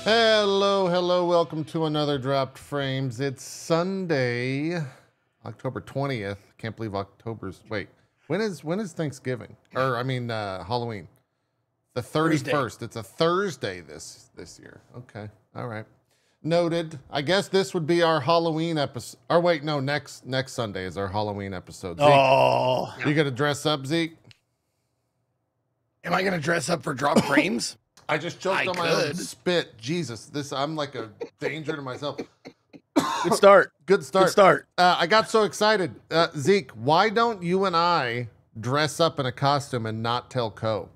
Hello, hello. Welcome to another Dropped Frames. It's Sunday, October 20th. Can't believe October's... Wait, when is Thanksgiving? Or, I mean, Halloween. The 31st. Thursday. It's a Thursday this year. Okay. All right. Noted. I guess this would be our Halloween episode. Or wait, no, next Sunday is our Halloween episode. Zeke, oh. You going to dress up, Zeke? Am I going to dress up for Drop Frames? I just choked on my own spit. Jesus, I'm like a danger to myself. Good start. Good start. Good start. I got so excited. Zeke, why don't you and I dress up in a costume and not tell Co?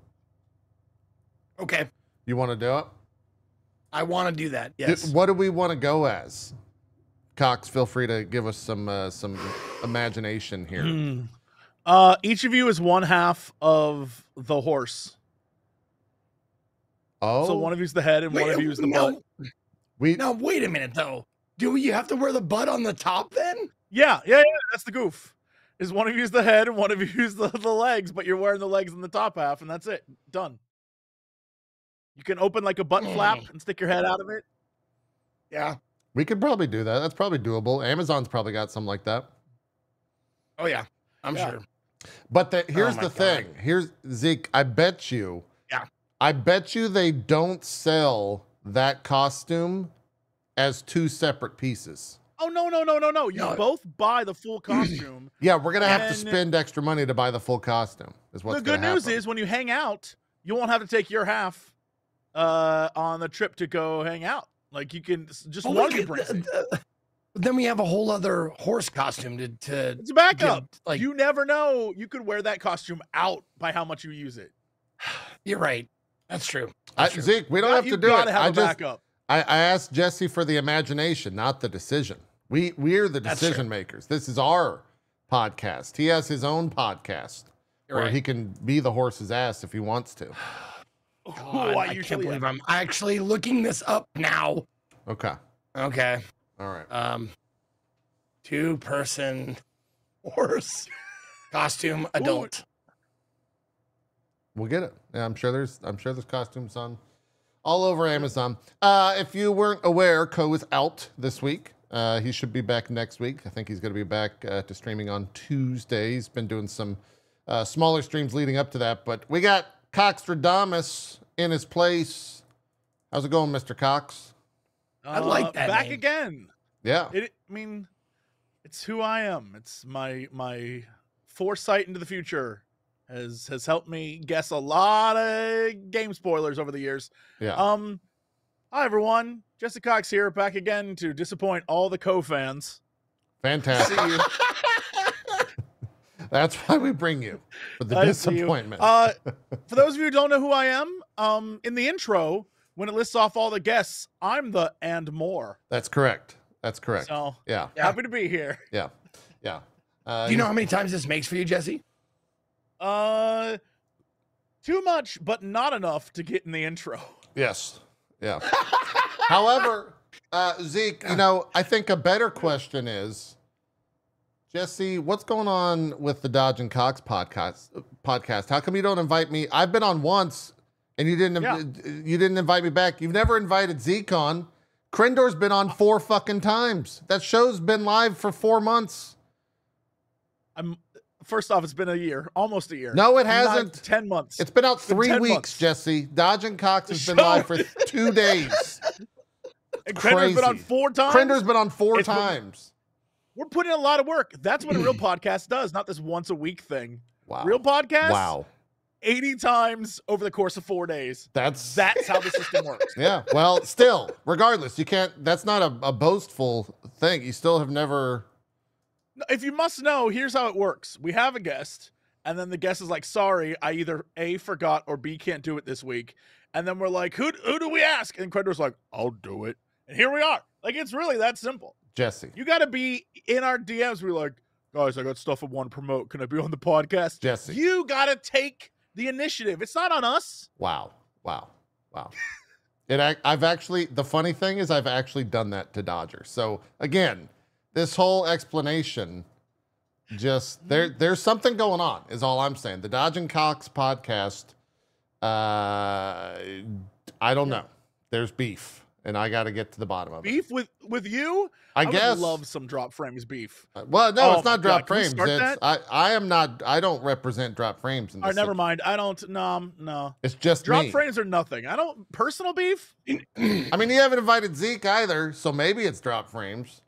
Okay. You want to do it? I want to do that, yes. What do we want to go as? Cox, feel free to give us some imagination here. Each of you is one half of the horse. Oh. So one of you's the head and one of you is the butt. Now, wait a minute, though. Do you have to wear the butt on the top, then? Yeah. That's the goof. Is one of you's the head and one of you's the legs, but you're wearing the legs in the top half, and that's it. Done. You can open like a butt flap and stick your head out of it. Yeah. We could probably do that. That's probably doable. Amazon's probably got something like that. Oh, yeah. I'm sure. But here's the thing. Here's Zeke. I bet you they don't sell that costume as two separate pieces. Oh, no. You both buy the full costume. Yeah, we're going to have to spend extra money to buy the full costume. Is what's the good news is when you hang out, you won't have to take your half on the trip to go hang out. Like you can just one can bring it. Then we have a whole other horse costume to it's a backup. You never know. You could wear that costume out by how much you use it. You're right. That's true. Zeke, we don't have to do it. Have a backup. I asked Jesse for the imagination, not the decision. We're the decision makers. This is our podcast. He has his own podcast where he can be the horse's ass if he wants to. God, I can't believe I'm actually looking this up now. Okay. All right. 2-person horse costume adult. We'll get it. Yeah, I'm sure there's costumes on all over Amazon. If you weren't aware, Co is out this week. He should be back next week. I think he's going to be back to streaming on Tuesday. He's been doing some smaller streams leading up to that, but we got Coxstradamus in his place. How's it going, Mr. Cox? I like that back name. again. Yeah. It's who I am. It's my foresight into the future has helped me guess a lot of game spoilers over the years. Yeah. Hi everyone. Jesse Cox here, back again to disappoint all the Co-fans. Fantastic. See you. That's why we bring you, for the disappointment. For those of you who don't know who I am, in the intro, when it lists off all the guests, I'm the and more. That's correct. So, yeah. Happy to be here. Yeah. Do you know how many times this makes for you, Jesse? Too much, but not enough to get in the intro. Yes. Yeah. However, Zeke, I think a better question is, Jesse, what's going on with the Dodge and Cox podcast? How come you don't invite me? I've been on once, and you didn't invite me back. You've never invited Zeke on. Krendor's been on 4 fucking times. That show's been live for 4 months. First off, it's been a year, almost a year. No, it hasn't. 10 months. It's been out 3 weeks, Jesse. Dodge and Cox has been live for 2 days. And Krender's been on 4 times. Krender's been on 4 times. We're putting in a lot of work. That's what a real podcast does, not this once a week thing. Wow. Real podcast? Wow. 80 times over the course of 4 days. That's how the system works. Yeah. Well, still, regardless, you can't, that's not a boastful thing. You still have never. If you must know, here's how it works. We have a guest, and then the guest is like, sorry, I either A, forgot, or B, can't do it this week. And then we're like, who do we ask? And Krender's like, I'll do it. And here we are. Like, it's really that simple. Jesse. You got to be in our DMs. We're like, guys, I got stuff I want to promote. Can I be on the podcast? Jesse. You got to take the initiative. It's not on us. Wow. I've actually, the funny thing is I've actually done that to Dodger. So again, this whole explanation, just there's something going on is all I'm saying. The Dodge and Cox podcast, I don't know. There's beef. and I got to get to the bottom of it. Beef with you? I would guess. love some drop frames beef. Well, no, Oh it's not my drop God, can we frames. start It's that? I am not. I don't represent drop frames in All this. right, never mind. I don't. No. It's just Drop me. frames are nothing. I don't personal beef. I mean, you haven't invited Zeke either, so maybe it's drop frames.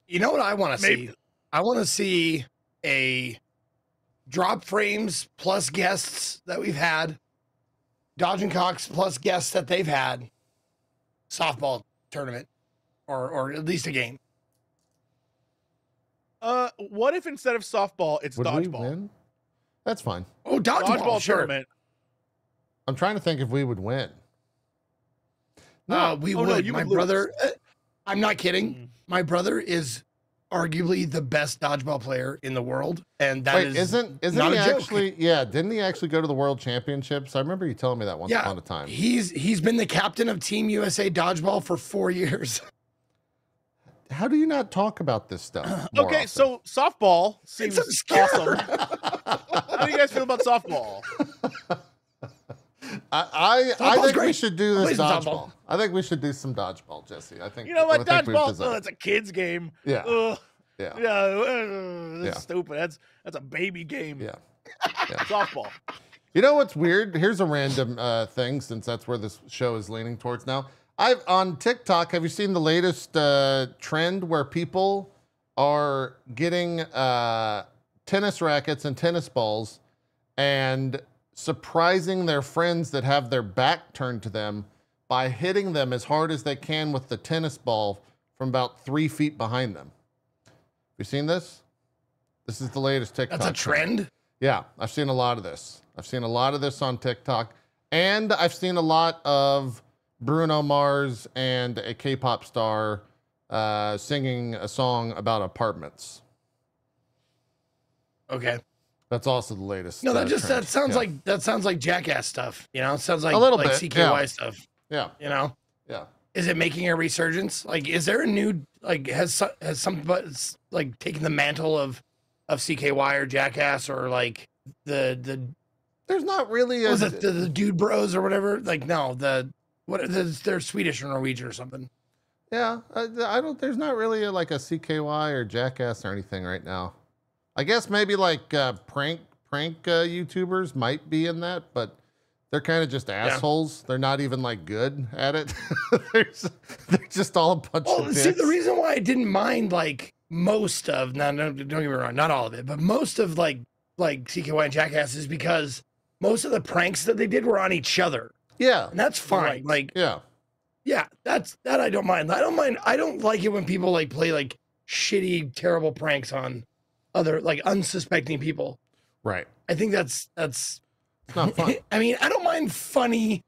You know what I want to Maybe- see? I want to see a drop frames plus guests that we've had, Dodge and Cox plus guests that they've had, softball tournament, or at least a game. What if instead of softball, it's Would we dodgeball? win? That's fine. Oh, dodgeball, sure. tournament. I'm trying to think if we would win. No, We Oh, no, would. you My would lose. brother, I'm not kidding. Mm. My brother is arguably the best dodgeball player in the world, and that wait, is isn't not he a joke. actually? Yeah, didn't he actually go to the World Championships? I remember you telling me that once Yeah, upon a time. he's been the captain of Team USA dodgeball for 4 years. How do you not talk about this stuff? more Okay, often? so softball seems obscure. awesome. How do you guys feel about softball? I Softball's think we great. should do I'll this play some dodgeball. softball. I think we should do some dodgeball, Jesse. I think You know what? I think we Dodgeball. deserve it. It's a kid's game. Yeah. Ugh. Yeah. Yeah. That's Yeah. stupid. That's a baby game. Yeah. Softball. You know what's weird? Here's a random thing, since that's where this show is leaning towards now. I've on TikTok. Have you seen the latest trend where people are getting tennis rackets and tennis balls and surprising their friends that have their back turned to them by hitting them as hard as they can with the tennis ball from about 3 feet behind them? You seen this? This is the latest TikTok. That's a trend. Yeah, I've seen a lot of this. I've seen a lot of this on TikTok, and I've seen a lot of Bruno Mars and a K-pop star singing a song about apartments. Okay. That's also the latest. No, that trend. sounds Yeah. like Jackass stuff. You know, it sounds like A little like bit, CKY yeah. stuff. Yeah, You know, yeah. is it making a resurgence? Like, is there a new like has somebody like taken the mantle of CKY or Jackass or like the There's not really what a. was it the Dude Bros or whatever? Like, no, they're Swedish or Norwegian or something. Yeah, I don't. There's not really like a CKY or Jackass or anything right now. I guess maybe like prank YouTubers might be in that, but they're kind of just assholes. They're not even like good at it. they're just all a bunch Well, of see, dicks. the reason why I didn't mind like most of no, don't get me wrong, not all of it, but most of like CKY and Jackass is because most of the pranks that they did were on each other, Yeah, and that's fine. Right. Like, yeah, yeah, that I don't mind. I don't like it when people like play like shitty, terrible pranks on other like unsuspecting people. right. I think that's It's not fun. I mean, I don't mind funny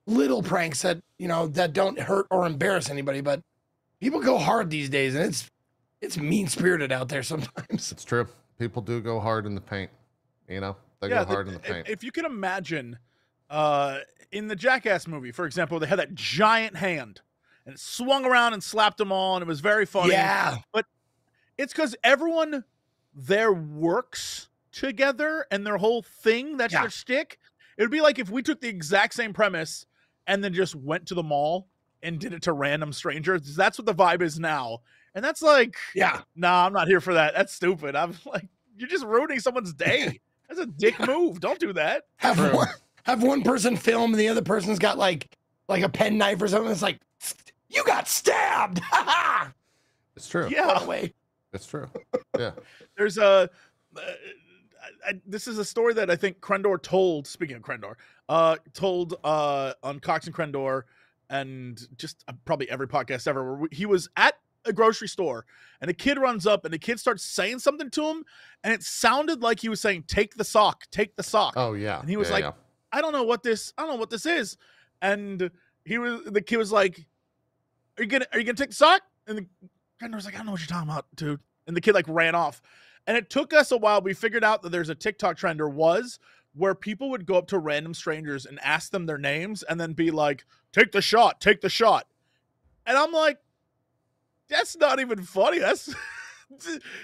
little pranks that, you know, that don't hurt or embarrass anybody, but people go hard these days and it's mean-spirited out there sometimes. It's true. People do go hard in the paint. You know, they go hard in the paint. If you can imagine, in the Jackass movie, for example, they had that giant hand and it swung around and slapped them all, and it was very funny. Yeah. It's because everyone there works together, and their whole thing, that's Yeah. their shtick. It would be like if we took the exact same premise and then just went to the mall and did it to random strangers. That's what the vibe is now. And that's like, Yeah. nah, I'm not here for that. That's stupid. I'm like, you're just ruining someone's day. That's a dick move. Don't do that. Have one person film and the other person's got like a pen knife or something. It's like, you got stabbed. Ha ha. It's true. Yeah. Way. It's true. Yeah. There's a this is a story that I think Krendor told. Speaking of Krendor, told on Cox and Krendor, and just probably every podcast ever. Where he was at a grocery store, and a kid runs up, and the kid starts saying something to him, and it sounded like he was saying, "Take the sock, take the sock." Oh yeah. And he was Yeah, like, yeah. I don't know what this is. And the kid was like, Are you gonna take the sock? And the Krendor was like, I don't know what you're talking about, dude. And the kid like ran off. And it took us a while. We figured out that there's a TikTok trend, or was, where people would go up to random strangers and ask them their names and then be like, take the shot, take the shot. And I'm like, that's not even funny. That's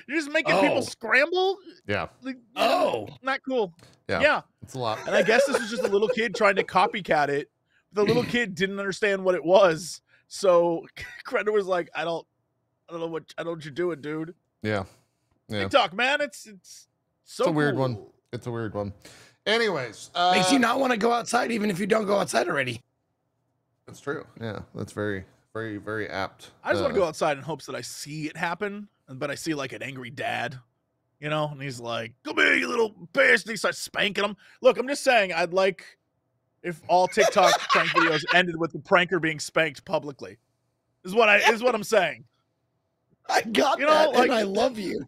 you're just making Oh. people scramble. Yeah. Like, Oh. not cool. Yeah. Yeah. It's a lot. And I guess this was just a little kid trying to copycat it, The little kid didn't understand what it was, so Crender was like, I don't know what you're doing, dude. Yeah. TikTok, man, it's so It's a weird one. cool. It's a weird one. Anyways, Makes you not want to go outside, even if you don't go outside already. That's true. Yeah, that's very, very, very apt. I just want to go outside in hopes that I see it happen, but I see like an angry dad, and he's like, "Come here, you little bitch!" And he starts spanking him. Look, I'm just saying, I'd like if all TikTok prank videos ended with the pranker being spanked publicly. Is what I'm saying. I got that, and I love you.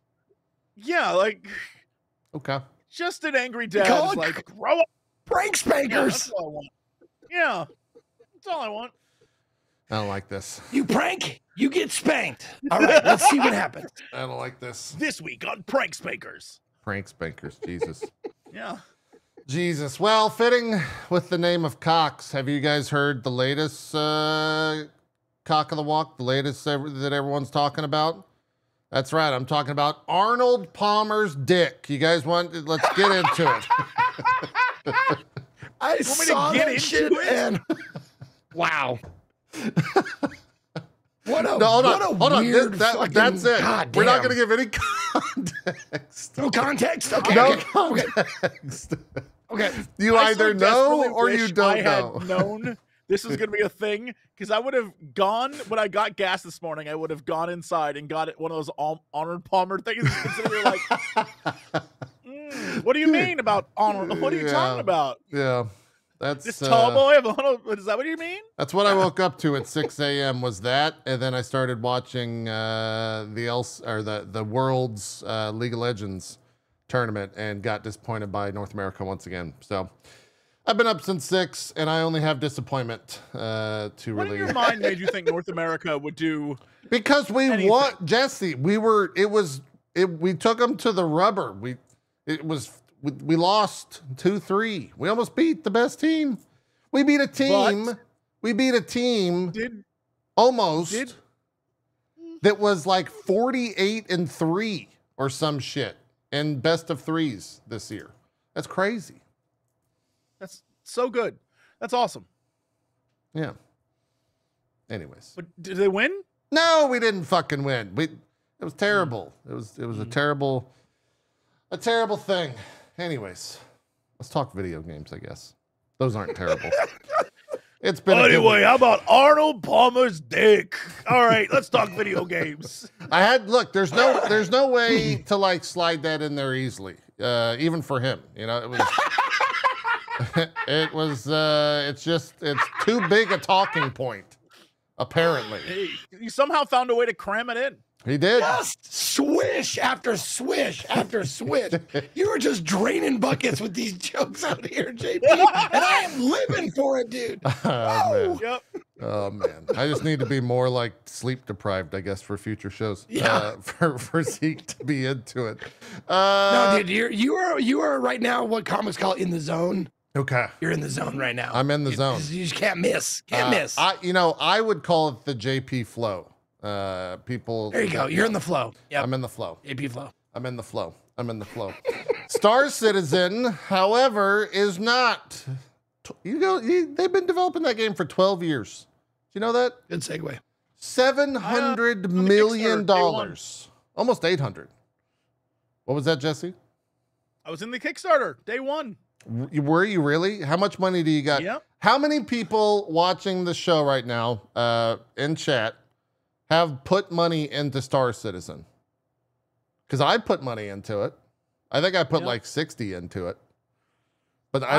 Yeah, like Okay. just an angry dad Call is it like, grow up. Prank Yeah, spankers. that's all I want. Yeah, that's all I want. I don't like this. You prank, you get spanked. All right, let's see what happens. I don't like this. This week on Prank Spankers. Prank spankers. Jesus. Yeah. Jesus. Well, fitting with the name of Cox, have you guys heard the latest cock of the walk? The latest that everyone's talking about? That's right. I'm talking about Arnold Palmer's dick. You guys let's get into it. I saw get that into shit, it? and wow. What a, No, hold what on. a Hold on. weird That's fucking, it. God We're not damn. going to give any context. No context? Okay, No okay, context. okay. You I either so know desperately or you wish don't I know. had known this was going to be a thing, because I would have gone when I got gas this morning. I would have gone inside and got it one of those Arnold Palmer things. And you're like, what do you mean about Arnold? What are you Yeah. talking about? Yeah. That's This tall boy of Arnold? Is that what you mean? That's what I woke up to at 6 a.m. was that, and then I started watching the World's League of Legends tournament and got disappointed by North America once again. So I've been up since 6, and I only have disappointment to What in really your mind made you think North America would do? because we anything? won, Jesse. We took them to the rubber. We lost 2-3. We almost beat the best team. We beat a team. But we beat a team Did almost that was like 48-3 or some shit in best of threes this year. That's crazy. that's so good. That's awesome. Yeah. Anyways. But did they win? No, we didn't fucking win. It was terrible. It was a terrible thing. Anyways, let's talk video games, I guess. Those aren't terrible. It's been a good Anyway, week. how about Arnold Palmer's dick? All right, let's talk video games. There's no way to like slide that in there easily. Even for him. It's too big a talking point, apparently. Hey, you somehow found a way to cram it in. He did. Just swish after swish after swish. You were just draining buckets with these jokes out here, JP. And I am living for it, dude. Oh, man. Yep. Oh man, I just need to be more like sleep deprived, I guess, for future shows. Yeah. For Zeke to be into it. No, dude, you are right now what comics call in the zone. Okay. You're in the zone right now. I'm in the zone. You just can't miss. Can't miss. I would call it the JP flow. People. There you go. You're in the flow. Yep. I'm in the flow. AP flow. I'm in the flow. Star Citizen, however, is not. They've been developing that game for 12 years. Do you know that? Good segue. $700 on the million. Kickstarter, day one. Almost 800. What was that, Jesse? I was in the Kickstarter day one. Were you really? How much money do you got? Yep. How many people watching the show right now in chat have put money into Star Citizen? Because I put money into it. I think I put Yep. like 60 into it. But I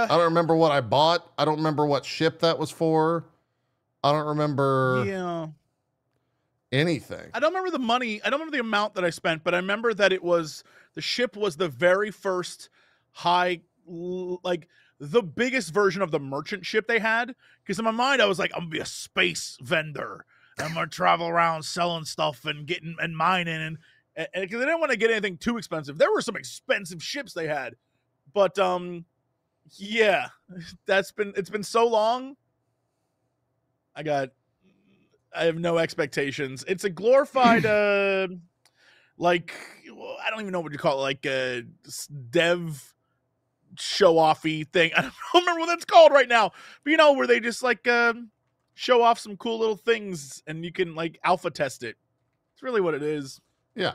don't remember what I bought. I don't remember what ship that was for. I don't remember Yeah. anything. I don't remember the money. I don't remember the amount that I spent, but I remember that the ship was the very first the biggest version of the merchant ship they had. Because in my mind, I was like, I'm gonna be a space vendor. I'm gonna travel around selling stuff and mining and because they didn't want to get anything too expensive. There were some expensive ships they had, but yeah, it's been so long. I have no expectations. It's a glorified I don't even know what you call it, like dev show-offy thing. I don't remember what that's called right now, but where they just like show off some cool little things and you can like alpha test it. It's really what it is. Yeah.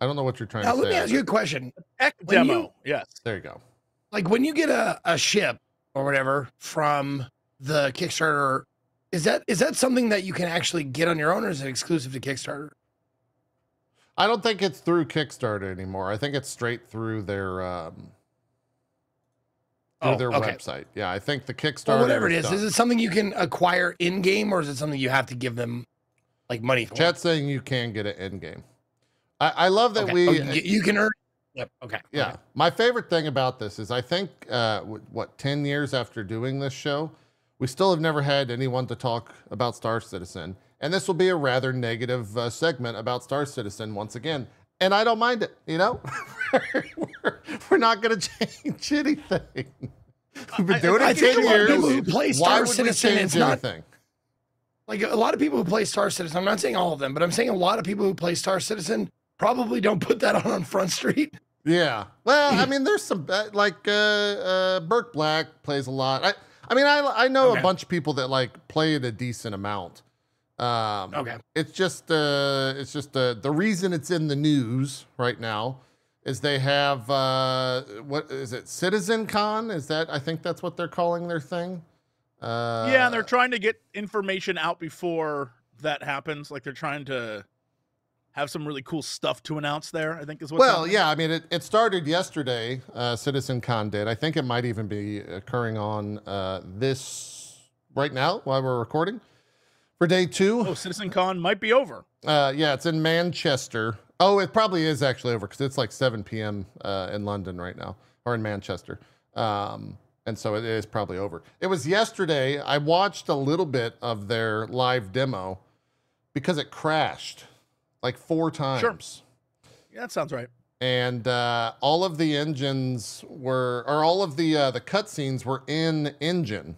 I don't know what you're trying Now, to say. let me ask you a question. Tech When demo. Yes. There you go. Like when you get a ship or whatever from the Kickstarter, is that something that you can actually get on your own, or is it exclusive to Kickstarter? I don't think it's through Kickstarter anymore. I think it's straight through their Okay. website. Yeah, I think the Kickstarter. Well, whatever it is, done. is it something you can acquire in game, or is it something you have to give them like money for? Chat's saying you can get it in game. I love that Okay. we. Oh, you can earn. Yep. Okay. Yeah. Okay. My favorite thing about this is I think, 10 years after doing this show, we still have never had anyone to talk about Star Citizen. And this will be a rather negative segment about Star Citizen once again. And I don't mind it, we're not going to change anything. We've been doing I it think 10 a lot of years. people who play Why Star would we Citizen, change it's not anything? like a lot of people who play Star Citizen. I'm not saying all of them, but I'm saying a lot of people who play Star Citizen probably don't put that on Front Street. Yeah. Well, I mean, there's some Burke Black plays a lot. I know Okay. a bunch of people that like play it a decent amount. Okay. It's just the reason it's in the news right now is they have what is it? Citizen Con? I think that's what they're calling their thing. Yeah, and they're trying to get information out before that happens. Like they're trying to have some really cool stuff to announce there, I think is what's happening. yeah, I mean, it started yesterday, Citizen Con did. I think it might even be occurring on this right now while we're recording for day 2. Oh, Citizen Con might be over. Yeah, it's in Manchester. Oh, it probably is actually over because it's like 7 p.m. In London right now, or in Manchester. And so it is probably over. It was yesterday. I watched a little bit of their live demo because it crashed like 4 times. Sure. Yeah, that sounds right. And all of the engines were, or all of the cutscenes were in engine.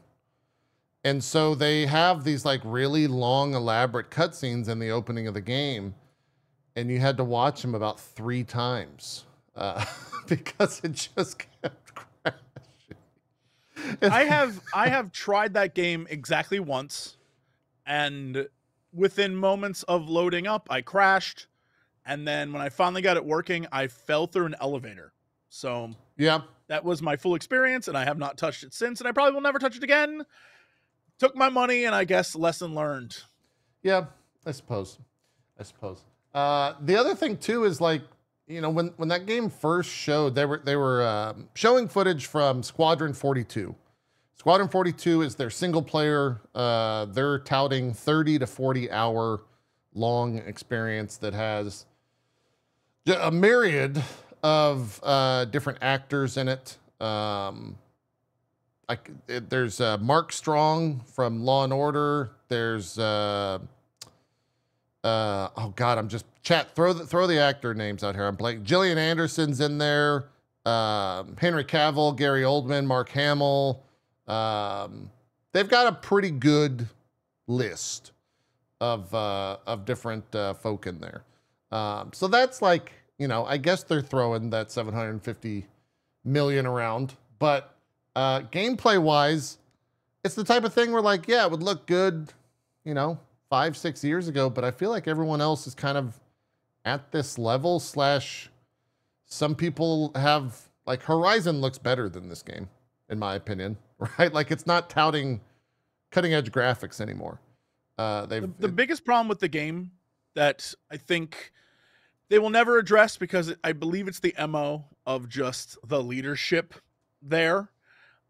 And so they have these like really long, elaborate cutscenes in the opening of the game. And you had to watch them about 3 times because it just kept crashing. I have tried that game exactly once, and within moments of loading up, I crashed. And then when I finally got it working, I fell through an elevator. So Yeah. that was my full experience, and I have not touched it since, and I probably will never touch it again. Took my money, and I guess lesson learned. Yeah, I suppose. The other thing too is like, when that game first showed, they were showing footage from Squadron 42. Squadron 42 is their single player. They're touting 30 to 40 hour long experience that has a myriad of different actors in it. There's Mark Strong from Law and Order. There's oh God, I'm just throw the actor names out here. I'm blank. Gillian Anderson's in there. Henry Cavill, Gary Oldman, Mark Hamill. They've got a pretty good list of different folk in there. So that's like, I guess they're throwing that 750 million around, but gameplay wise, it's the type of thing where like, yeah, it would look good, 5-6 years ago, but I feel like everyone else is kind of at this level / some people have like Horizon looks better than this game, in my opinion, right? Like it's not touting cutting edge graphics anymore. The biggest problem with the game that I think they will never address, because I believe it's the MO of just the leadership there.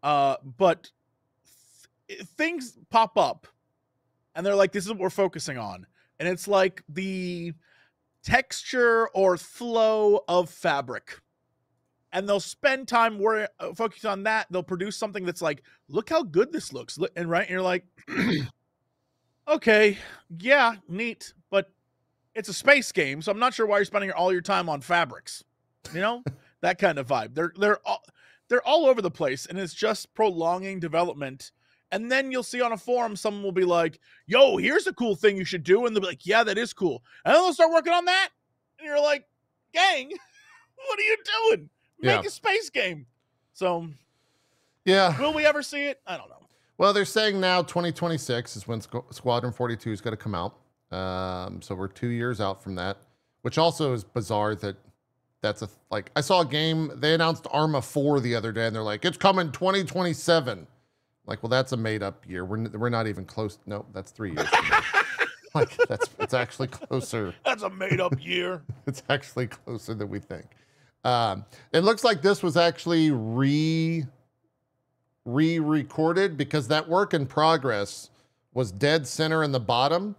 But things pop up and they're like, this is what we're focusing on. And it's like the texture or flow of fabric. And they'll spend time focusing on that. They'll produce something that's like, look how good this looks. And you're like, okay, yeah, neat, but it's a space game, so I'm not sure why you're spending all your time on fabrics. That kind of vibe. They're all over the place, and it's just prolonging development. And then you'll see on a forum, someone will be like, yo, here's a cool thing you should do. And they'll be like, yeah, that is cool. And then they'll start working on that. And you're like, gang, what are you doing? Make a space game. So Yeah. will we ever see it? I don't know. Well, they're saying now 2026 is when Squadron 42 is going to come out. So we're 2 years out from that, which also is bizarre that like, I saw a game, they announced Arma 4 the other day and they're like, it's coming 2027. Like, well, that's a made up year. We're not even close. No, that's 3 years. From now. Like, it's actually closer. That's a made up year. It's actually closer than we think. It looks like this was actually re-recorded because that work in progress was dead center in the bottom,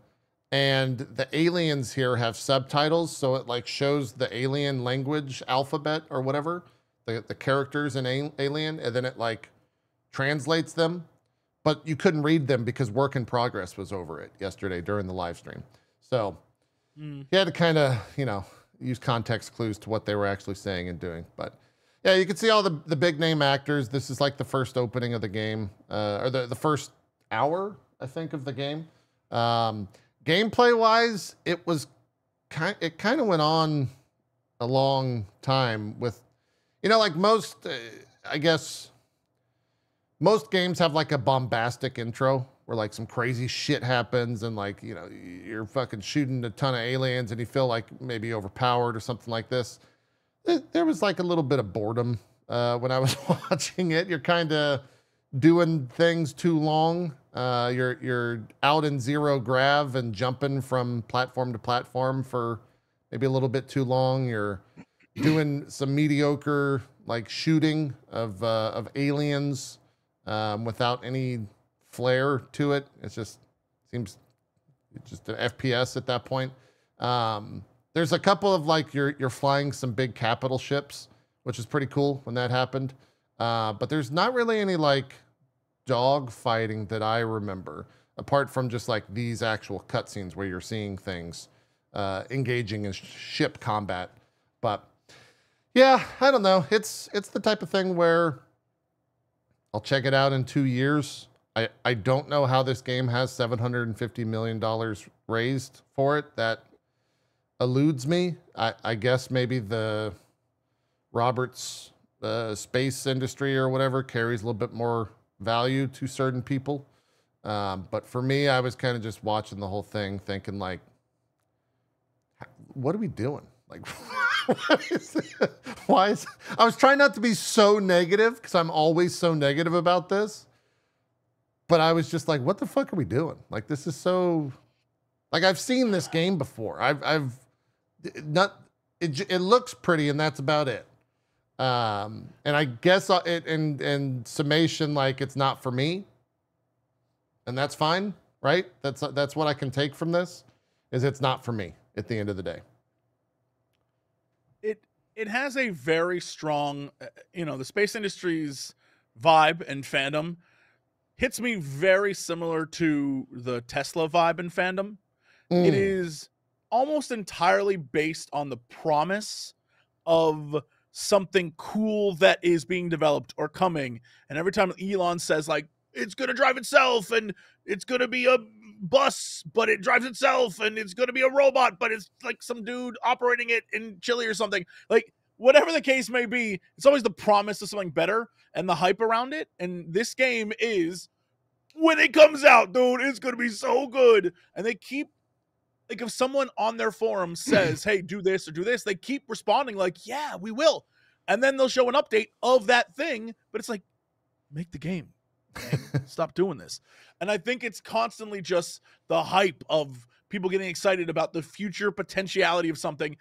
and the aliens here have subtitles, so it like shows the alien language alphabet or whatever, the characters in Alien, and then it like translates them, but you couldn't read them because work in progress was over it yesterday during the live stream. So you had to kind of, use context clues to what they were actually saying and doing. But yeah, you can see all the big name actors. This is like the first opening of the game, or the first hour, I think, of the game. Gameplay wise, it kind of went on a long time with, like most, I guess most games have like a bombastic intro where like some crazy shit happens and like, you're fucking shooting a ton of aliens and you feel like maybe overpowered or something like this. There was like a little bit of boredom when I was watching it. You're kind of doing things too long. You're out in zero grav and jumping from platform to platform for maybe a little bit too long. You're doing some mediocre like shooting of aliens without any flair to it. It's just seems just an FPS at that point. There's a couple of like you're flying some big capital ships, which is pretty cool when that happened. But there's not really any like dog fighting that I remember, apart from just like these actual cutscenes where you're seeing things engaging in ship combat. But yeah, I don't know. It's the type of thing where I'll check it out in 2 years. I don't know how this game has $750 million raised for it. That eludes me. I guess maybe the Roberts space industry or whatever carries a little bit more value to certain people. But for me, I was kind of just watching the whole thing thinking like, what are we doing? Like, what is it? I was trying not to be so negative because I'm always so negative about this. But I was just like, what the fuck are we doing? Like, this is so, like, I've seen this game before. It looks pretty and that's about it. And I guess in summation, like, it's not for me, and that's fine, right? That's what I can take from this, is it's not for me at the end of the day. It has a very strong, the space industry's vibe and fandom hits me very similar to the Tesla vibe and fandom. It is almost entirely based on the promise of something cool that is being developed or coming. And every time Elon says like, it's going to drive itself and it's going to be a bus, but it drives itself, and it's going to be a robot, but it's like some dude operating it in Chile or something, like whatever the case may be, it's always the promise of something better and the hype around it. And this game is, when it comes out, dude, it's going to be so good. And they keep, like, if someone on their forum says, hey, do this or do this, they keep responding like, yeah, we will. And then they'll show an update of that thing, but it's like, make the game. Stop doing this. And I think it's constantly just the hype of people getting excited about the future potentiality of something,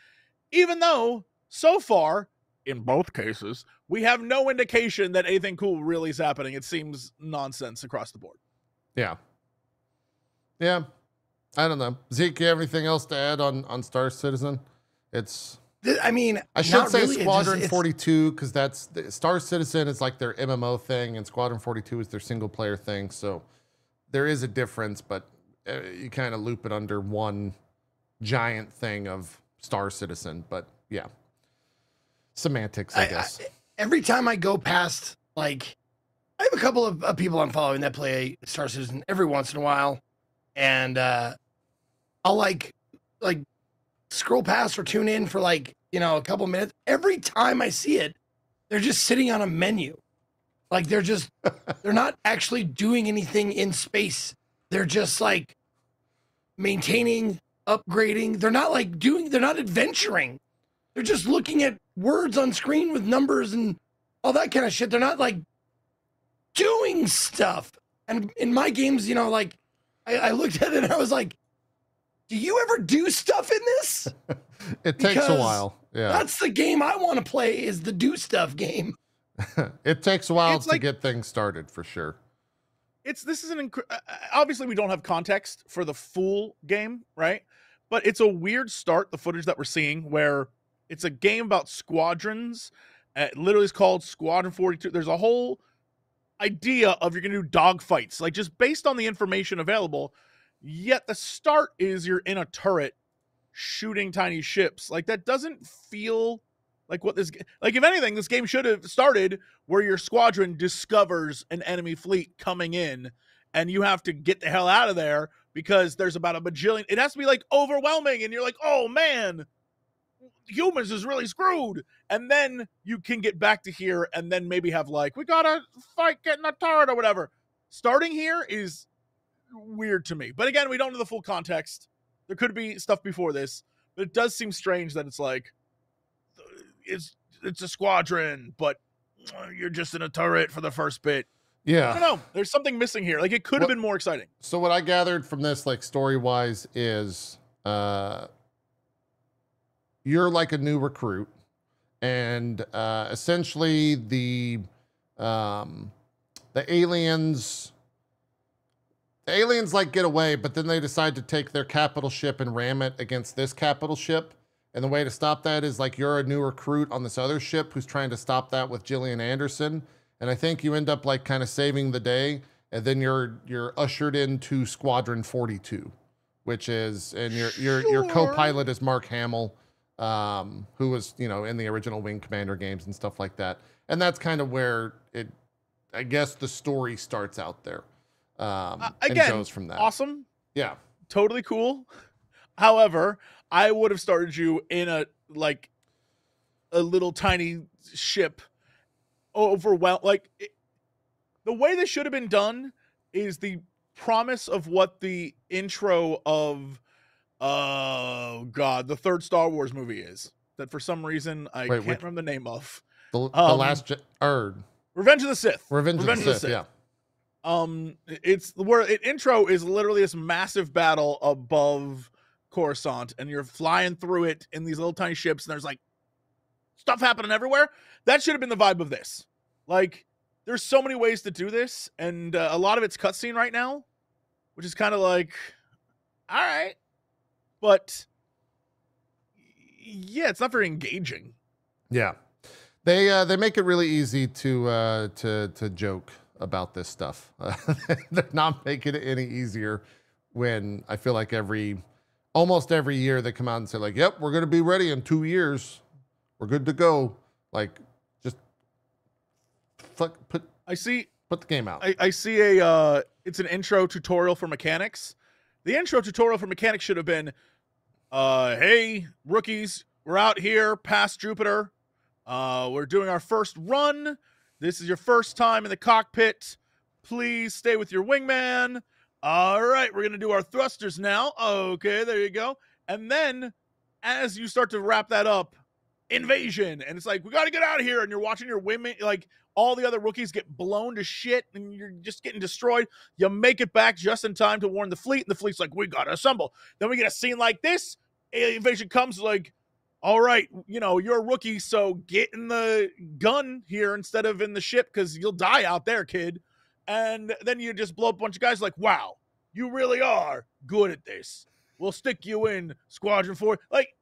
even though so far, in both cases, we have no indication that anything cool really is happening. It seems nonsense across the board. Yeah. I don't know. Zeke, you have anything else to add on Star Citizen? I should say really, Squadron 42, because that's Star Citizen is like their MMO thing, and Squadron 42 is their single player thing. So there is a difference, but you kind of loop it under one giant thing of Star Citizen. But yeah, semantics, I guess. Every time I go past, like, I have a couple of people I'm following that play Star Citizen every once in a while, and I'll like scroll past or tune in for like, a couple minutes. Every time I see it, they're just sitting on a menu. Like they're not actually doing anything in space. They're just like maintaining, upgrading. They're not adventuring. They're just looking at words on screen with numbers and all that kind of shit. They're not like doing stuff. And in my games, you know, like I looked at it and I was like, do you ever do stuff in this? It takes a while. Yeah. That's the game I want to play, is the do stuff game. It takes a while to get things started for sure. Obviously we don't have context for the full game, right? But it's a weird start, the footage that we're seeing, where it's a game about squadrons. It literally is called Squadron 42. There's a whole idea of you're gonna do dogfights, like just based on the information available. Yet the start is you're in a turret shooting tiny ships. Like that doesn't feel like what this, like if anything, this game should have started where your squadron discovers an enemy fleet coming in and you have to get the hell out of there because there's about a bajillion. It has to be like overwhelming and you're like, oh man, humans is really screwed. And then you can get back to here and then maybe have like, we gotta fight getting a turret or whatever. Starting here is weird to me. But again, we don't know the full context. There could be stuff before this, but it does seem strange that it's like, it's a squadron, but you're just in a turret for the first bit. Yeah. I don't know. There's something missing here. Like it could have been more exciting. So what I gathered from this, like story-wise, is you're like a new recruit, and essentially the aliens like get away, but then they decide to take their capital ship and ram it against this capital ship. And the way to stop that is like you're a new recruit on this other ship who's trying to stop that with Gillian Anderson. And I think you end up like kind of saving the day, and then you're ushered into Squadron 42, which is, and your co-pilot is Mark Hamill, who was, you know, in the original Wing Commander games and stuff like that. And that's kind of where I guess the story starts out there. Again, and goes from that. Awesome. Yeah. Totally cool. However, I would have started you in a little tiny ship, overwhelmed. Like the way this should have been done is the promise of what the intro of the third Star Wars movie is. That for some reason I can't remember the name of. The last Revenge of the Sith. Revenge of the Sith. Yeah. It's where intro is literally this massive battle above Coruscant, and you're flying through it in these little tiny ships, and there's like stuff happening everywhere. That should have been the vibe of this. Like, there's so many ways to do this, and a lot of it's cutscene right now, which is kind of like, all right, but yeah, it's not very engaging. Yeah, they make it really easy to joke about this stuff. They're not making it any easier when I feel like almost every year they come out and say like, yep, we're going to be ready in 2 years. We're good to go. Like, just put the game out. I see it's an intro tutorial for mechanics. The intro tutorial for mechanics should have been, hey, rookies, we're out here past Jupiter. We're doing our first run. This is your first time in the cockpit. Please stay with your wingman. All right, we're going to do our thrusters now. Okay, there you go. And then as you start to wrap that up, invasion. And it's like, we got to get out of here. And you're watching your wingman, like all the other rookies get blown to shit and you're just getting destroyed. You make it back just in time to warn the fleet. And the fleet's like, we got to assemble. Then we get a scene like this. Alien invasion comes like, all right, you know, you're a rookie, so get in the gun here instead of in the ship because you'll die out there, kid. And then you just blow up a bunch of guys like, wow, you really are good at this. We'll stick you in Squadron 4. Like,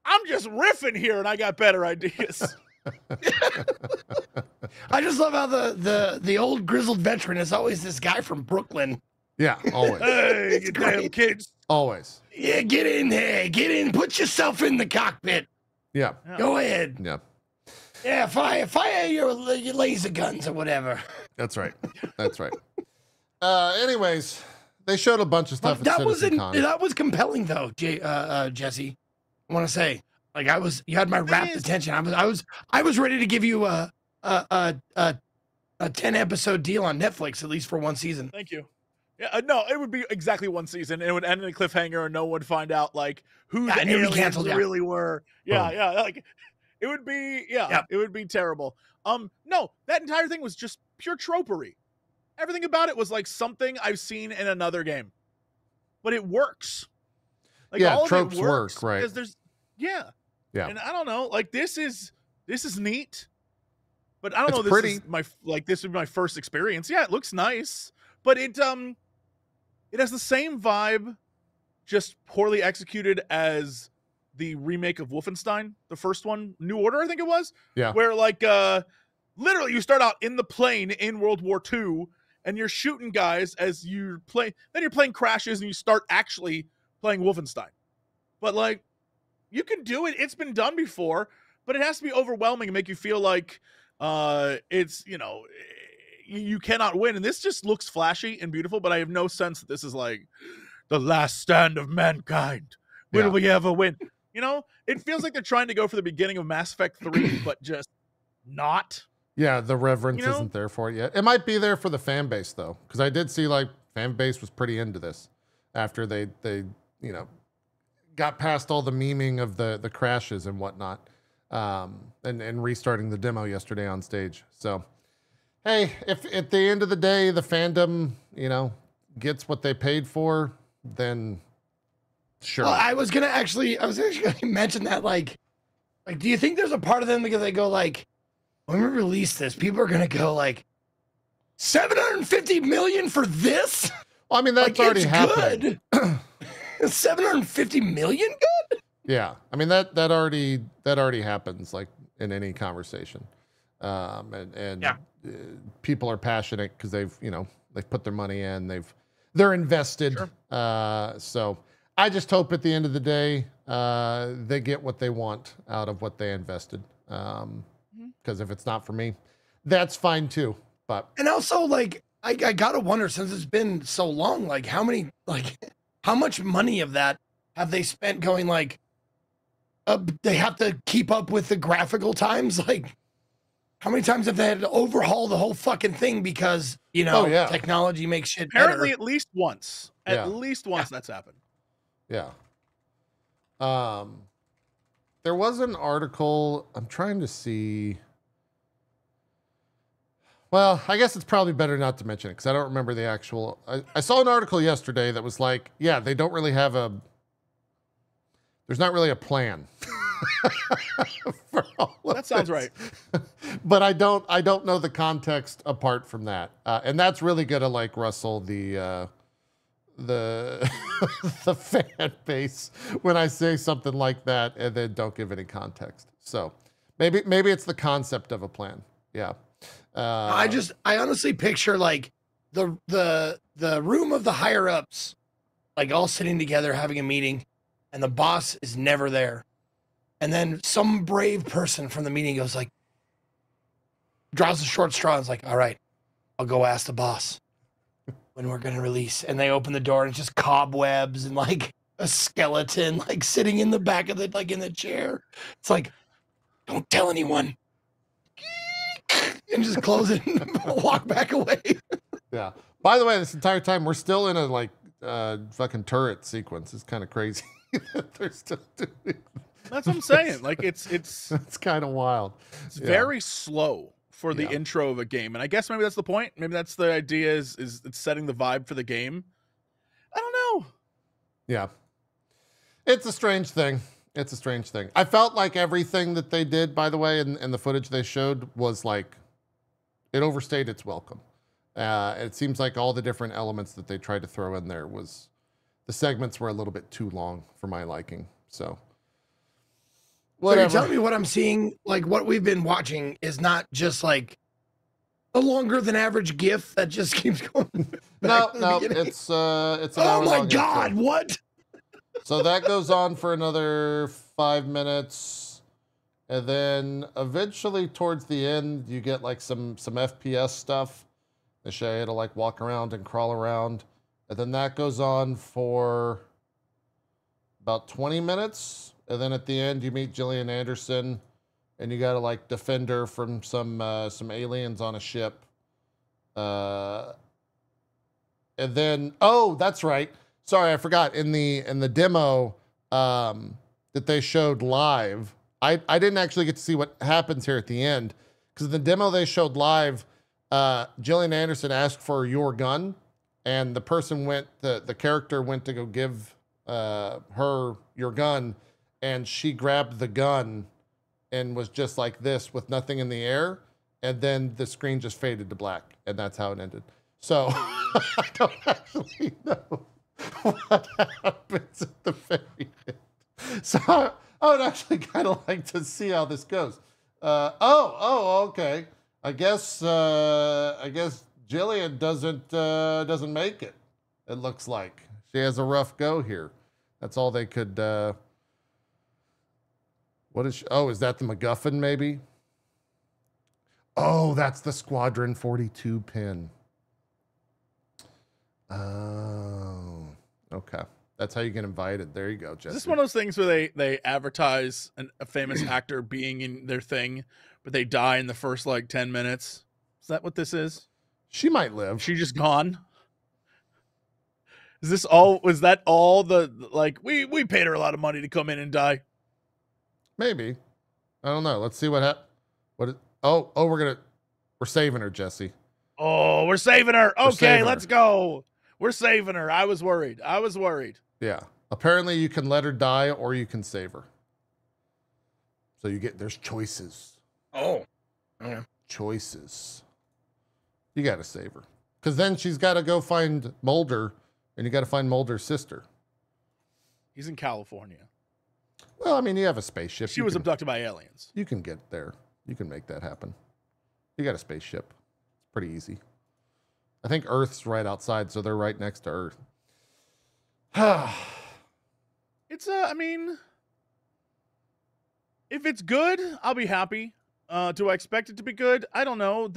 I'm just riffing here and I got better ideas. I just love how the old grizzled veteran is always this guy from Brooklyn. Yeah, always. Hey, you damn kids. Always. Yeah, get in there. Get in. Put yourself in the cockpit. Yeah. Go ahead. Yeah. Yeah, fire your laser guns or whatever. That's right. That's right. Anyways, they showed a bunch of stuff. That was compelling though, Jesse. I want to say, like, you had my rapt attention. I was ready to give you a a 10-episode deal on Netflix, at least for one season. Thank you. Yeah, no, it would be exactly one season. It would end in a cliffhanger, and no one would find out like who the and it'd be aliens canceled, yeah. really were. Yeah, Boom. yeah, like it would be. Yeah, Yep. it would be terrible. No, that entire thing was just pure tropery. Everything about it was like something I've seen in another game, but it works. Like Yeah, all of tropes it works work, right. because there's yeah. And I don't know, like this is neat, but I don't It's know. This pretty. is this would be my first experience. Yeah, it looks nice, but it has the same vibe, just poorly executed as the remake of Wolfenstein, the first one, New Order, I think it was. Yeah. Where like literally you start out in the plane in World War II and you're shooting guys as you play, then your plane crashes and you start actually playing Wolfenstein. But like you can do it, it's been done before, but it has to be overwhelming and make you feel like it's, you cannot win. And this just looks flashy and beautiful, but I have no sense that this is like the last stand of mankind. Will we ever win? It feels like they're trying to go for the beginning of Mass Effect 3, but just not. Yeah, the reverence isn't there for it yet. It might be there for the fan base though, because I did see like fan base was pretty into this after they got past all the memeing of the crashes and whatnot, and restarting the demo yesterday on stage. So, hey, if at the end of the day the fandom gets what they paid for, then sure. Well, I was actually gonna mention that like, do you think there's a part of them because they go like, when we release this, people are gonna go like, 750 million for this? Well, I mean that's already happened. 750 million good? Yeah, I mean that already happens like in any conversation, and people are passionate because they've put their money in, they're invested. Sure. So I just hope at the end of the day they get what they want out of what they invested. Because if it's not for me, that's fine too. But and also like I gotta wonder, since it's been so long, like how much money of that have they spent going like they have to keep up with the graphical times? Like how many times have they had to overhaul the whole fucking thing because technology makes shit Apparently better? at least once. At least once that's happened. Yeah. There was an article, I'm trying to see. Well, I guess it's probably better not to mention it because I don't remember the actual. I saw an article yesterday that was like, yeah, they don't really have there's not really a plan. For all of that sounds this. right. But I don't know the context apart from that. And that's really gonna like rustle the the fan base when I say something like that and then don't give any context. So maybe it's the concept of a plan. Yeah. I honestly picture like the room of the higher ups, like all sitting together having a meeting, and the boss is never there. And then some brave person from the meeting goes like, draws a short straw and is like, all right, I'll go ask the boss when we're gonna release. And they open the door and it's just cobwebs and like a skeleton like sitting in the back of in the chair. It's like, don't tell anyone. And just close it and walk back away. Yeah. By the way, this entire time we're still in a like fucking turret sequence. It's kind of crazy that they're still doing. That's what I'm saying. Like it's kind of wild. It's very slow for the intro of a game, and I guess maybe that's the point. Maybe that's the idea is it's setting the vibe for the game. I don't know. Yeah. It's a strange thing. I felt like everything that they did, by the way, and the footage they showed was like, it overstayed its welcome. It seems like all the different elements that they tried to throw in there the segments were a little bit too long for my liking. So, whatever. So you're telling me what I'm seeing, like what we've been watching is not just like a longer than average GIF that just keeps going. No, it's an oh my God, what? So that goes on for another 5 minutes. And then eventually towards the end, you get like some FPS stuff. They show you to like walk around and crawl around. And then that goes on for about 20 minutes. And then at the end, you meet Gillian Anderson and you got to like defend her from some aliens on a ship. And then, oh, that's right. Sorry, I forgot. In the demo that they showed live, I didn't actually get to see what happens here at the end, because the demo they showed live, Gillian Anderson asked for your gun, and the person the character went to go give her your gun, and she grabbed the gun and was just like this with nothing in the air, and then the screen just faded to black, and that's how it ended. So I don't actually know what happens at the very end. So I would actually kind of like to see how this goes. Okay. I guess Jillian doesn't make it. It looks like she has a rough go here. That's all they could. What is she? Oh, is that the MacGuffin maybe? Oh, that's the Squadron 42 pin. Oh, okay. That's how you get invited. There you go, Jesse. Is this one of those things where they advertise a famous actor being in their thing, but they die in the first like 10 minutes? Is that what this is? She might live. She just gone? Is this all? Was that all the like? We paid her a lot of money to come in and die. Maybe. I don't know. Let's see what we're saving her, Jesse. Oh, we're saving her. Okay, saving let's her. go. We're saving her. I was worried. Yeah. Apparently you can let her die or you can save her. So there's choices. Oh. Okay. Choices. You got to save her. Because then she's got to go find Mulder, and you got to find Mulder's sister. He's in California. Well, I mean, you have a spaceship. She was abducted by aliens. You can get there. You can make that happen. You got a spaceship. It's pretty easy. I think Earth's right outside, so they're right next to Earth. It's I mean, if it's good, I'll be happy. Do I expect it to be good? I don't know.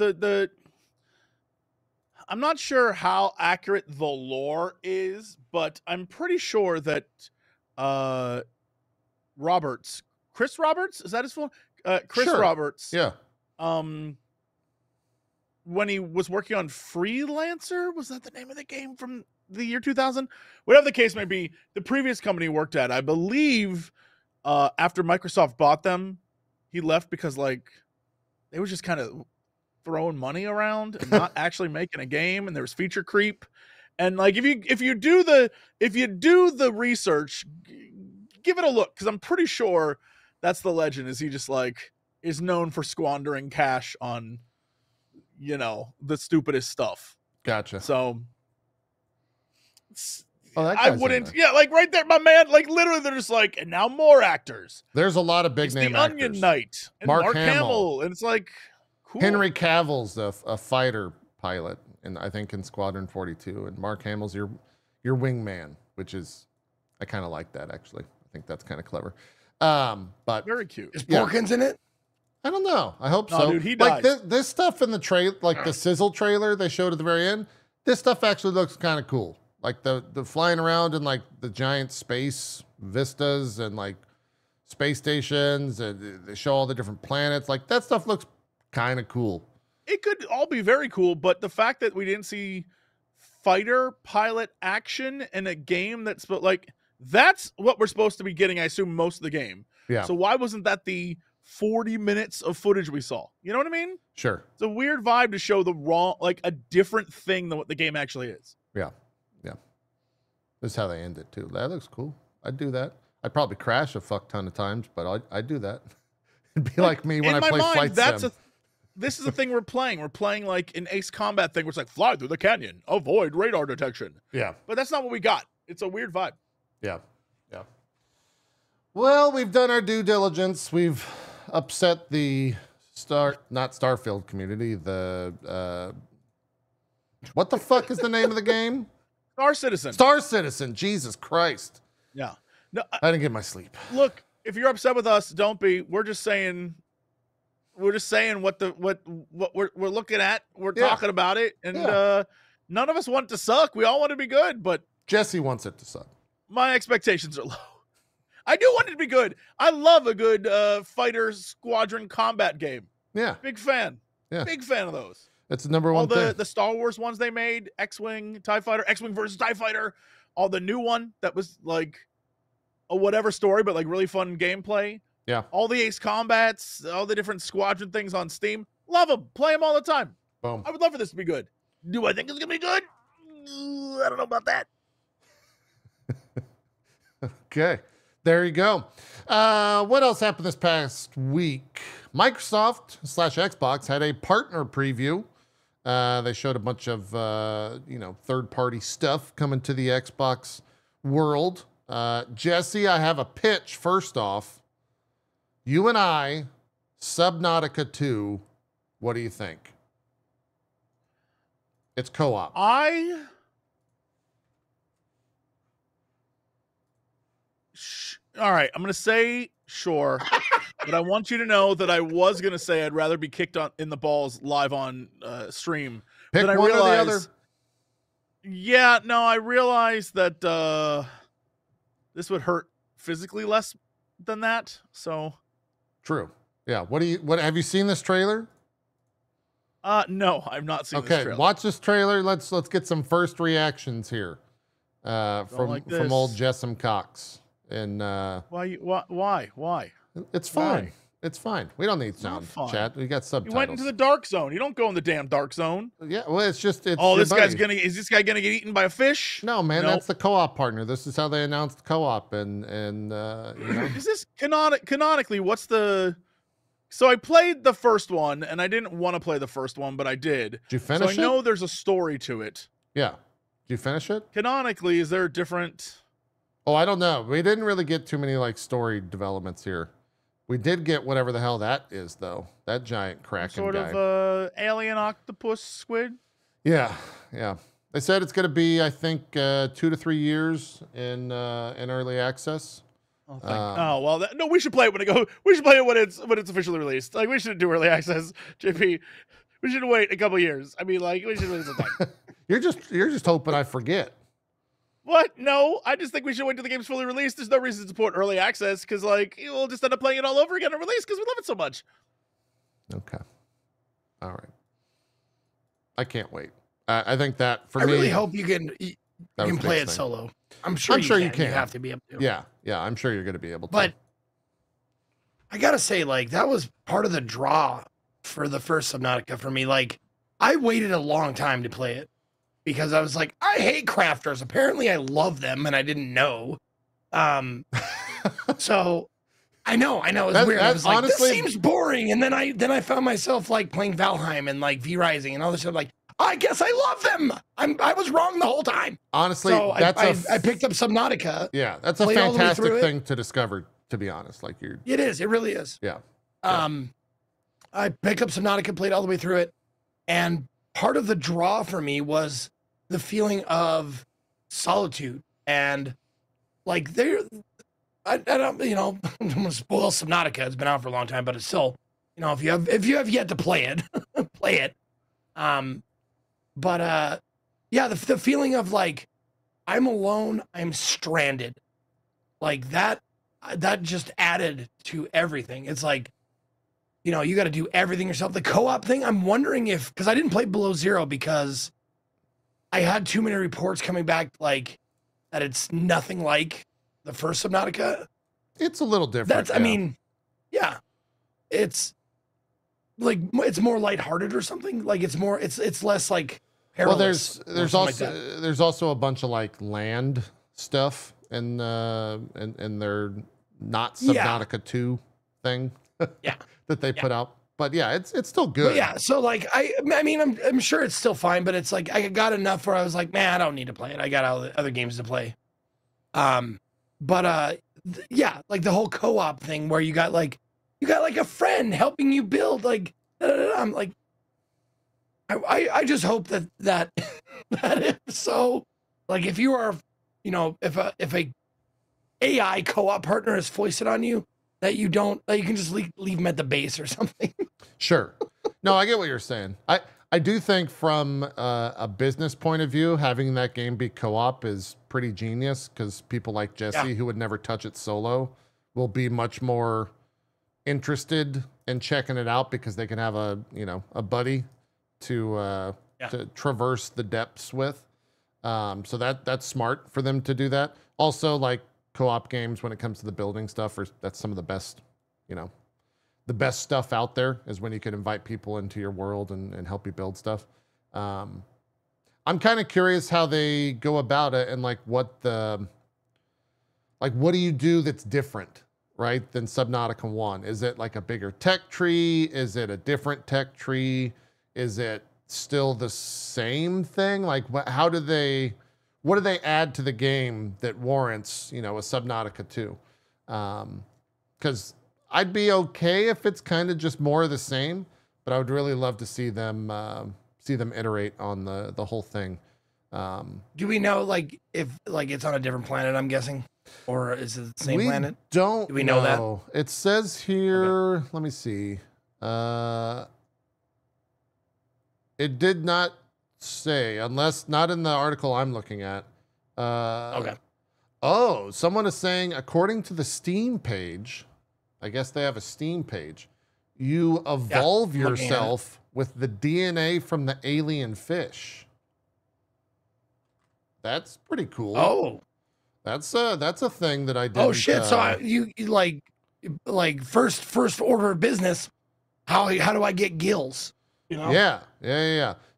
I'm not sure how accurate the lore is, but I'm pretty sure that Chris Roberts, is that his full? Chris Sure. Roberts. Yeah. When he was working on Freelancer, was that the name of the game from the year 2000? Whatever the case may be, the previous company he worked at, I believe, after Microsoft bought them, he left because like they was just kind of throwing money around and not actually making a game, and there was feature creep. And like if you do the research, give it a look, because I'm pretty sure that's the legend. Is he just like is known for squandering cash on, you know, the stupidest stuff. Gotcha. So That I guy's in wouldn't. there. Yeah, like right there, my man. Like literally, they're just like, and now more actors. There's a lot of big It's name the actors. Onion Knight and Mark Mark Hamill. Hamill, and it's like cool. Henry Cavill's a fighter pilot, and I think in Squadron 42, and Mark Hamill's your wingman, which is I kind of like that actually. I think that's kind of clever. But Very cute. Is Porkins in it? I don't know. I hope No, so. dude, he like dies. this stuff in the trailer, like the sizzle trailer they showed at the very end. This stuff actually looks kind of cool. Like the flying around in like the giant space vistas and like space stations, and they show all the different planets. Like that stuff looks kind of cool. It could all be very cool, but the fact that we didn't see fighter pilot action in a game that's that's what we're supposed to be getting, I assume, most of the game. Yeah, So why wasn't that the 40 minutes of footage we saw? You know what I mean? sure. It's a weird vibe to show a different thing than what the game actually is. Yeah. This is how they end it too. That looks cool. I'd do that. I'd probably crash a fuck ton of times, but I'd do that. It'd be like me when I play Flight Sim. This is the thing we're playing. We're playing like an Ace Combat thing where it's like fly through the canyon, avoid radar detection. Yeah. But that's not what we got. It's a weird vibe. Yeah. Well, we've done our due diligence. We've upset the not Starfield community. The what the fuck is the name of the game? Star Citizen. Star Citizen. Jesus Christ. Yeah. No, I didn't get my sleep. look, if you're upset with us, don't be. We're just saying what we're looking at. We're Yeah. talking about it, and Yeah. none of us want it to suck. We all want it to be good, but Jesse wants it to suck. my expectations are low. I do want it to be good. I love a good fighter squadron combat game. Yeah, Big fan. Yeah. Big fan of those. that's the number All one thing. the Star Wars ones they made, X-Wing, TIE Fighter, X-Wing versus TIE Fighter, all the new one that was like a whatever story, but like really fun gameplay. Yeah. All the Ace Combats, all the different squadron things on Steam. Love them. Play them all the time. Boom. I would love for this to be good. Do I think it's going to be good? I don't know about that. Okay, there you go. What else happened this past week? Microsoft/Xbox had a partner preview. They showed a bunch of third-party stuff coming to the Xbox world. Jesse, I have a pitch. First off, you and I, Subnautica 2. What do you think? It's co-op. All right, I'm going to say sure, but I want you to know that I was going to say I'd rather be kicked in the balls live on stream. Pick Then I one or the other. realized- Yeah, no, I realized that this would hurt physically less than that. So, True. Yeah. What have you seen this trailer? no, I've not seen this Okay, trailer. watch this trailer. Let's get some first reactions here from like old this. Jessam Cox. And Why? it's fine. Why? It's fine. We don't need not sound fine. chat. We got You subtitles. went into the dark zone. You don't go in the damn dark zone. Yeah. Well, it's Is this guy gonna get eaten by a fish? No, man. Nope. That's the co-op partner. This is how they announced co-op, and Is this canonically? What's the? So I played the first one, and I didn't want to play the first one, but I did. Did you So finish I it? know there's a story to it. Yeah. Did you finish it? Canonically, is there a different? Oh, I don't know. We didn't really get too many like story developments here. We did get whatever the hell that is, though. That giant kraken Sort guy. of alien octopus squid. Yeah, yeah. They said it's going to be, I think, 2 to 3 years in early access. Oh, well, no. We should play it when it go. We should play it when it's officially released. Like we shouldn't do early access, JP. We should wait a couple years. I mean, like we should wait some time. You're just hoping I forget. What? No, I just think we should wait till the game's fully released. There's no reason to support early access because, like, we'll just end up playing it all over again at release because we love it so much. Okay. All right. I can't wait. I think that for I me. really hope you can that was the play it biggest thing. solo. I'm sure you can. You have to be able to. Yeah, I'm sure you're going to be able to. But I gotta say, like, that was part of the draw for the first Subnautica for me. Like, I waited a long time to play it because I was like, I hate crafters. Apparently, I love them, and I didn't know. So I know it's weird. I was like, honestly, this seems boring, and then I found myself like playing Valheim and like V-Rising and all this stuff. Like, I guess I love them. I was wrong the whole time. honestly, So that's I picked up Subnautica. yeah, that's a played all the way fantastic through it. thing to discover. To be honest, like you're It is. It really is. yeah. I picked up Subnautica, played all the way through it, and part of the draw for me was the feeling of solitude and like I don't, I'm gonna spoil Subnautica. It's been out for a long time, but it's still, if you have yet to play it, play it. Yeah, the feeling of like I'm alone, I'm stranded, like that just added to everything. It's like, you got to do everything yourself. The co-op thing, I'm wondering because I didn't play Below Zero because I had too many reports coming back like that it's nothing like the first Subnautica. It's a little different. I mean, yeah, it's like it's more lighthearted or something. Like it's less like well, perilous. there's also a bunch of like land stuff and their not Subnautica 2 thing. Yeah. that they put out. But yeah, it's still good. But yeah, so like I mean I'm sure it's still fine, but it's like I got enough where I was like, man, I don't need to play it. I got all the other games to play. Yeah, like the whole co-op thing where you got like a friend helping you build like I'm like I just hope that if so, like if you are, if a AI co-op partner is foisted on you, that you can just leave them at the base or something. Sure. No, I get what you're saying. I do think from a business point of view, having that game be co-op is pretty genius because people like Jesse, who would never touch it solo, will be much more interested in checking it out because they can have a buddy to traverse the depths with. So that's smart for them to do that. Also, like co-op games when it comes to the building stuff, that's some of the best, the best stuff out there is when you can invite people into your world and help you build stuff. I'm kind of curious how they go about it and what do you do that's different, right, than Subnautica 1? Is it like a bigger tech tree? Is it a different tech tree? Is it still the same thing? What do they add to the game that warrants, a Subnautica 2? Because I'd be okay if it's kind of just more of the same, but I would really love to see them iterate on the whole thing. Do we know if it's on a different planet? I'm guessing, or is it the same planet? Do we know that? It says here. Okay. Let me see. It did not say, unless not in the article I'm looking at. Okay. Oh, someone is saying, according to the Steam page, I guess they have a Steam page, you evolve yourself with the DNA from the alien fish. That's pretty cool. Oh, that's a thing that I did. Oh shit! So you first order of business. How do I get gills? Yeah.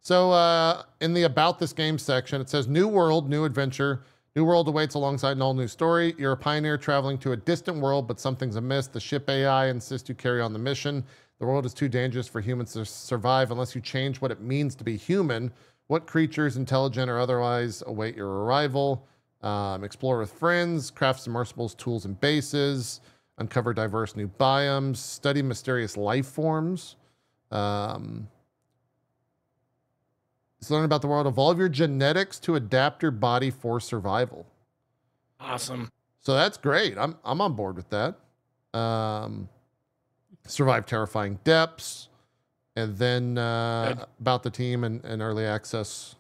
So in the About This Game section, it says, new world, new adventure. New world awaits alongside an all-new story. You're a pioneer traveling to a distant world, but something's amiss. The ship AI insists you carry on the mission. The world is too dangerous for humans to survive unless you change what it means to be human. What creatures, intelligent or otherwise, await your arrival? Explore with friends, craft submersibles, tools, and bases. Uncover diverse new biomes. Study mysterious life forms. Learn about the world. Evolve your genetics to adapt your body for survival. Awesome. So that's great. I'm on board with that. Survive terrifying depths, and then about the team and early access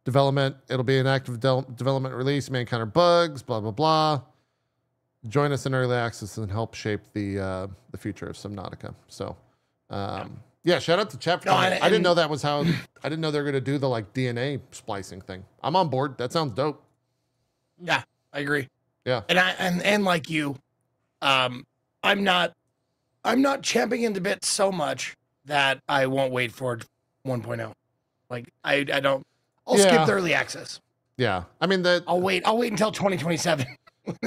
development. It'll be an active development release. May encounter bugs. Blah blah blah. Join us in early access and help shape the future of Subnautica. So. Yeah, shout out to Chapter. No, I didn't know that was how. I didn't know they were going to do the DNA splicing thing. I'm on board. That sounds dope. Yeah, I agree. Yeah, and like you, I'm not champing the bit so much that I won't wait for 1.0. I don't. I'll skip the early access. Yeah, I mean I'll wait until 2027.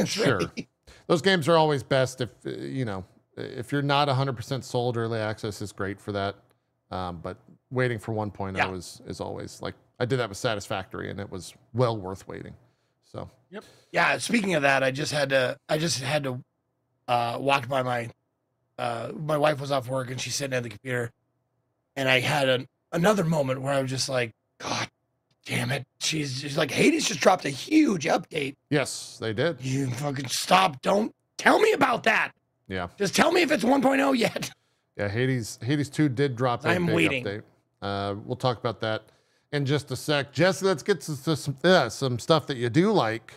Sure, ready. Those games are always best if if you're not 100% sold. Early access is great for that, but waiting for 1.0 is always I did that with Satisfactory, and it was well worth waiting. So yep. Yeah. Speaking of that, I just had to walk by my wife was off work and she's sitting at the computer, and I had another moment where I was just like, God damn it! She's like, Hades just dropped a huge update. Yes, they did. You fucking stop! Don't tell me about that. Yeah. Just tell me if it's 1.0 yet. Yeah, Hades 2 did drop a big waiting. Update. We'll talk about that in just a sec. Jesse, let's get to some stuff that you do like.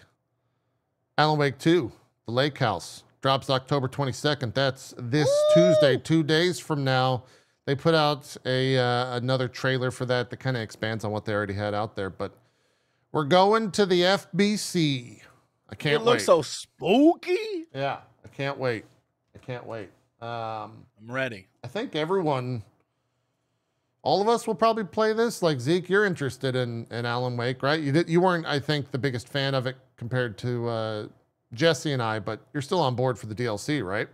Alan Wake 2, The Lake House, drops October 22nd. That's this Tuesday, 2 days from now. They put out another trailer for that kind of expands on what they already had out there. But we're going to the FBC. I can't wait. It looks so spooky. Yeah, I can't wait. I'm ready. I think all of us will probably play this. Like Zeke, you're interested in Alan Wake, right? You weren't, I think, the biggest fan of it compared to Jesse and I, but you're still on board for the DLC, right?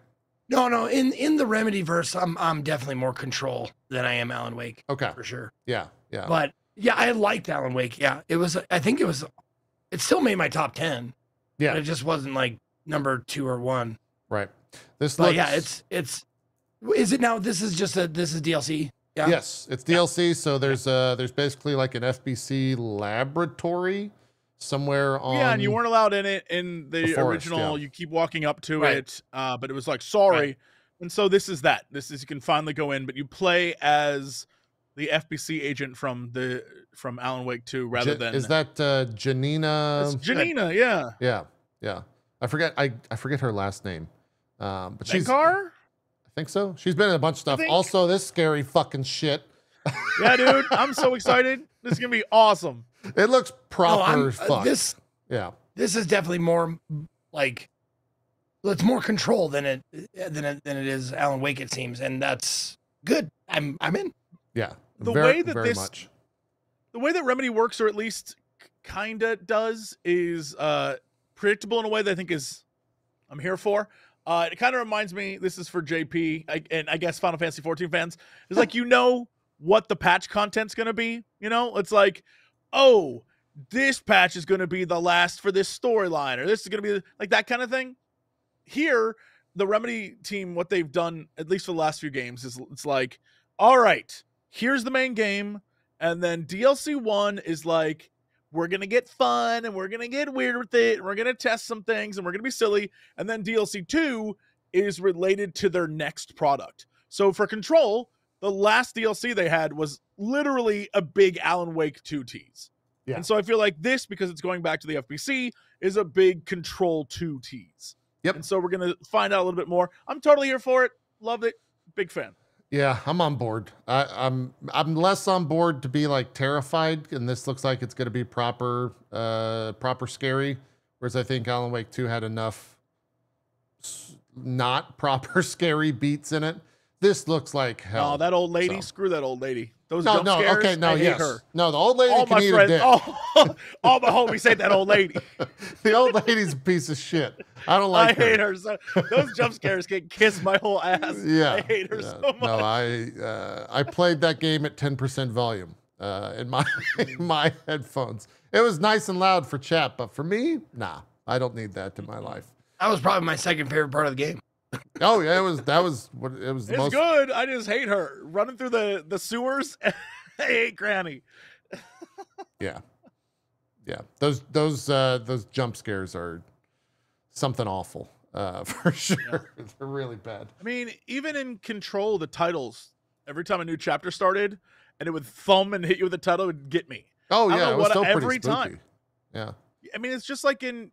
No. In the Remedy verse, I'm definitely more Control than I am Alan Wake. Okay, for sure. Yeah. But yeah, I liked Alan Wake. Yeah, it was. I think it was. It still made my top 10. Yeah, but it just wasn't number 2 or 1. Right. It's. Is it now? This is DLC. Yeah. Yes, it's DLC. So there's basically like an FBC laboratory somewhere on. Yeah, and you weren't allowed in it in the forest, original. yeah. You keep walking up to it, but it was sorry. Right. And so this is you can finally go in, but you play as the FBC agent from Alan Wake 2 rather than is that Janina? it's Janina, yeah. Yeah. I forget her last name. But she's Venkar? I think so. She's been in a bunch of stuff. think. Also, this scary fucking shit. Yeah, dude, I'm so excited. This is gonna be awesome. It looks proper as I'm- fuck. this Yeah. this is definitely more like, well, it's more control than it is Alan Wake, it seems, and that's good. I'm in. Yeah. The very, way that very this- much. The way that Remedy works, or at least kinda does, is predictable in a way that I think I'm here for. It kind of reminds me, this is for JP and I guess Final Fantasy 14 fans. It's like, you know what the patch content's going to be. You know, it's like, oh, this patch is going to be the last for this storyline, or this is going to be like that kind of thing. Here, the Remedy team, what they've done, at least for the last few games, is it's like, all right, here's the main game. And then DLC 1 is like, we're going to get fun and we're going to get weird with it. And we're going to test some things and we're going to be silly. And then DLC 2 is related to their next product. So for Control, the last DLC they had was literally a big Alan Wake 2 tease. Yeah. And so I feel like this, because it's going back to the FBC, is a big Control 2 tease. Yep. And so we're going to find out a little bit more. I'm totally here for it. Loved it. Big fan. Yeah, I'm on board. I'm less on board to be like terrified, and this looks like it's going to be proper scary. Whereas I think Alan Wake 2 had enough not proper scary beats in it. This looks like hell. Oh, that old lady. So. Screw that old lady. Those No, jump scares, okay, no, I hate yes. her. No, the old lady All can my eat a friends, dick. all my homies say that old lady. The old lady's a piece of shit. I don't like I hate her. So those jump scares can kiss my whole ass. Yeah, I hate her so much. No, I played that game at 10% volume in my headphones. It was nice and loud for chat, but for me, nah, I don't need that in my life. That was probably my second favorite part of the game. Oh yeah, it was the It's most good. I just hate her running through the sewers. I hate Granny. Yeah. Those jump scares are something awful for sure. They're really bad. I mean, even in Control, the titles, every time a new chapter started and it would thumb and hit you with the title, it would get me. Oh I don't yeah, know it was what- still pretty every spooky. time. Yeah. I mean, it's just like in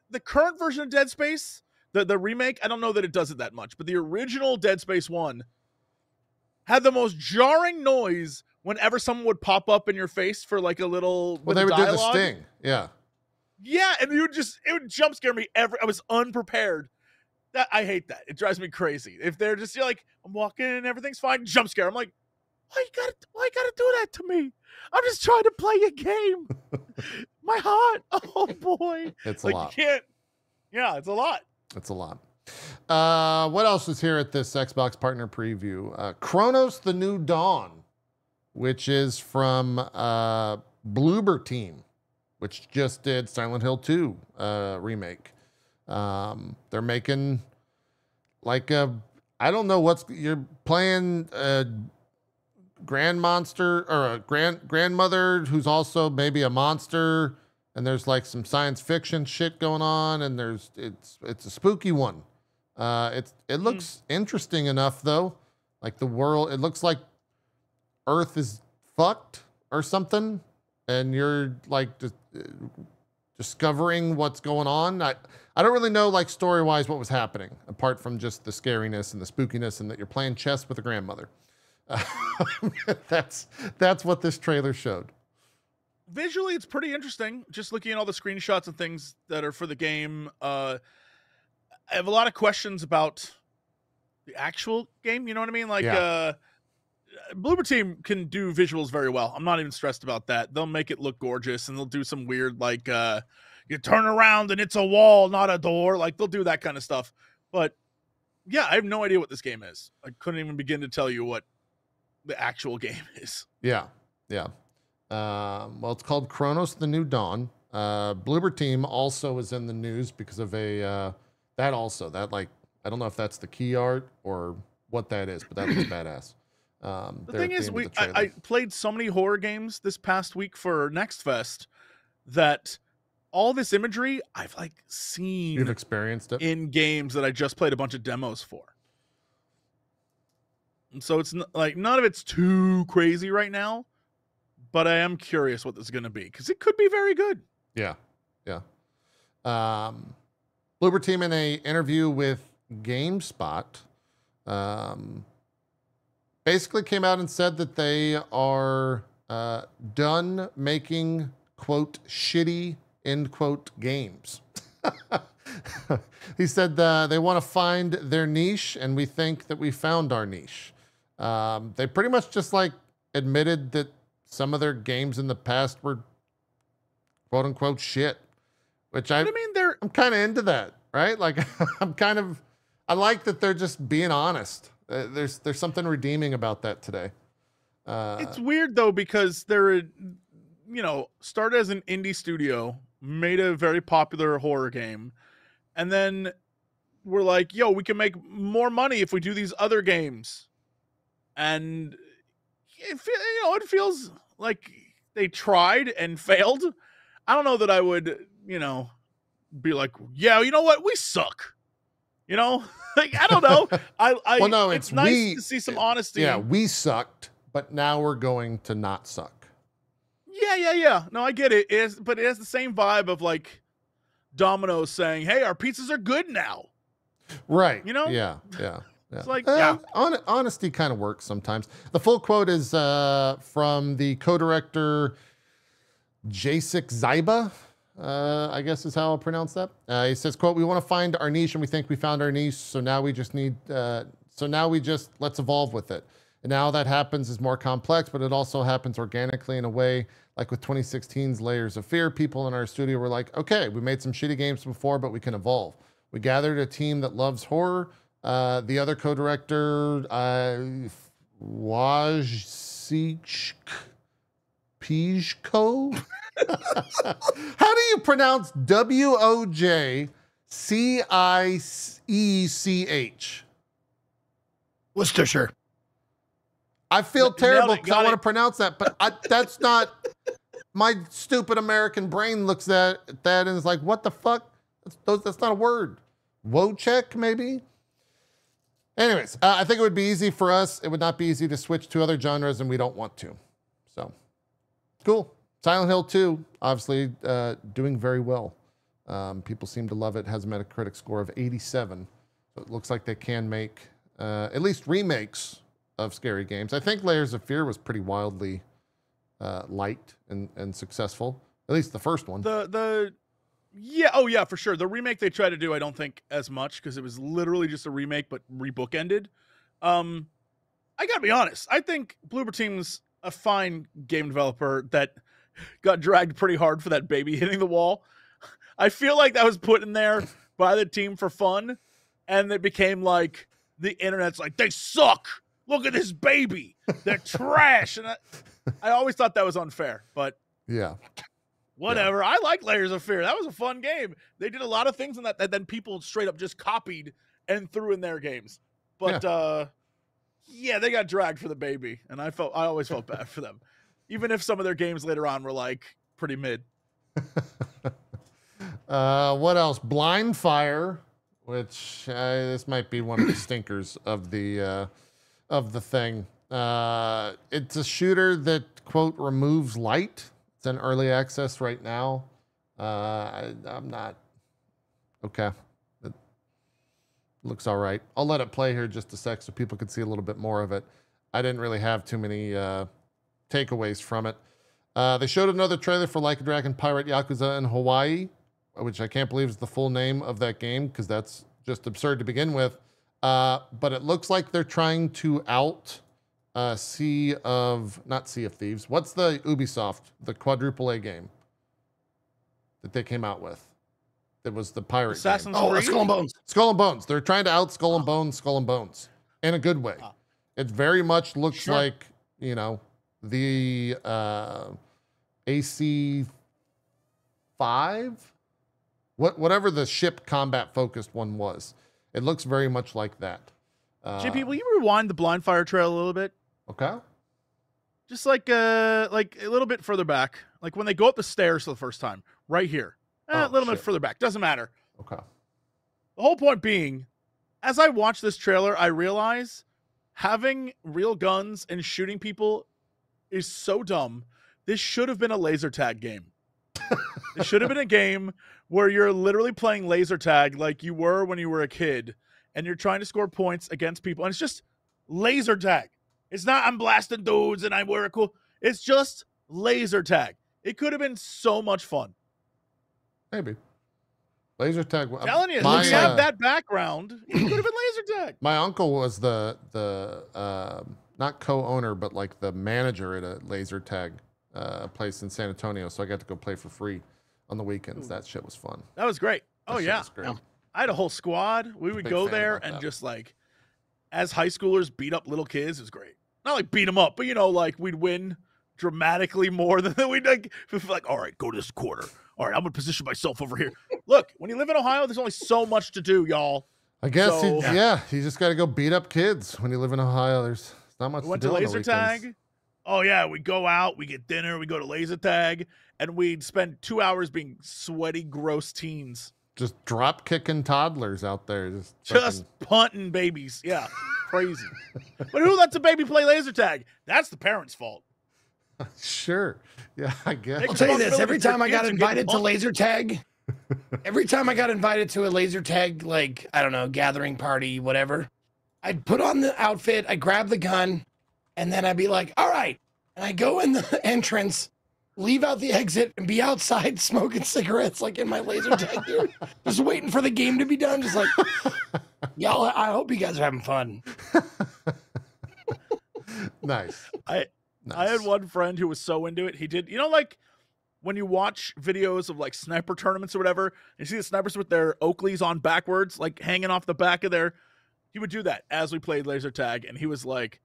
the current version of Dead Space, the remake, I don't know that it does it that much, but the original Dead Space 1 had the most jarring noise whenever someone would pop up in your face for like a little Well, bit they of would do the dialogue. sting. Yeah. Yeah, and it would jump scare me I was unprepared. That I hate that. It drives me crazy. If they're just like, I'm walking and everything's fine, jump scare. I'm like, why you gotta do that to me? I'm just trying to play a game. My heart. Oh boy. It's Like a lot. you can't. Yeah, it's a lot. It's a lot. What else is here at this Xbox partner preview? Chronos: The New Dawn, which is from Bloober Team, which just did Silent Hill 2 remake. They're making like I don't know you're playing a grand monster or a grandmother who's also maybe a monster, and there's like some science fiction shit going on, and it's a spooky one. It looks interesting enough though. Like the world, it looks like Earth is fucked or something, and you're like discovering what's going on. I don't really know like story wise what was happening apart from just the scariness and the spookiness and that you're playing chess with a grandmother. That's what this trailer showed. Visually, it's pretty interesting. Just looking at all the screenshots and things that are for the game. I have a lot of questions about the actual game. You know what I mean? Like, Yeah. Bloober Team can do visuals very well. I'm not even stressed about that. They'll make it look gorgeous, and they'll do some weird, like, you turn around and it's a wall, not a door. Like, they'll do that kind of stuff. But yeah, I have no idea what this game is. I couldn't even begin to tell you what the actual game is. Yeah. Well, it's called Chronos: The New Dawn. Bloober Team also is in the news because of that like I don't know if that's the key art or what that is, but that looks badass. The thing is, I played so many horror games this past week for Next Fest that all this imagery I've like You've seen experienced it. in games that I just played a bunch of demos for. So it's like none of it's too crazy right now, but I am curious what this is going to be because it could be very good. Yeah. Yeah. Bloober Team in a interview with GameSpot basically came out and said that they are done making, quote, shitty, end quote, games. He said they want to find their niche, and we think that we found our niche. They pretty much just like admitted that some of their games in the past were quote unquote shit, which I'm kind of into that, right? Like I like that they're just being honest. There's something redeeming about that today. It's weird though, because they're, started as an indie studio, made a very popular horror game, and then we're like, yo, we can make more money if we do these other games. And it feels like they tried and failed. I don't know that I would, be like, yeah, you know what? We suck. Like, I don't know. Well, no, it's nice to see some honesty. Yeah, we sucked, but now we're going to not suck. Yeah. No, I get it. But it has the same vibe of like Domino's saying, hey, our pizzas are good now. Right. Yeah. It's like, honesty kind of works sometimes. The full quote is from the co-director Jacek Zyba, I guess is how I'll pronounce that. He says, quote, we want to find our niche and we think we found our niche. So now we just let's evolve with it. And now that happens is more complex, but it also happens organically in a way, like with 2016's Layers of Fear. People in our studio were like, okay, we made some shitty games before, but we can evolve. We gathered a team that loves horror. The other co-director, Wojciech Pijko. How do you pronounce Wojciech? Worcestershire. I feel terrible because I want to pronounce that, but that's not. My stupid American brain looks at that and is like, what the fuck? That's not a word. Wojciech, maybe? Anyways, I think it would be easy for us. It would not be easy to switch to other genres, and we don't want to. So, cool. Silent Hill 2, obviously doing very well. People seem to love it. Has a Metacritic score of 87. So it looks like they can make at least remakes of scary games. I think Layers of Fear was pretty wildly liked and successful. At least the first one. Yeah, for sure. The remake they tried to do, I don't think as much because it was literally just a remake but rebookended. I gotta be honest. I think Bloober Team's a fine game developer that got dragged pretty hard for that baby hitting the wall. I feel like that was put in there by the team for fun, and it became like the internet's like, they suck. Look at this baby. They're trash. And I always thought that was unfair, but yeah. Whatever. Yeah. I like Layers of Fear. That was a fun game. They did a lot of things in that then people straight up just copied and threw in their games. But they got dragged for the baby, and I always felt bad for them, even if some of their games later on were like pretty mid. What else? Blind Fire, which this might be one of the stinkers of the thing. It's a shooter that quote removes light. It's in early access right now. I'm not okay. It looks all right. I'll let it play here just a sec so people can see a little bit more of it. I didn't really have too many takeaways from it. They showed another trailer for Like a Dragon Pirate Yakuza in Hawaii, which I can't believe is the full name of that game because that's just absurd to begin with. But it looks like they're trying to out not Sea of Thieves. What's the Ubisoft, the quadruple A game that they came out with? It was the pirate Assassin's game. Creed? Skull and Bones. Skull and Bones. They're trying to out Skull and Bones in a good way. It very much looks like, the AC5, whatever the ship combat focused one was. It looks very much like that. JP, will you rewind the Blind Fire trail a little bit? Okay. Just like a little bit further back, like when they go up the stairs for the first time, right here. A little bit further back, doesn't matter. Okay. The whole point being, as I watch this trailer, I realize having real guns and shooting people is so dumb. This should have been a laser tag game. It should have been a game where you're literally playing laser tag like you were when you were a kid, and you're trying to score points against people. And it's just laser tag. It's not I'm blasting dudes and I wear a cool. It's just laser tag. It could have been so much fun. Maybe. Laser tag. I'm telling you, if you have that background, it could have been laser tag. My uncle was the not co-owner, but like the manager at a laser tag place in San Antonio. So I got to go play for free on the weekends. That shit was fun. That was great. That Oh shit yeah. was great. I had a whole squad. We would Big go fan there about and that. just like, as high schoolers, beat up little kids. It was great. Not like beat them up, but like we'd win dramatically more than we'd like, all right, go to this quarter. All right, I'm gonna position myself over here. Look, when you live in Ohio, there's only so much to do, y'all. I guess So- you just got to go beat up kids when you live in Ohio. There's not much We went to to do on the laser weekends. tag. Oh yeah, we go out, we get dinner, we go to laser tag, and we'd spend 2 hours being sweaty, gross teens. Just drop kicking toddlers out there. Just punting babies. Yeah. Crazy. But who lets a baby play laser tag? That's the parents' fault. Sure. Yeah, I guess. I'll tell you this: every responsibility for time I got kids are getting invited to pumped. laser tag, every time I got invited to a laser tag, like I don't know, gathering party, whatever, I'd put on the outfit, I grab the gun, and then I'd be like, "All right," and I go in the entrance, leave out the exit, and be outside smoking cigarettes, like in my laser tag gear, just waiting for the game to be done. Just like, y'all, I hope you guys are having fun. Nice. I had one friend who was so into it. He did, like when you watch videos of like sniper tournaments or whatever, and you see the snipers with their Oakleys on backwards, like hanging off the back of their, he would do that as we played laser tag. And he was like,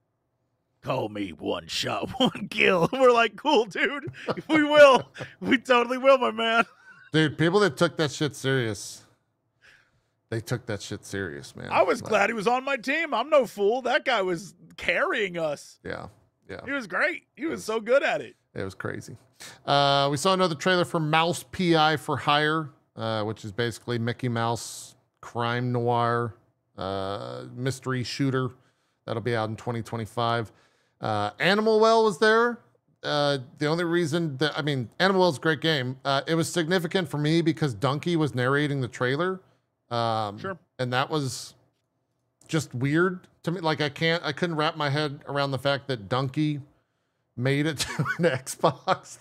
call me one shot, one kill. We're like, cool, dude. We will. We totally will, my man. Dude, people that took that shit serious, they took that shit serious, man. I was Like, glad he was on my team. I'm no fool. That guy was carrying us. Yeah. He was great. He was so good at it. It was crazy. We saw another trailer for Mouse PI for Hire, which is basically Mickey Mouse crime noir mystery shooter. That'll be out in 2025. Animal Well was there. The only reason that, Animal Well's a great game. It was significant for me because Donkey was narrating the trailer. Sure. And that was just weird to me. Like I couldn't wrap my head around the fact that Donkey made it to an Xbox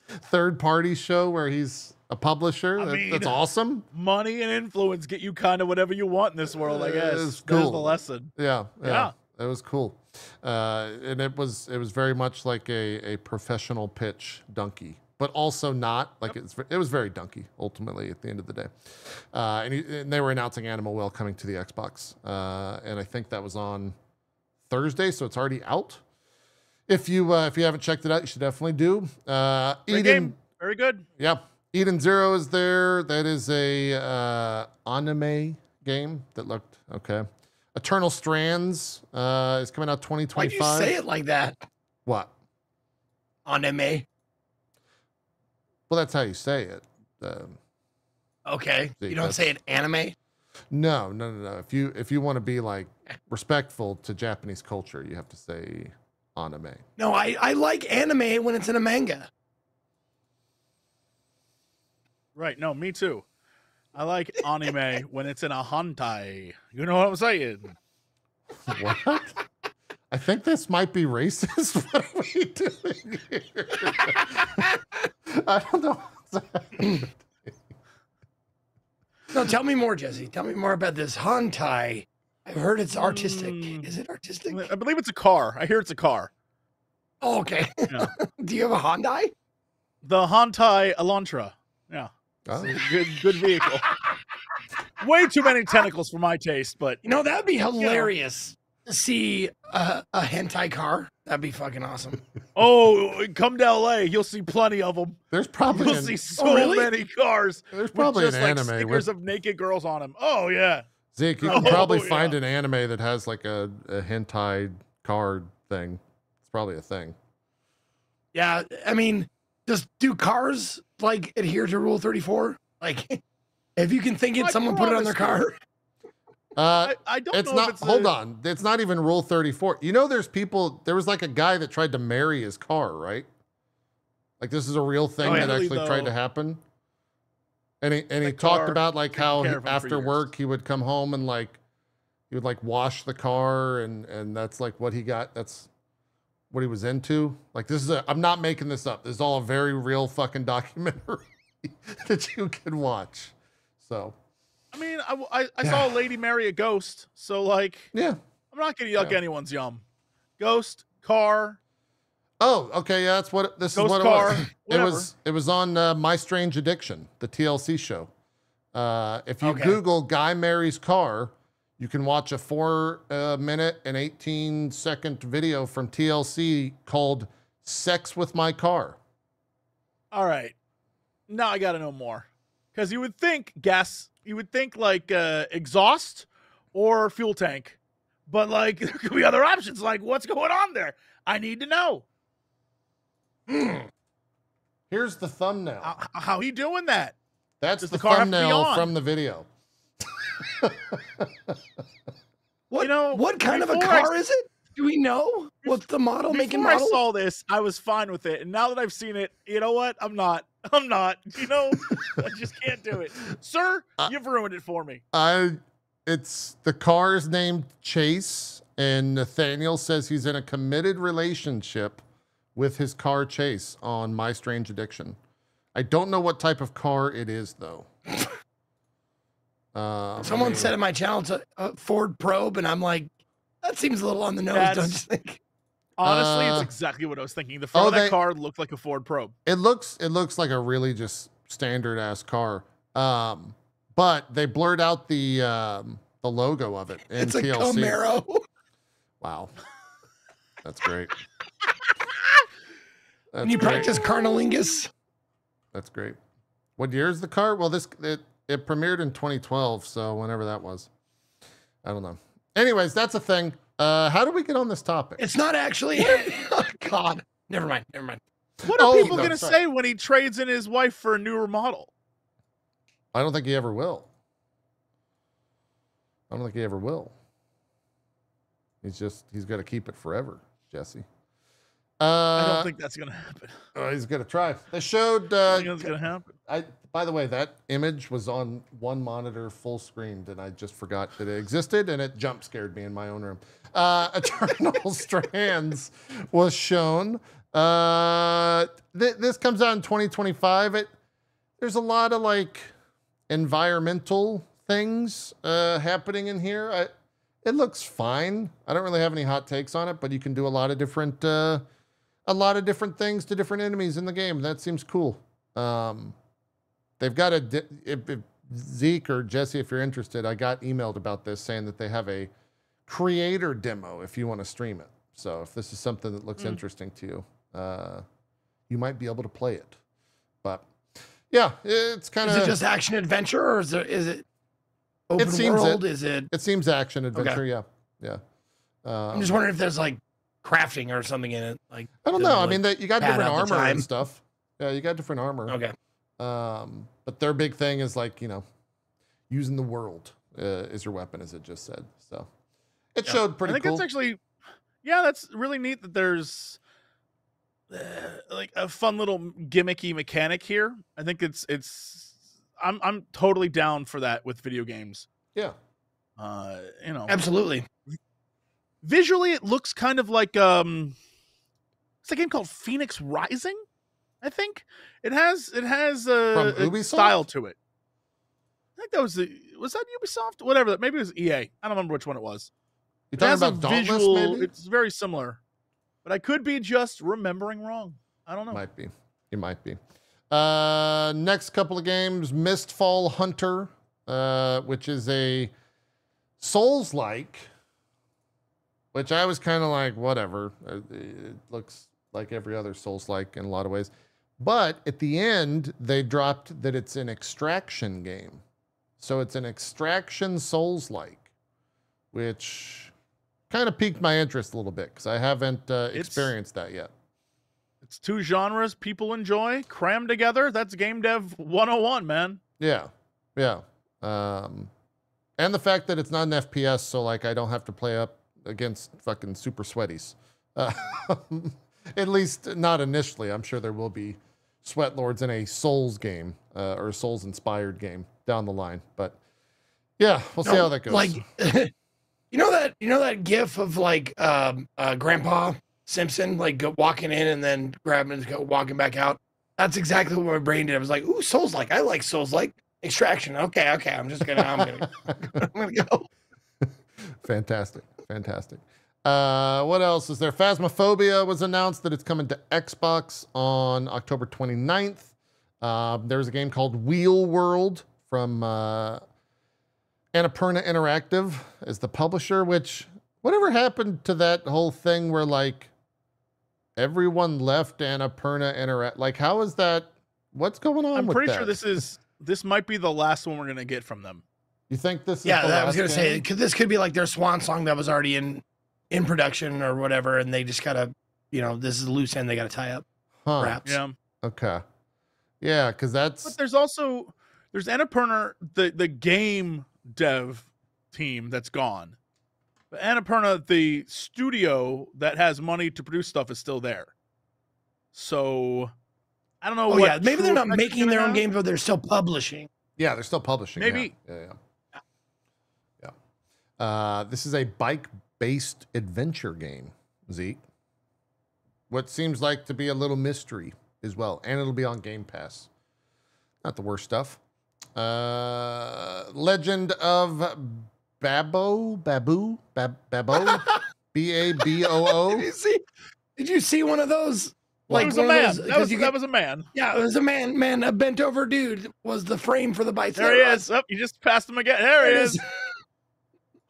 third party show where he's a publisher. I mean, That's awesome. Money and influence get you kind of whatever you want in this world, I guess. It's There's cool. the lesson. Yeah. Yeah. It was cool. And it was very much like a professional pitch Donkey, but also not like it was very Donkey ultimately at the end of the day. And they were announcing Animal Well coming to the Xbox. And I think that was on Thursday, so it's already out. If you haven't checked it out, you should definitely do. Great game. Very good. Yeah. Eden Zero is there. That is a anime game that looked okay. Eternal Strands is coming out 2025. Why'd you say it like that? What? Anime. Well, that's how you say it. Okay. See, You don't say it anime? No. If you want to be like respectful to Japanese culture, you have to say anime. No, I like anime when it's in a manga. Right. No, me too. I like anime when it's in a hentai. You know what I'm saying? What? I think this might be racist. What are we doing here? I don't know. what's happening. No, tell me more, Jesse. Tell me more about this hentai. I've heard it's artistic. Is it artistic? I believe it's a car. I hear it's a car. Oh, okay. Yeah. Do you have a Hyundai? The hentai Elantra. Yeah. Oh. Good vehicle. Way too many tentacles for my taste, but You know, that would be hilarious to see a hentai car. That'd be fucking awesome. come to LA, you'll see plenty of them. There's probably You'll an, see so really? many cars there's with probably just an like anime stickers with of naked girls on them. Oh yeah. Zeke. You can Oh, probably yeah. find an anime that has like a hentai card thing. It's probably a thing. Yeah, I mean, do cars like adhere to Rule 34? Like, if you can think it, I someone put it on their promise car. I don't It's know not. if it's Hold on. It's not even Rule 34. You know, there's people. There was like a guy that tried to marry his car, right? Like this is a real thing Oh, yeah. that Really, actually tried to though, happen. And he that talked car about like taken how care of him for after years. work he would come home and like he would like wash the car and that's like what he got. That's what he was into. Like this is I'm not making this up. This is all a very real fucking documentary that you can watch. So I mean, I saw a lady marry a ghost, so like, yeah. I'm not gonna yuck Yeah. anyone's yum. Ghost car, Oh, okay. Yeah, that's what this ghost is. What car, it was. whatever. It was on My Strange Addiction, the TLC show. If you Okay. Google "Guy Marries Car," you can watch a 4 minute and 18-second video from TLC called "Sex with My Car." All right, now I gotta know more, because you would think like exhaust or fuel tank, but like there could be other options. Like what's going on there? I need to know. Here's the thumbnail. How he doing that? That's does the the car have to be thumbnail on? from the video. What, You know, what kind of a before I- car is it? Do we know? What's the model, make, and Before I model? saw this, I was fine with it, and now that I've seen it, you know what? I'm not. You know, I just can't do it, sir. You've ruined it for me. It's the car is named Chase, and Nathaniel says he's in a committed relationship with his car Chase on My Strange Addiction. I don't know what type of car it is though. Someone said in my channel it's a Ford Probe, and I'm like, that seems a little on the nose, don't you That's- think? Honestly, it's Uh, exactly what I was thinking. The front of that car looked like a Ford Probe. it looks like a really just standard ass car. But they blurred out the logo of it in It's a TLC. Camaro. Wow, that's great. That's And you great. practice carnalingus. That's great. What year is the car? Well, it premiered in 2012, so whenever that was. I don't know. Anyways, that's a thing. How do we get on this topic? It's not actually. Oh, God. Never mind. What are Oh, people no, gonna sorry. say when he trades in his wife for a newer model? I don't think he ever will. He's got to keep it forever, Jesse. I don't think that's gonna happen. He's gonna try. They showed. I think that's gonna happen. By the way, that image was on one monitor full screened, and I just forgot that it existed, and it jump scared me in my own room. Eternal Strands was shown. This comes out in 2025. There's a lot of like environmental things happening in here. It looks fine. I don't really have any hot takes on it, but you can do a lot of different things to different enemies in the game. That seems cool. They've got if Zeke or Jesse, if you're interested, I got emailed about this saying that they have a creator demo if you want to stream it. So if this is something that looks interesting to you, you might be able to play it. But yeah, it's kind of. Is it just action adventure, or is it open seems world? it. Is it? It seems action adventure. Yeah. I'm just wondering if there's like crafting or something in it. Like I don't know. I mean, you got pad different out the armor time. and stuff. Yeah, you got different armor. Okay. But their big thing is like, using the world is your weapon, as it just said. So it showed pretty I think cool. that's actually, that's really neat that there's like a fun little gimmicky mechanic here. I think I'm totally down for that with video games. Yeah. Absolutely. Visually it looks kind of like it's a game called Phoenix Rising. I think it has From a Ubisoft? style to it. I think that was that Ubisoft? Whatever, maybe it was EA. I don't remember which one it was. You It talking has a about Dauntless, visual, maybe? it's very similar. But I could be just remembering wrong. I don't know. Might be. You might be. Next couple of games, Mistfall Hunter, which is a Souls-like, which I was kind of like, whatever. It looks like every other Souls-like in a lot of ways. But at the end, they dropped that it's an extraction game. So it's an extraction Souls-like, which kind of piqued my interest a little bit because I haven't experienced that yet. It's two genres people enjoy, crammed together. That's game dev 101, man. Yeah. And the fact that it's not an FPS, so like I don't have to play up against fucking super sweaties. Uh, at least not initially. I'm sure there will be sweat lords in a Souls game or a Souls inspired game down the line. But yeah, we'll see how that goes. Like, you know that gif of like Grandpa Simpson like walking in and then grabbing and walking back out. That's exactly what my brain did. I was like, "Ooh, Souls like. I like Souls like." Extraction. Okay. I'm gonna go. Fantastic. What else is there? Phasmophobia was announced that it's coming to Xbox on October 29th. There's a game called Wheel World from Annapurna Interactive as the publisher, which whatever happened to that whole thing where like everyone left Annapurna Interactive? Like, how is that? What's going on? I'm with pretty that? sure this might be the last one we're gonna get from them. You think this is Yeah, the I was last gonna say game? this could be like their swan song that was already in production or whatever, and they just gotta, this is a loose end they gotta tie up. Huh. Perhaps. Yeah. Okay. Yeah, because But that's there's Annapurna, the game dev team that's gone. But Annapurna, the studio that has money to produce stuff, is still there. So I don't know. Oh what yeah, maybe true they're not effect it's making gonna their own have. games, but they're still publishing. yeah, they're still publishing. Maybe. Yeah. This is a bike-based adventure game, Zeke. What seems like to be a little mystery as well, and it'll be on Game Pass. Not the worst stuff. Legend of Baboo, Baboo, B-A-B-O-O. Did you see one of those? It was a one of man. those- That 'cause was, you that could- was a man. Yeah, it was a man. A bent over dude was the frame for the bike. There he is. Oh, you just passed him again. There he is.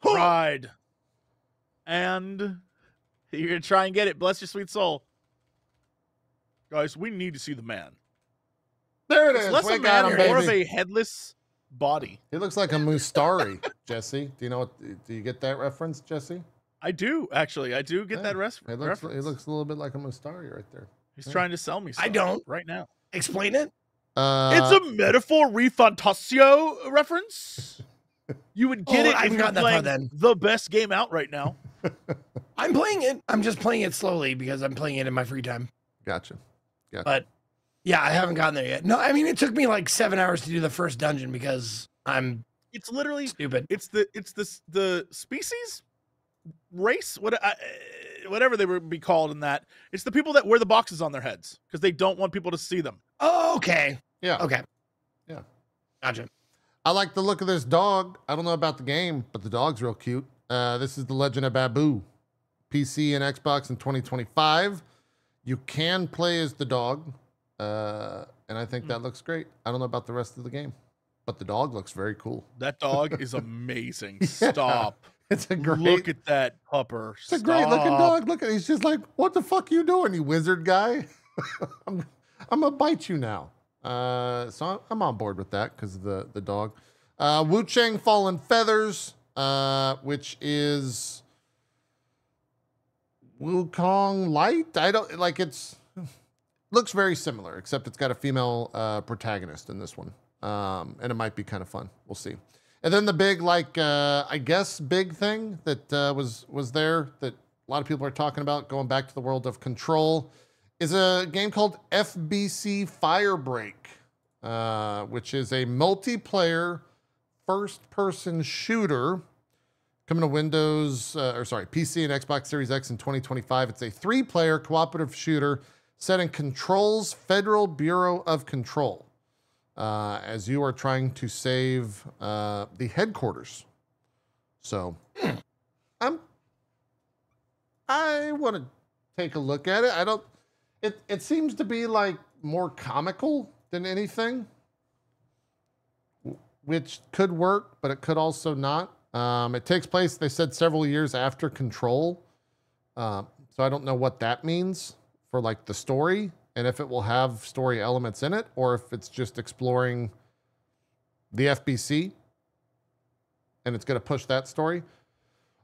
Huh. Ride. And you're gonna try and get it. Bless your sweet soul. Guys, we need to see the man. There it It's is. less We a got man him, and more of baby. a headless body. He looks like a Mustari, Jesse. Do you get that reference, Jesse? I do, actually. I do get Yeah, that He looks reference. a little bit like a Mustari right there. He's trying to sell me I stuff don't. right now. Explain it. It's a metaphor refantasio reference. You would get Oh, it I if haven't you're gotten that far playing then. the best game out right now. I'm playing it. I'm just playing it slowly because I'm playing it in my free time. Gotcha. But yeah, I haven't gotten there yet. No, I mean it took me like 7 hours to do the first dungeon because I'm It's literally stupid. it's the species race whatever they would be called in that. It's the people that wear the boxes on their heads because they don't want people to see them. Oh, okay. Yeah. Okay. Yeah. Gotcha. I like the look of this dog. I don't know about the game, but the dog's real cute. This is The Legend of Baboo. PC and Xbox in 2025. You can play as the dog, and I think that looks great. I don't know about the rest of the game, but the dog looks very cool. That dog is amazing. Yeah. Stop. It's a great, Look at that pupper. it's a great looking dog. Look at, he's just like, what the fuck you doing, you wizard guy? I'm gonna bite you now. So I'm on board with that because of the dog. Wu Chang Fallen Feathers, which is Wukong Light. I don't like it's looks very similar, except it's got a female protagonist in this one. And it might be kind of fun. We'll see. And then the big, like, I guess big thing that was there that a lot of people are talking about going back to the world of Control is a game called FBC Firebreak, which is a multiplayer first-person shooter coming to PC and Xbox Series X in 2025. It's a 3-player cooperative shooter set in Control's Federal Bureau of Control, as you are trying to save the headquarters. So, I want to take a look at it. It seems to be like more comical than anything, which could work, but it could also not. It takes place, they said, several years after Control. So I don't know what that means for like the story and if it will have story elements in it or if it's just exploring the FBC and it's going to push that story,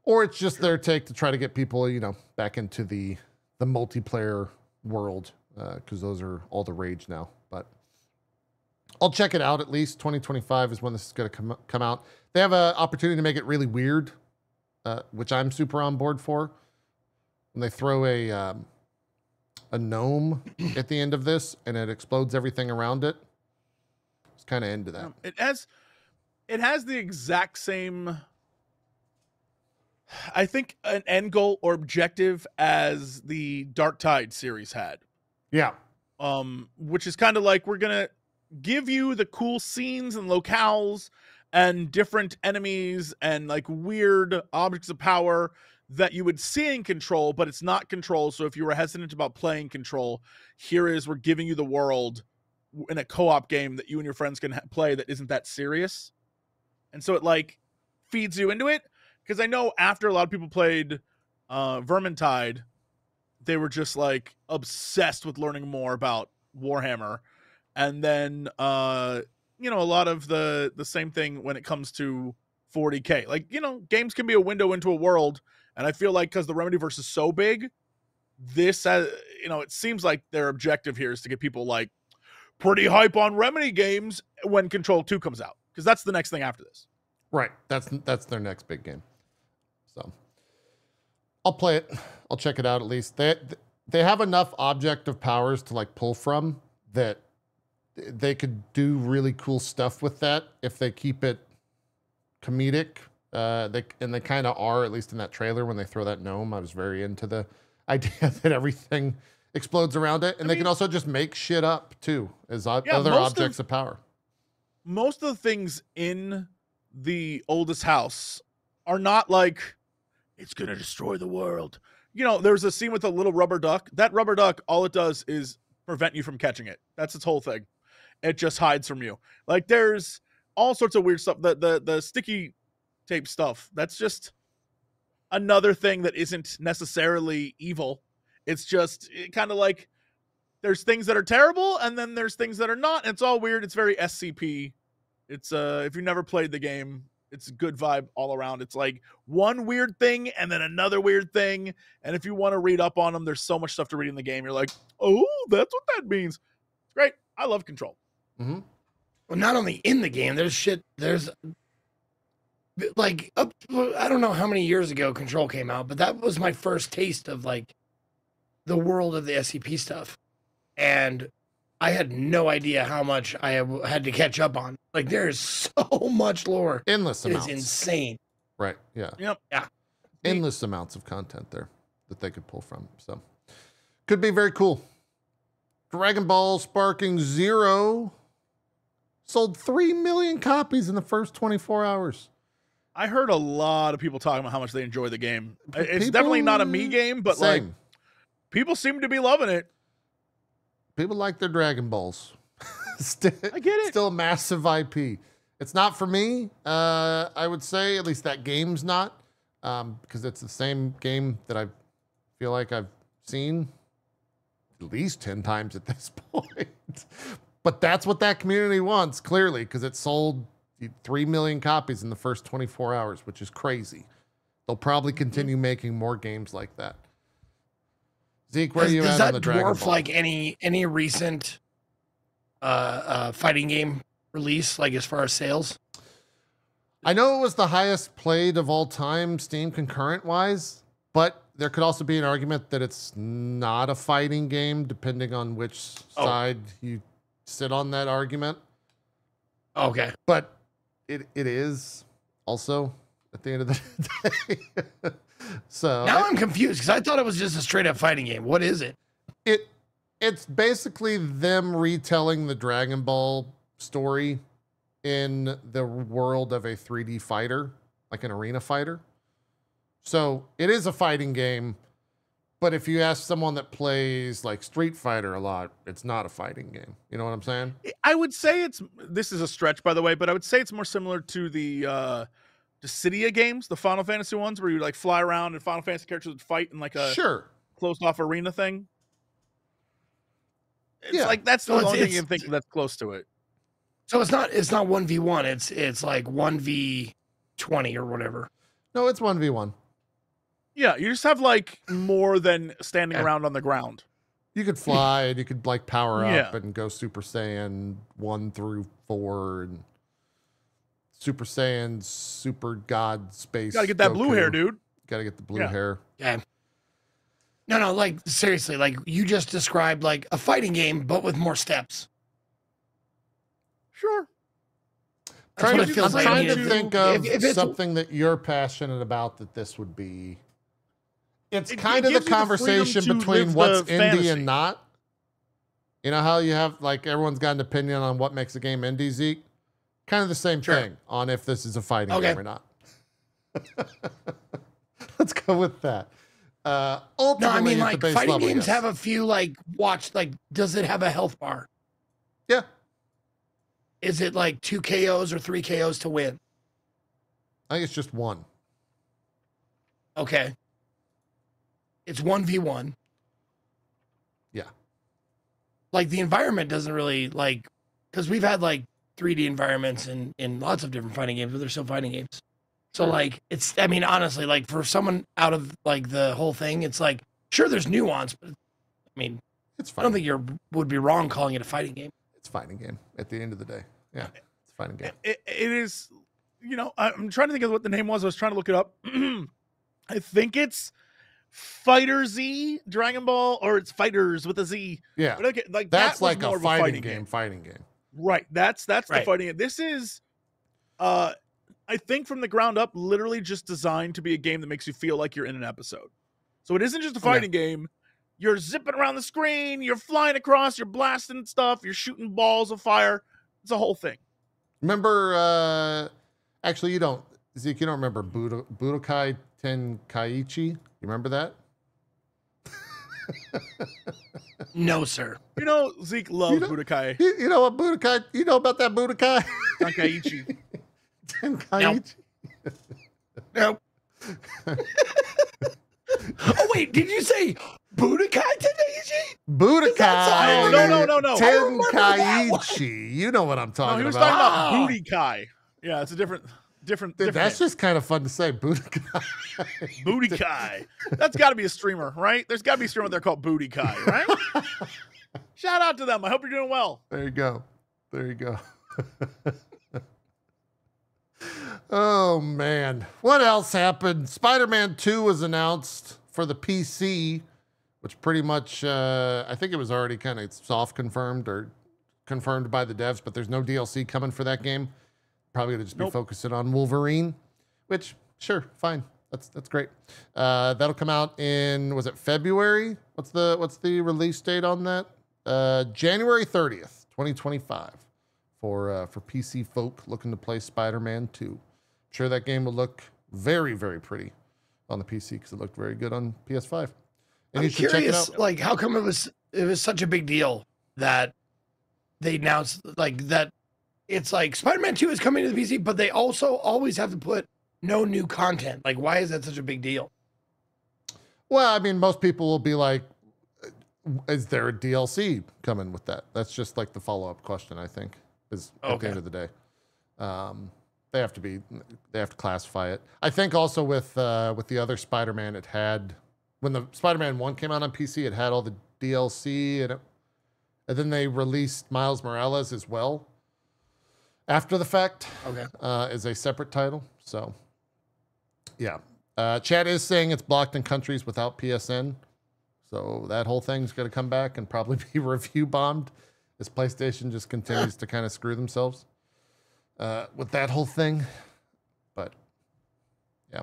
or it's just their take to try to get people, back into the multiplayer world, because those are all the rage now. But I'll check it out at least. 2025 is when this is going to come out. They have an opportunity to make it really weird, which I'm super on board for. When they throw a gnome at the end of this and it explodes everything around it, it's kind of into that. It has the exact same, I think, an end goal or objective as the Dark Tide series had. Yeah. Which is kind of like, we're gonna give you the cool scenes and locales and different enemies and like weird objects of power that you would see in Control, but it's not Control. So if you were hesitant about playing Control, we're giving you the world in a co-op game that you and your friends can play that isn't that serious. And so it like feeds you into it. Because I know after a lot of people played Vermintide, they were just like obsessed with learning more about Warhammer. And then, a lot of the same thing when it comes to 40K. Like, games can be a window into a world. And I feel like because the Remedyverse is so big, this, it seems like their objective here is to get people like pretty hype on Remedy games when Control 2 comes out. Because that's the next thing after this. Right. That's their next big game. So I'll play it. I'll check it out at least. They have enough objective powers to like pull from that they could do really cool stuff with that if they keep it comedic. They kind of are, at least in that trailer when they throw that gnome. I was very into the idea that everything explodes around it, and they can also just make shit up too as other objects of power. Most of the things in the oldest house are not like it's gonna destroy the world. There's a scene with a little rubber duck. That rubber duck, all it does is prevent you from catching it. That's its whole thing. It just hides from you. Like there's all sorts of weird stuff. The sticky tape stuff, that's just another thing that isn't necessarily evil. It's just kind of like there's things that are terrible and then there's things that are not. And it's all weird. It's very SCP. It's if you never played the game, it's a good vibe all around. It's like one weird thing and then another weird thing. And if you want to read up on them, there's so much stuff to read in the game. You're like, oh, that's what that means. It's great. I love Control. Mm-hmm. Well, not only in the game, there's like, I don't know how many years ago Control came out, but that was my first taste of like the world of the SCP stuff. And I had no idea how much I had to catch up on. Like, there's so much lore. Endless amounts. It's insane. Right. Yeah. Yep. Yeah. Endless amounts of content there that they could pull from. So could be very cool. Dragon Ball Sparking Zero sold 3 million copies in the first 24 hours. I heard a lot of people talking about how much they enjoy the game. It's definitely not a me game, but like people seem to be loving it. People like their Dragon Balls. I get it. Still a massive IP. It's not for me. I would say at least that game's not, because it's the same game that I feel like I've seen at least 10 times at this point. But that's what that community wants, clearly, because it sold 3 million copies in the first 24 hours, which is crazy. They'll probably continue making more games like that. Zeke, where are you at on the Dragon Ball? Does that dwarf like any recent fighting game release, like as far as sales? I know it was the highest played of all time, Steam concurrent wise, but there could also be an argument that it's not a fighting game, depending on which side you sit on that argument. Okay. But it is also at the end of the day. So now I'm confused because I thought it was just a straight up fighting game. What is it? It's basically them retelling the Dragon Ball story in the world of a 3D fighter, like an arena fighter. So it is a fighting game, but if you ask someone that plays like Street Fighter a lot, it's not a fighting game. You know what I'm saying? I would say this is a stretch, by the way, but I would say it's more similar to the Dissidia games, the Final Fantasy ones, where you like fly around and Final Fantasy characters would fight in like a closed off arena thing. It's like that's the only thing you can think that's close to it. So it's not 1v1. It's like 1v20 or whatever. No, it's 1v1. Yeah, you just have like more than standing around on the ground. You could fly and you could like power up Yeah. and go Super Saiyan 1 through 4 and Super Saiyan, Super God Space. Gotta get that blue hair, Goku. dude. Gotta get the blue Yeah. hair. Yeah. No, like seriously, like you just described like a fighting game, but with more steps. Sure. That's what it I'm feels like. trying I to mean, think of if it's- something that you're passionate about that this would be. It's It kind of the gives you the freedom conversation to between live what's the indie fantasy. and not. You know how you have like everyone's got an opinion on what makes a game indie, Zeke? Kind of the same Sure. thing on if this is a fighting Okay. game or not. Let's go with that. Ultimately, No, I mean at like the base fighting level, games yes. have a few like does it have a health bar? Yeah. Is it like 2 KOs or 3 KOs to win? I think it's just one. Okay. It's 1v1. Yeah. Like the environment doesn't really like, because we've had like 3D environments in lots of different fighting games, but they're still fighting games. So like it's, I mean, honestly, like for someone out of like the whole thing, it's like, sure, there's nuance, but I mean, It's I fine. don't think you would be wrong calling it a fighting game. It's a fighting game at the end of the day. Yeah. It's a fighting game. It is, you know, I'm trying to think of what the name was. I was trying to look it up. I think it's Fighter Z, Dragon Ball, or it's Fighters with a Z. Yeah. But okay, like That's that was like more a of fighting game. Fighting game. Right. That's the Right. fighting game. This is I think from the ground up, literally just designed to be a game that makes you feel like you're in an episode. So it isn't just a fighting game. You're zipping around the screen, you're flying across, you're blasting stuff, you're shooting balls of fire. It's a whole thing. Remember, actually, you don't, Zeke, you don't remember Budokai Tenkaichi? You remember that? No, sir. You know, Zeke loves You know- Budokai You know what Budokai, you know about that Budokai Tenkaichi. Tenkaichi? Nope. Oh, wait, did you say Budokai Tenkaichi? Budokai That's all- No. I remember that one. Tenkaichi. You know what I'm No, talking he was about. talking Ah. about Booty Kai. Yeah, it's a different Dude, name. that's just kind of fun to say. Budokai. Booty Kai. That's got to be a streamer, right? There's got to be a streamer there called Booty Kai, right? Shout out to them. I hope you're doing well. There you go. There you go. Oh, man. What else happened? Spider-Man 2 was announced for the PC, which pretty much, I think it was already kind of soft confirmed or confirmed by the devs, but there's no DLC coming for that game. Probably going to just be Nope. focusing on Wolverine, which, sure, fine. That's great. That'll come out in, was it February? What's the release date on that? January 30th, 2025 for PC folk looking to play Spider-Man 2. I'm sure that game will look very, very pretty on the PC because it looked very good on PS5. And I'm you should check it curious, out. like, how come it was such a big deal that they announced like that? It's like Spider-Man 2 is coming to the PC, but they also always have to put no new content. Like, why is that such a big deal? Well, I mean, most people will be like, is there a DLC coming with that? That's just like the follow-up question, I think, is at the Okay. end of the day. They have to classify it. I think also with the other Spider-Man, it had, when the Spider-Man 1 came out on PC, it had all the DLC and then they released Miles Morales as well after the fact. Okay. As a separate title. So, yeah. Chat is saying it's blocked in countries without PSN. So that whole thing's going to come back and probably be review bombed as PlayStation just continues to kind of screw themselves with that whole thing. But, yeah.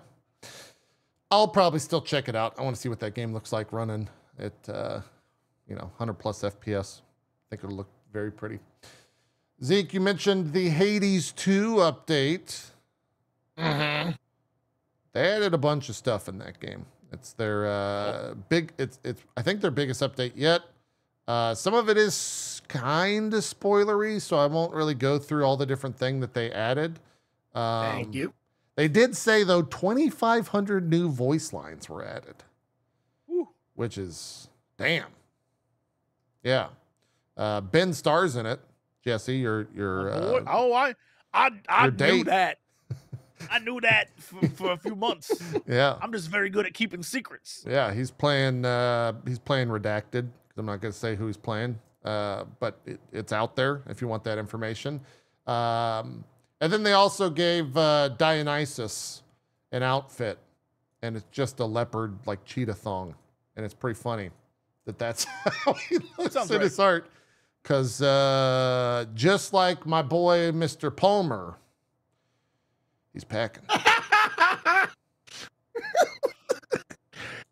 I'll probably still check it out. I want to see what that game looks like running at, 100 plus FPS. I think it'll look very pretty. Zeke, you mentioned the Hades 2 update. Mm-hmm. They added a bunch of stuff in that game. It's their I think their biggest update yet. Some of it is kind of spoilery, so I won't really go through all the different things that they added. Thank you. They did say though 2,500 new voice lines were added, Woo. which is damn. Yeah, Ben Starr's in it. Jesse, your I your knew date. that. I knew that for a few months. yeah. I'm just very good at keeping secrets. Yeah, he's playing redacted because I'm not going to say who he's playing, but it's out there if you want that information. And then they also gave Dionysus an outfit, and it's just a leopard like cheetah thong, and it's pretty funny that's how he looks Sounds in right. his art. Because just like my boy Mr. Palmer, he's packing.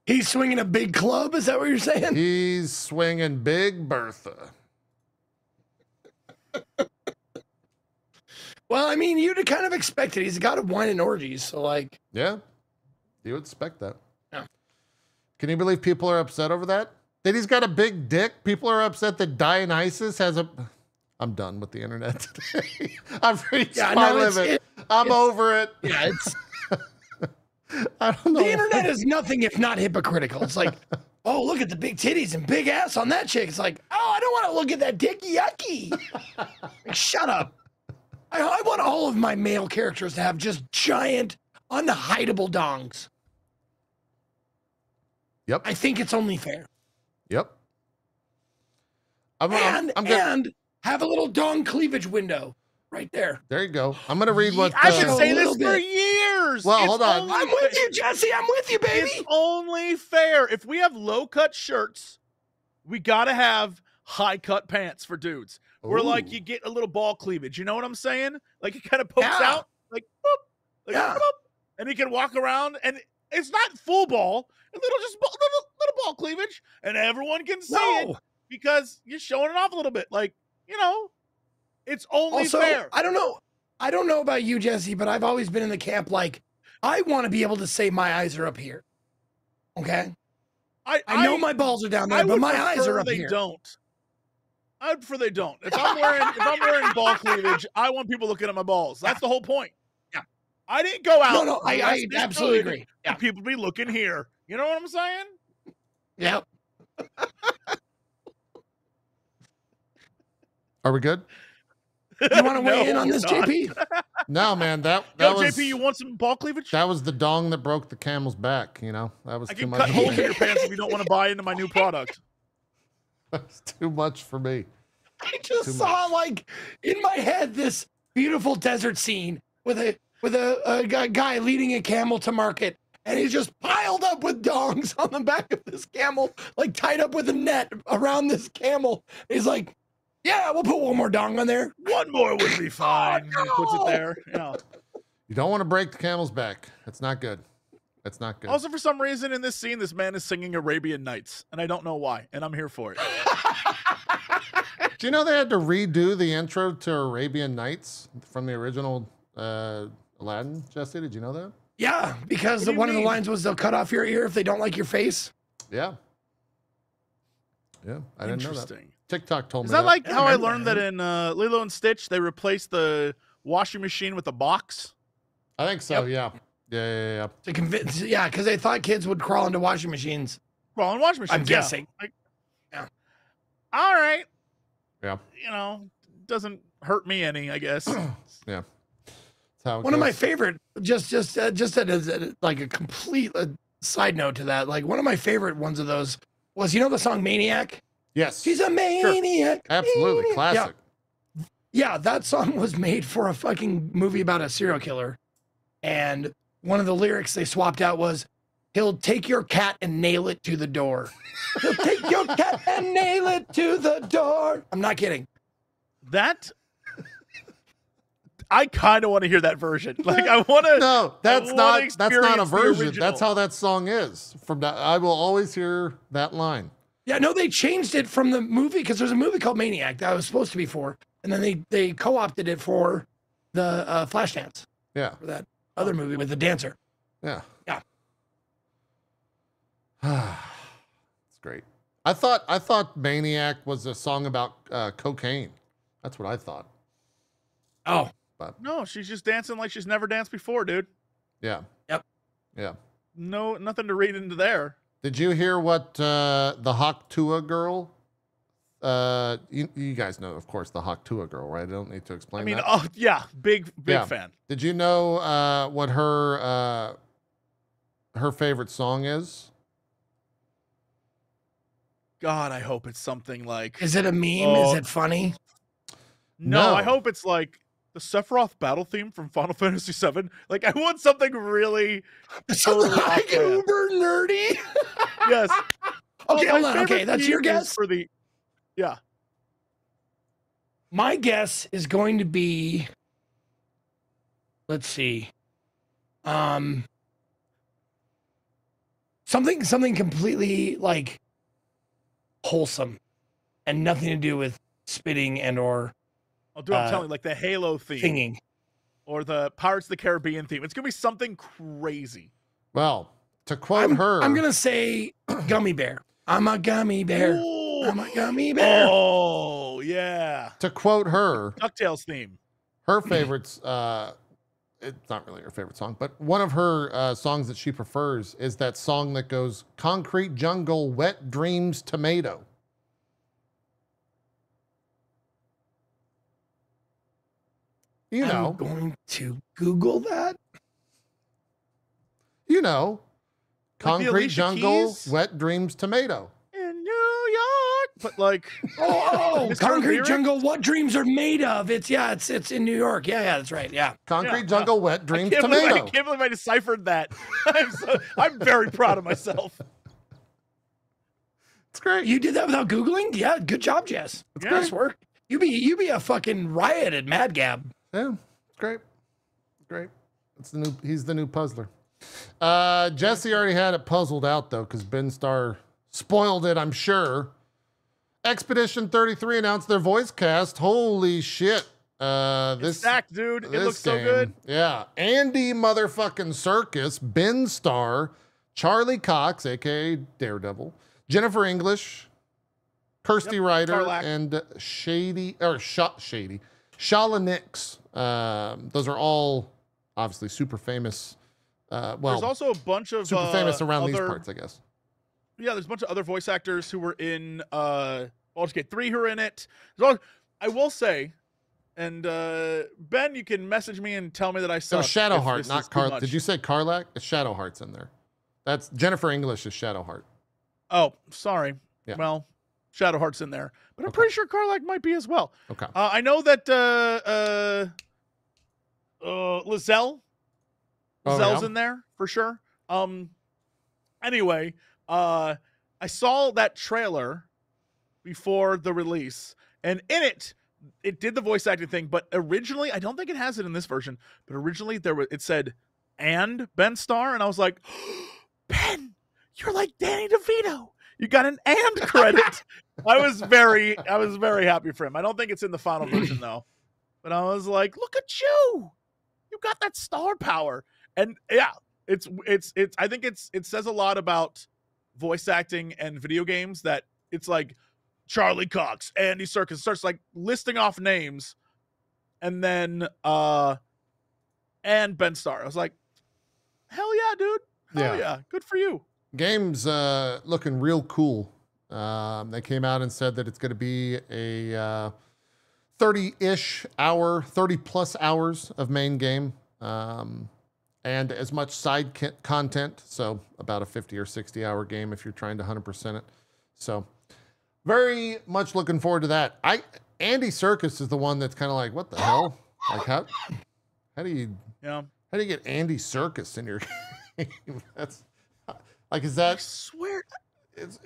He's swinging a big club. Is that what you're saying? He's swinging Big Bertha. Well, I mean, you'd kind of expect it. He's got a wine and orgies, so like, Yeah, you would expect that. Yeah. Can you believe people are upset over that? That he's got a big dick? People are upset that Dionysus has a... I'm done with the internet today. I've reached my limit. I'm over it. Yeah, it's I don't know. the internet is nothing if not hypocritical. It's like, oh, look at the big titties and big ass on that chick. It's like, oh, I don't want to look at that dick. Yucky. Like, shut up. I want all of my male characters to have just giant, unhideable dongs. Yep. I think it's only fair. Yep. I'm And have a little dong cleavage window right there. There you go. I'm going to read what... I've been a saying this little for bit. years. Well, It's hold on. only I'm with you, Jesse. I'm with you, baby. It's only fair. If we have low cut shirts, we got to have high cut pants for dudes. Where like Ooh. you get a little ball cleavage. You know what I'm saying? Like it kind of pokes Yeah. out, like boop, like Yeah. boop, and he can walk around, and it's not full ball, a little just little ball cleavage, and everyone can see it No. because you're showing it off a little bit. Like it's only Also, fair. I don't know about you, Jesse, but I've always been in the camp like I want to be able to say my eyes are up here. Okay, I know my balls are down I there, but would my eyes prefer are up they here. don't. I'd prefer they don't. If I'm wearing ball cleavage, I want people looking at my balls. That's the whole point. Yeah. I didn't go out. No, I dressed this absolutely good agree. for people to be looking here. You know what I'm saying? Yep. Are we good? You want to weigh No, in on we're this, not. JP? No, man. That Yo, was... JP, you want some ball cleavage? That was the dong that broke the camel's back, you know? That was I too can much. cut holes in your pants if you don't want to buy into my new product. That's too much for me. I just Too saw much. like in my head this beautiful desert scene with a guy leading a camel to market, and he's just piled up with dongs on the back of this camel, like tied up with a net around this camel. He's like, "Yeah, we'll put one more dong on there." One more would be fine. Oh, He puts it no. there. You know. You don't want to break the camel's back. That's not good. That's not good. Also, for some reason in this scene, this man is singing Arabian Nights, and I don't know why, and I'm here for it. Do you know they had to redo the intro to Arabian Nights from the original Aladdin? Jesse, did you know that? Yeah, because What do you one of the mean? lines was they'll cut off your ear if they don't like your face. Yeah. Yeah, I didn't know that. Interesting. TikTok told Is me that like I how I remember learned that in Lilo and Stitch they replaced the washing machine with a box? I think so. Yeah. Yeah. To convince, yeah, because they thought kids would crawl into washing machines. Well, in washing machines, I'm guessing. Like, Yeah. All right. Yeah. Doesn't hurt me any, I guess. Yeah. That's how it One of my goes. favorite, just as like a complete side note to that, like one of my favorite ones of those was, you know, the song Maniac? Yes. She's a maniac. Absolutely. maniac. Classic. Yeah, that song was made for a fucking movie about a serial killer. And one of the lyrics they swapped out was, "He'll take your cat and nail it to the door." He'll take your cat and nail it to the door. I'm not kidding. That I kind of want to hear that version. Like I want to. No, that's wanna not a experience the version. original. That's how that song is. From that, I will always hear that line. Yeah, no, they changed it from the movie because there's a movie called Maniac that I was supposed to be for. And then they co-opted it for the Flashdance, Yeah. for that other movie with the dancer. Yeah. Yeah. It's great. I thought Maniac was a song about cocaine. That's what I thought. Oh, No, she's just dancing like she's never danced before, dude. Yeah. Yep. Yeah. No, nothing to read into there. Did you hear what the Haktua girl? You guys know, of course, the Haktua girl, right? I don't need to explain I mean, that. oh yeah, big Yeah. fan. Did you know what her favorite song is? God, I hope it's something like. Is it a meme? Oh. Is it funny? No, I No. hope it's like the Sephiroth battle theme from Final Fantasy VII. Like, I want something really. It sounds Totally like off-brand. uber nerdy. Yes. Okay, my hold on. Okay, favorite that's theme your is guess. for the. Yeah. My guess is going to be. Let's see. Something completely like wholesome, and nothing to do with spitting and or I'll do. I'm telling you, like the Halo theme singing. or the Pirates of the Caribbean theme. It's gonna be something crazy. Well, to quote her, I'm gonna say gummy bear. I'm a gummy bear. Ooh. I'm a gummy bear. Oh yeah. to quote her, DuckTales theme. her favorites. It's not really her favorite song, but one of her songs that she prefers is that song that goes "Concrete Jungle, Wet Dreams, Tomato." You I'm know, going to Google that. you know, Like the "Concrete Alicia Jungle, Keys? Wet Dreams, Tomato." In New York, but like. Oh, Is her Concrete lyrics? Jungle. What dreams are made of? It's in New York. Yeah, that's right. Yeah. Concrete Yeah. Jungle, Wet Dreams, I Tomato. can't believe I deciphered that. I'm very proud of myself. It's great. You did that without Googling? Yeah, good job, Jess. That's Yeah. nice work. You be a fucking riot at Mad Gab. Yeah, it's great. It's great. He's the new puzzler. Jesse already had it puzzled out though, because Ben Starr spoiled it, I'm sure. Expedition 33 announced their voice cast. Holy shit. It's stacked, dude. It this looks so game, good. Yeah. Andy motherfucking Serkis, Ben Starr, Charlie Cox, aka Daredevil, Jennifer English, Kirsty Ryder, Tarlac. and Shala Nix. Those are all obviously super famous. There's Well, also a bunch of super famous around other, these parts, I guess. Yeah, there's a bunch of other voice actors who were in Baldur's Gate 3 who are in it. I will say, and Ben, you can message me and tell me that I So suck. Shadowheart, if this not is too Car. much. Did you say Carlac? It's Shadowheart's in there. That's Jennifer English is Shadowheart. Oh, sorry. Yeah. Well, Shadowheart's in there, but I'm Okay. pretty sure Carlac might be as well. Okay. I know that Lizelle. Oh, Lizelle's yeah? in there for sure. Anyway, I saw that trailer before the release, and in it did the voice acting thing. But originally, I don't think it has it in this version. But originally, it said "and Ben Starr," and I was like, Ben, you're like Danny DeVito. You got an "and" credit. I was very happy for him. I don't think it's in the final version though. But I was like, look at you. You got that star power. And yeah, it's I think it says a lot about voice acting and video games that it's like Charlie Cox, Andy Serkis, starts like listing off names, and then and Ben Starr. I was like, hell yeah, dude. Hell yeah. Good for you. Game's looking real cool. They came out and said that it's going to be a 30-ish hour, 30 plus hours of main game. And as much side content, so about a 50 or 60 hour game if you're trying to 100% it. So very much looking forward to that. Andy Serkis is the one that's kind of like, what the hell? Like how do you get Andy Serkis in your game? That's like, is I that swear. is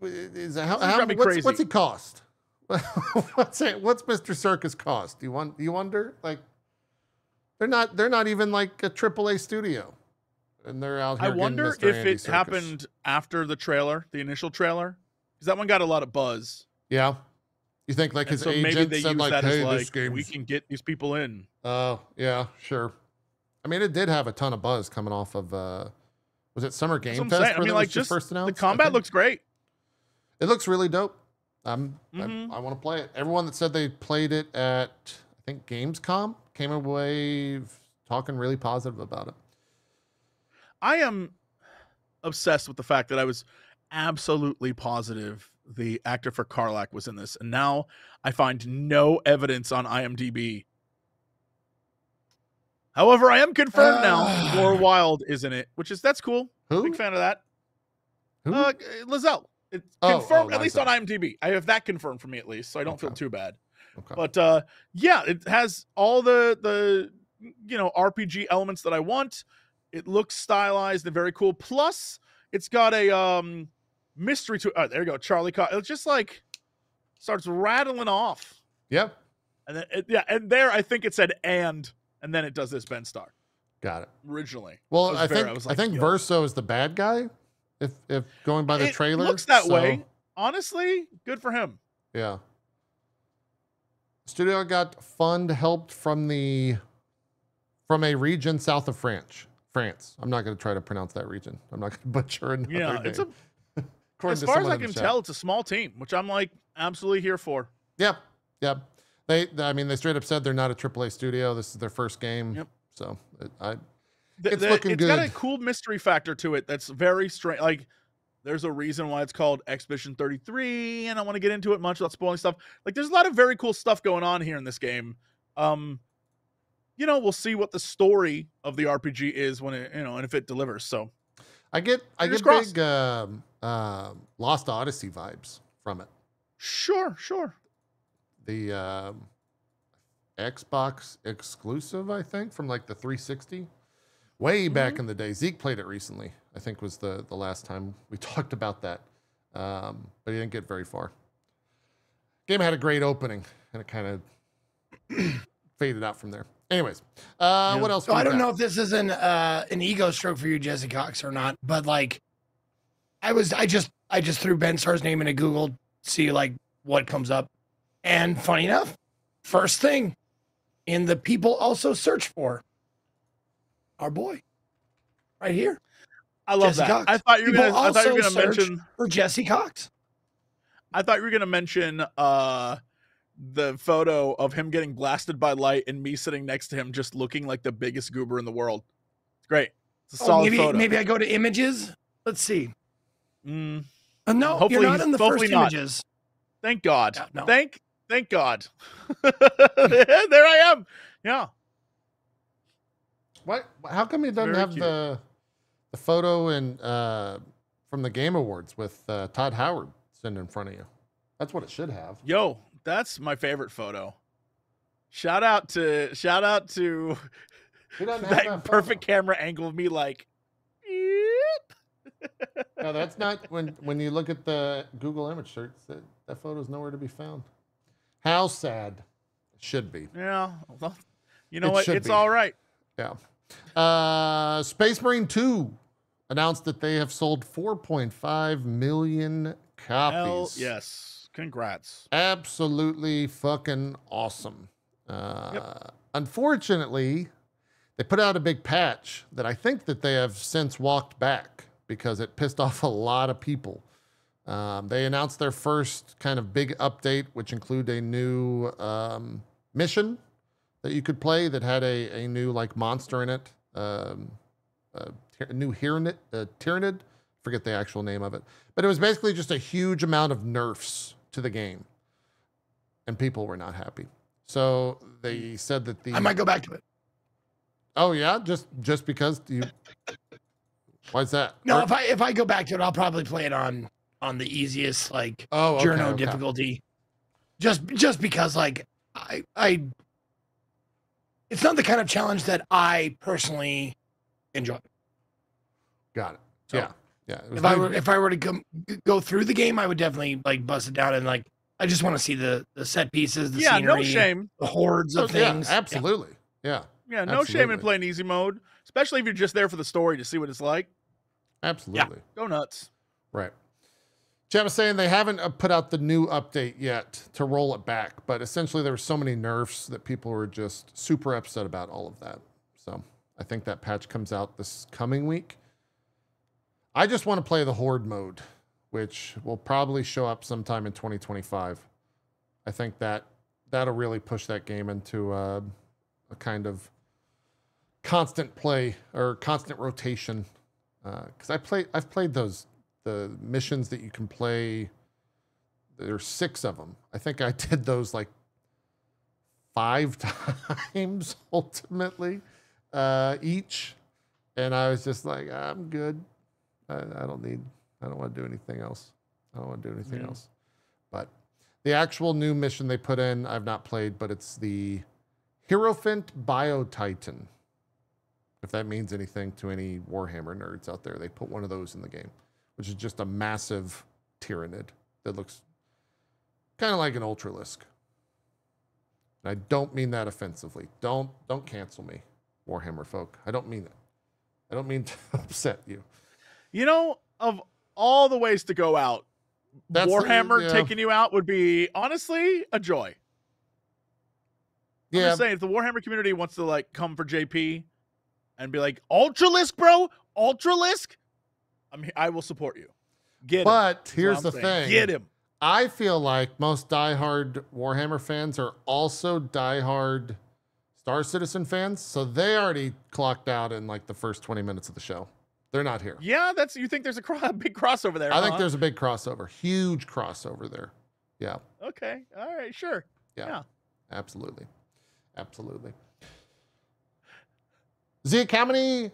This how got me what's crazy. he cost? What's Mr. Serkis cost? Do you wonder? Like they're not even like a AAA studio, and they're out here. I getting wonder Mr. if Andy it Serkis. happened after the trailer, the initial trailer, because that one got a lot of buzz. Yeah, you think like And his so maybe agent they said use like, that "Hey, as this like, game's." we can get these people in. Oh yeah, sure. I mean, it did have a ton of buzz coming off of. Was it Summer That's Game what I'm Fest? saying. I where mean, that was like, just first announced? the combat I think? looks great. It looks really dope. I Mhm. want to play it. Everyone that said they played it at, I think, Gamescom came away talking really positive about it. I am obsessed with the fact that I was absolutely positive the actor for Carlac was in this, and now I find no evidence on IMDb. However, I am confirmed now. Laura Wild is in it, that's cool. Who? Big fan of that. Who? Lizelle. It's Oh, confirmed, oh, at I least see. on IMDb. I have that confirmed for me at least, so I don't feel Okay. too bad. Okay. But yeah, it has all the RPG elements that I want. It looks stylized and very cool. Plus, it's got a mystery to it. Oh, there you go, Charlie. It's just like starts rattling off, Yep. and then and there I think it said and then it does this Ben Star Got it. originally. Well, I like, think yo. Verso is the bad guy. If going by the It trailer, looks that so, way. Honestly, good for him. Yeah. Studio got fund helped from a region south of France. I'm not going to try to pronounce that region. I'm not going to butcher another Yeah, name. it's as According to far as someone I in the can chat. tell, it's a small team, which I'm like absolutely here for. Yep. Yep. They straight up said they're not a AAA studio. This is their first game. Yep. So It's looking good. It's got a cool mystery factor to it that's very strange. Like, there's a reason why it's called Expedition 33, and I don't want to get into it much without spoiling stuff. Like, there's a lot of very cool stuff going on here in this game. We'll see what the story of the RPG is when it, and if it delivers. So I get Fingers crossed. big Lost Odyssey vibes from it. sure. The Xbox exclusive, I think, from like the 360. Way back in the day. Zeke played it recently. I think was the last time we talked about that. But he didn't get very far. Game had a great opening, and it kind of faded out from there. Anyways, what else? So I don't know if this is an ego stroke for you, Jesse Cox, or not, but like, I just threw Ben Starr's name into Google, see like what comes up, and funny enough, first thing in the people also search for, our boy, right here. I love Jesse that. Cox. I thought you were People gonna also mention. search for Jesse Cox. I thought you were gonna mention the photo of him getting blasted by light and me sitting next to him just looking like the biggest goober in the world. It's great. It's a solid photo. Maybe I go to images. Let's see. Mm, No, Hopefully you're not he's- in the hopefully first not. images. thank God. Yeah, no. Thank God. There I am. Yeah. What? How come he doesn't Very have cute. the photo from the Game Awards with Todd Howard sitting in front of you? That's what it should have. Yo, that's my favorite photo. Shout out to He doesn't have that that perfect photo. camera angle of me like No, that's not when you look at the Google image search. That photo's nowhere to be found. How sad. It should be. Yeah. Well, you know It what? should It's be. all right. Yeah. Space Marine 2 announced that they have sold 4.5 million copies. Hell yes. Congrats. Absolutely fucking awesome. Unfortunately, they put out a big patch that I think that they have since walked back because it pissed off a lot of people. They announced their first kind of big update, which included a new mission that you could play that had a new like monster in it, a new Tyrannid, forget the actual name of it, but it was basically just a huge amount of nerfs to the game, and people were not happy. So they said that I might go back to it. Oh yeah, just because you. Why's that? No, if I go back to it, I'll probably play it on the easiest like Okay, journo okay. difficulty. Just because like I it's not the kind of challenge that I personally enjoy. Got it. So, Yeah. It was If I were to go through the game, I would definitely like bust it down and like I just want to see the set pieces, the scenery, no shame. the hordes of things. Yeah, absolutely. Yeah. Yeah, no shame in Absolutely. playing easy mode, especially if you're just there for the story to see what it's like. Absolutely. Go nuts. Right. Chat was saying they haven't put out the new update yet to roll it back, but essentially there were so many nerfs that people were just super upset about all of that. So I think that patch comes out this coming week. I just want to play the Horde mode, which will probably show up sometime in 2025. I think that'll really push that game into a kind of constant play or constant rotation. Because I've played the missions that you can play. There's 6 of them. I think I did those like 5 times ultimately each, and I was just like, I'm good. I don't want to do anything else. I don't want to do anything else. But the actual new mission they put in, I've not played, but it's the Hierophant Biotitan. If that means anything to any Warhammer nerds out there, they put one of those in the game, which is just a massive Tyranid that looks kind of like an Ultralisk. And I don't mean that offensively. Don't cancel me, Warhammer folk. I don't mean that. I don't mean to upset you. You know, of all the ways to go out, Warhammer taking you out would be honestly a joy. I'm just saying, if the Warhammer community wants to like come for JP and be like, Ultralisk, bro, Ultralisk, I will support you. Get him. But here's the thing. Get him. I feel like most diehard Warhammer fans are also diehard Star Citizen fans, so they already clocked out in like the first 20 minutes of the show. They're not here. Yeah, you think there's a big crossover there? I think there's a big crossover, huge crossover there. Yeah. Okay. All right. Sure. Yeah. Absolutely. Absolutely. Zeke, how many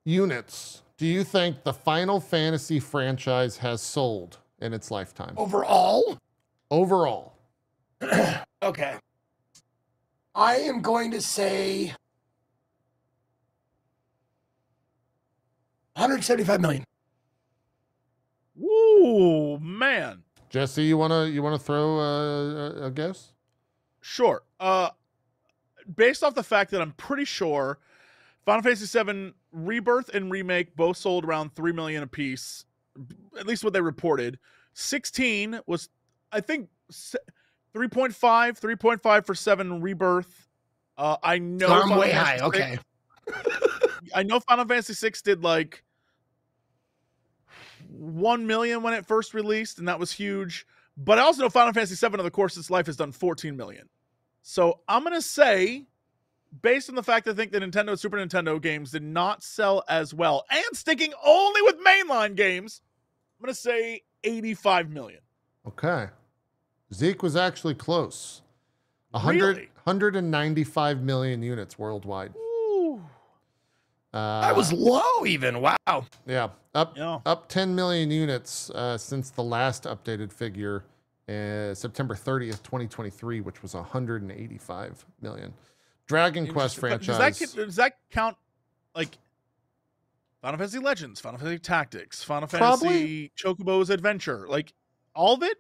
units do you think the Final Fantasy franchise has sold in its lifetime? Overall? Overall. Okay. I am going to say 175 million. Woo, man. Jesse, you wanna throw a guess? Sure. Based off the fact that I'm pretty sure Final Fantasy VII Rebirth and Remake both sold around 3 million apiece, at least what they reported. 16 was, I think, 3.5 for 7 Rebirth. I know I'm way high. Okay. I know Final Fantasy VI did like 1 million when it first released, and that was huge. But I also know Final Fantasy VII, over the course of its life, has done 14 million. So I'm going to say, based on the fact that I think the Nintendo and Super Nintendo games did not sell as well, and sticking only with mainline games, I'm going to say 85 million. Okay. Zeke was actually close. Really? 195 million units worldwide. Ooh. I was low even. Wow. Yeah. Up 10 million units since the last updated figure, September 30th, 2023, which was 185 million. Dragon Quest franchise. Does that count like Final Fantasy Legends, Final Fantasy Tactics, Final Fantasy Chocobo's Adventure, like all of it?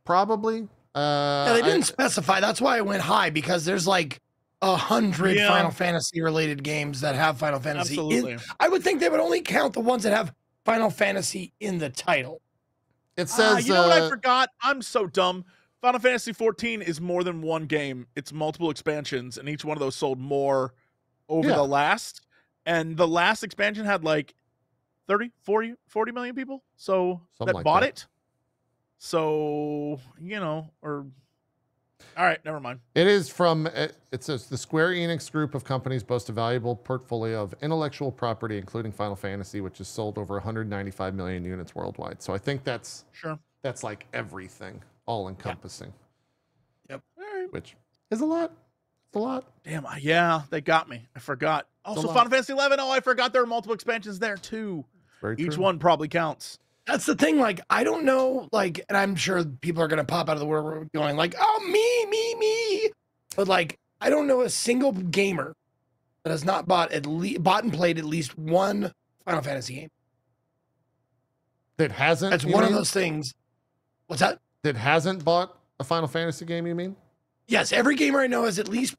Probably. Yeah, they didn't specify. That's why I went high, because there's like 100 Final Fantasy related games that have Final Fantasy. Absolutely. I would think they would only count the ones that have Final Fantasy in the title. It says, you know what I forgot? I'm so dumb. Final Fantasy 14 is more than one game. It's multiple expansions, and each one of those sold more over the last. And the last expansion had like 30, 40 million people that bought it. So, all right, never mind. It is from, it says, the Square Enix group of companies boast a valuable portfolio of intellectual property, including Final Fantasy, which has sold over 195 million units worldwide. So I think that's like everything, all encompassing. Yep. All right. Which is a lot. It's a lot. Damn, yeah, they got me. I forgot. Also, Final Fantasy 11. Oh, I forgot there were multiple expansions there too. Very Each true. one probably counts. That's the thing. Like, I don't know, like, and I'm sure people are going to pop out of the world going like, oh, me. But like, I don't know a single gamer that has not bought and played at least one Final Fantasy game. That hasn't? That's one of those things. What's that? That hasn't bought a Final Fantasy game, you mean? Yes. Every gamer I know has at least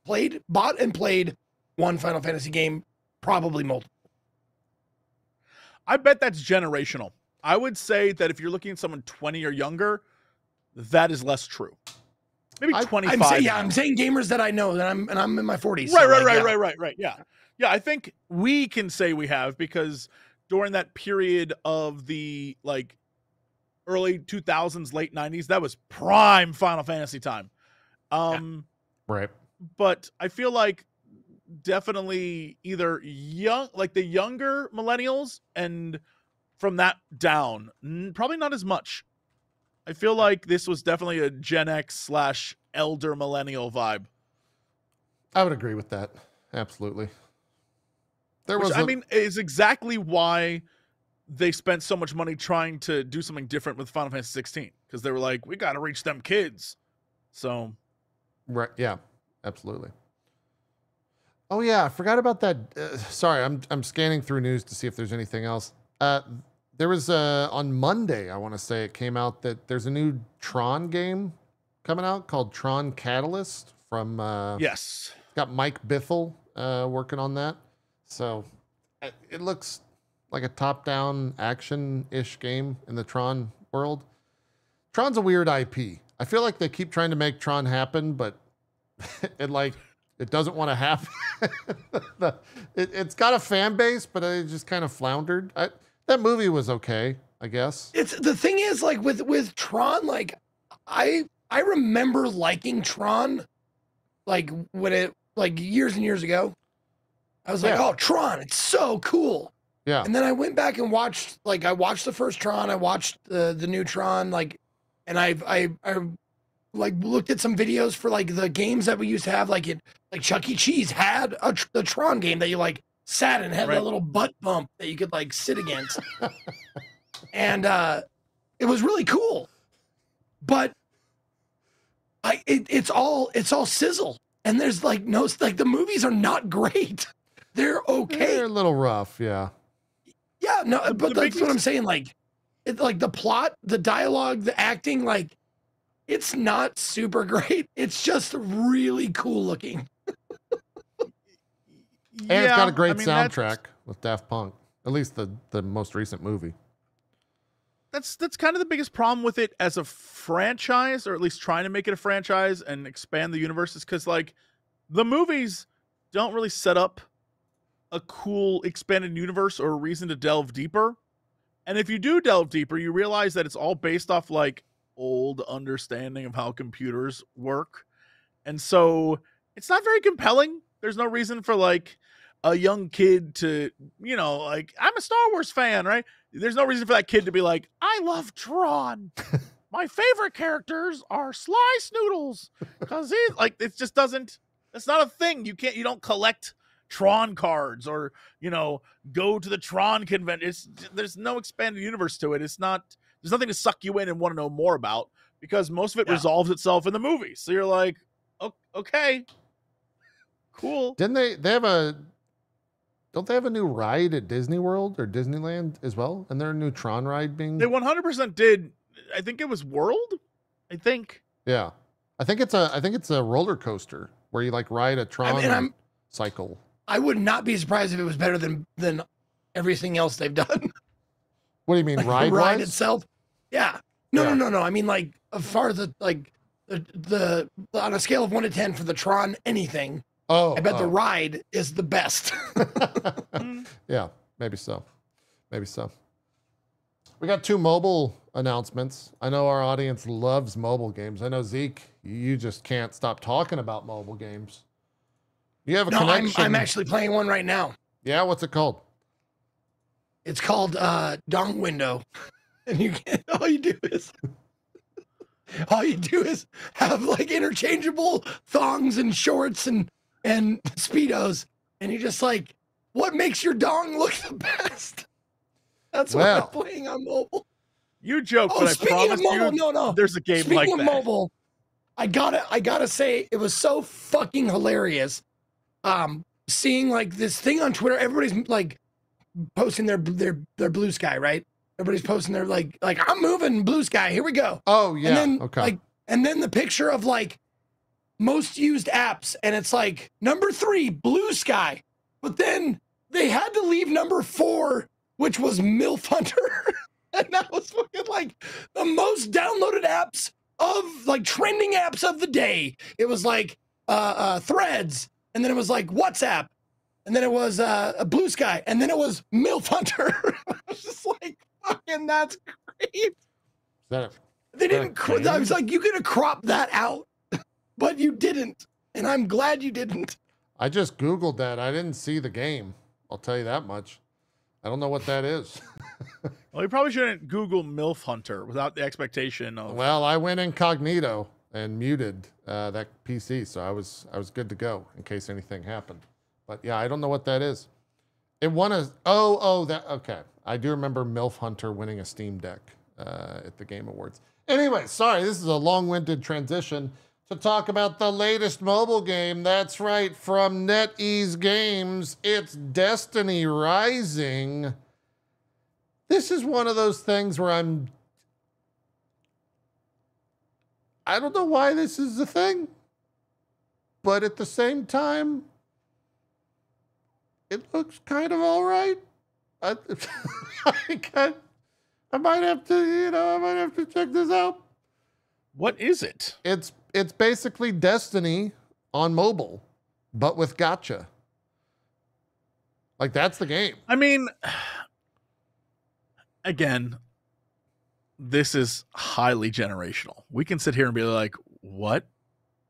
bought and played one Final Fantasy game, probably multiple. I bet that's generational. I would say that if you're looking at someone 20 or younger, that is less true. Maybe 25. I'm saying gamers that I know, I'm in my 40s. Right. Yeah. I think we can say we have, because during that period of the like early 2000s, late 90s, that was prime Final Fantasy time. Right. But I feel like definitely either the younger millennials, and from that down, probably not as much. I feel like this was definitely a Gen X / elder millennial vibe. I would agree with that. Absolutely. Is exactly why they spent so much money trying to do something different with Final Fantasy 16 because they were like, we got to reach them kids. So, Right. Yeah, absolutely. Oh yeah, I forgot about that. Sorry, I'm scanning through news to see if there's anything else. There was on Monday, I want to say it came out that there's a new Tron game coming out called Tron Catalyst from yes. it's got Mike Bithell working on that. So it looks like a top-down action-ish game in the Tron world. Tron's a weird IP. I feel like they keep trying to make Tron happen, but it doesn't want to happen. It's got a fan base, but it just kind of floundered. That movie was okay, I guess. It's the thing is like with Tron, like I remember liking Tron, like when it like years and years ago. I was like, Yeah. oh, Tron, it's so cool. Yeah. And then I went back and watched I watched the first Tron, I watched the new Tron, and I like looked at some videos for like the games that we used to have, like Chuck E. Cheese had the Tron game that you like sat and had Right. that little butt bump that you could like sit against. And it was really cool. But it's all sizzle. And there's like no, like the movies are not great. They're okay. They're a little rough, yeah. Yeah, no, but the that's what biggest- I'm saying. Like, like the plot, the dialogue, the acting, like, it's not super great. It's just really cool looking. And it's got a great that's- soundtrack with Daft Punk. At least the most recent movie. That's kind of the biggest problem with it as a franchise, or at least trying to make it a franchise and expand the universe, is because like the movies don't really set up a cool expanded universe or a reason to delve deeper. And if you do delve deeper, you realize that it's all based off like old understanding of how computers work. And so it's not very compelling. There's no reason for like a young kid to, you know, like, I'm a Star Wars fan, right? There's no reason for that kid to be like, I love Tron. My favorite characters are Sly Snoodles. Because it just doesn't, that's not a thing. You don't collect Tron cards or, you know, go to the Tron convention. There's no expanded universe to it. There's nothing to suck you in and want to know more about, because most of it resolves itself in the movie. So you're like, okay, cool. Didn't don't they have a new ride at Disney World or Disneyland as well? And there a new Tron ride being They 100% did. I think it was World. I think. Yeah. I think it's a roller coaster where you like ride a Tron cycle. I would not be surprised if it was better than everything else they've done. What do you mean, Like, ride the ride wise? itself. Yeah. No, Yeah. no. I mean, like, as far as the on a scale of 1 to 10 for the Tron anything, Oh, I bet the ride is the best. Yeah, maybe so. Maybe so. We got 2 mobile announcements. I know our audience loves mobile games. I know Zeke, you just can't stop talking about mobile games. You have a No, connection. I'm actually playing one right now. Yeah, what's it called? It's called Dong Window. And all you do is have like interchangeable thongs and shorts and Speedos. And you're just like, what makes your dong look the best? That's what I'm playing on mobile. You joke, Oh, but I speaking promise of mobile, you, no. there's a game Speaking like of that. mobile, I gotta say it was so fucking hilarious. Seeing like this thing on Twitter, everybody's like posting their Blue Sky, right? Everybody's posting their like I'm moving Blue Sky. Here we go. Oh yeah. And then okay. and then the picture of like most used apps, and it's like number 3, Blue Sky. But then they had to leave number 4, which was MILF Hunter. And that was fucking like the most downloaded apps of like trending apps of the day. It was like Threads, and then it was like WhatsApp, and then it was Blue Sky, and then it was MILF Hunter. I was just like, fucking, that's great. Is that They that a didn't. I was game? like, you could have cropped that out, but you didn't, and I'm glad you didn't. I just Googled that. I didn't see the game. I'll tell you that much. I don't know what that is. Well, you probably shouldn't Google MILF Hunter without the expectation of. Well, I went incognito and muted that PC, so I was good to go in case anything happened. But yeah, I don't know what that is. It won that okay. I do remember MILF Hunter winning a Steam Deck at the Game Awards. Anyway, sorry, this is a long-winded transition to talk about the latest mobile game. That's right, from NetEase Games, it's Destiny Rising. This is one of those things where I don't know why this is a thing, but at the same time, it looks kind of all right. I might have to check this out. What is it? It's basically Destiny on mobile, but with gacha. Like, that's the game. I mean, again, this is highly generational. We can sit here and be like, what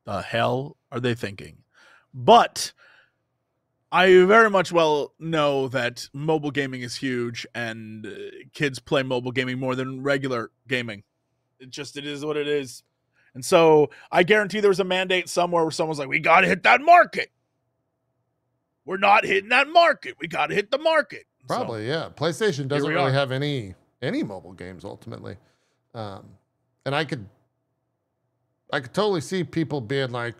the hell are they thinking? But I very much well know that mobile gaming is huge, and kids play mobile gaming more than regular gaming. It is what it is. And so I guarantee there was a mandate somewhere where someone's like, we got to hit that market. We're not hitting that market. We got to hit the market. Probably, yeah. PlayStation doesn't really have any mobile games ultimately. And I could totally see people being like,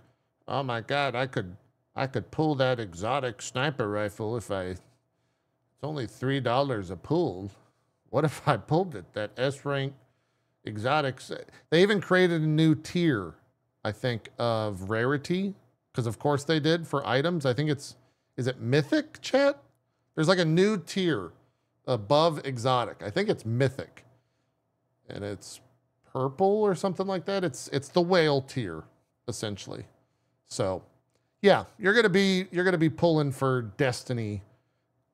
oh my God, I could pull that exotic sniper rifle it's only $3 a pull. What if I pulled it? That S rank exotics. They even created a new tier, I think, of rarity. Because of course they did for items. I think is it mythic, chat? There's like a new tier above exotic. I think it's mythic. And it's purple or something like that. It's the whale tier, essentially. So yeah, you're gonna be pulling for Destiny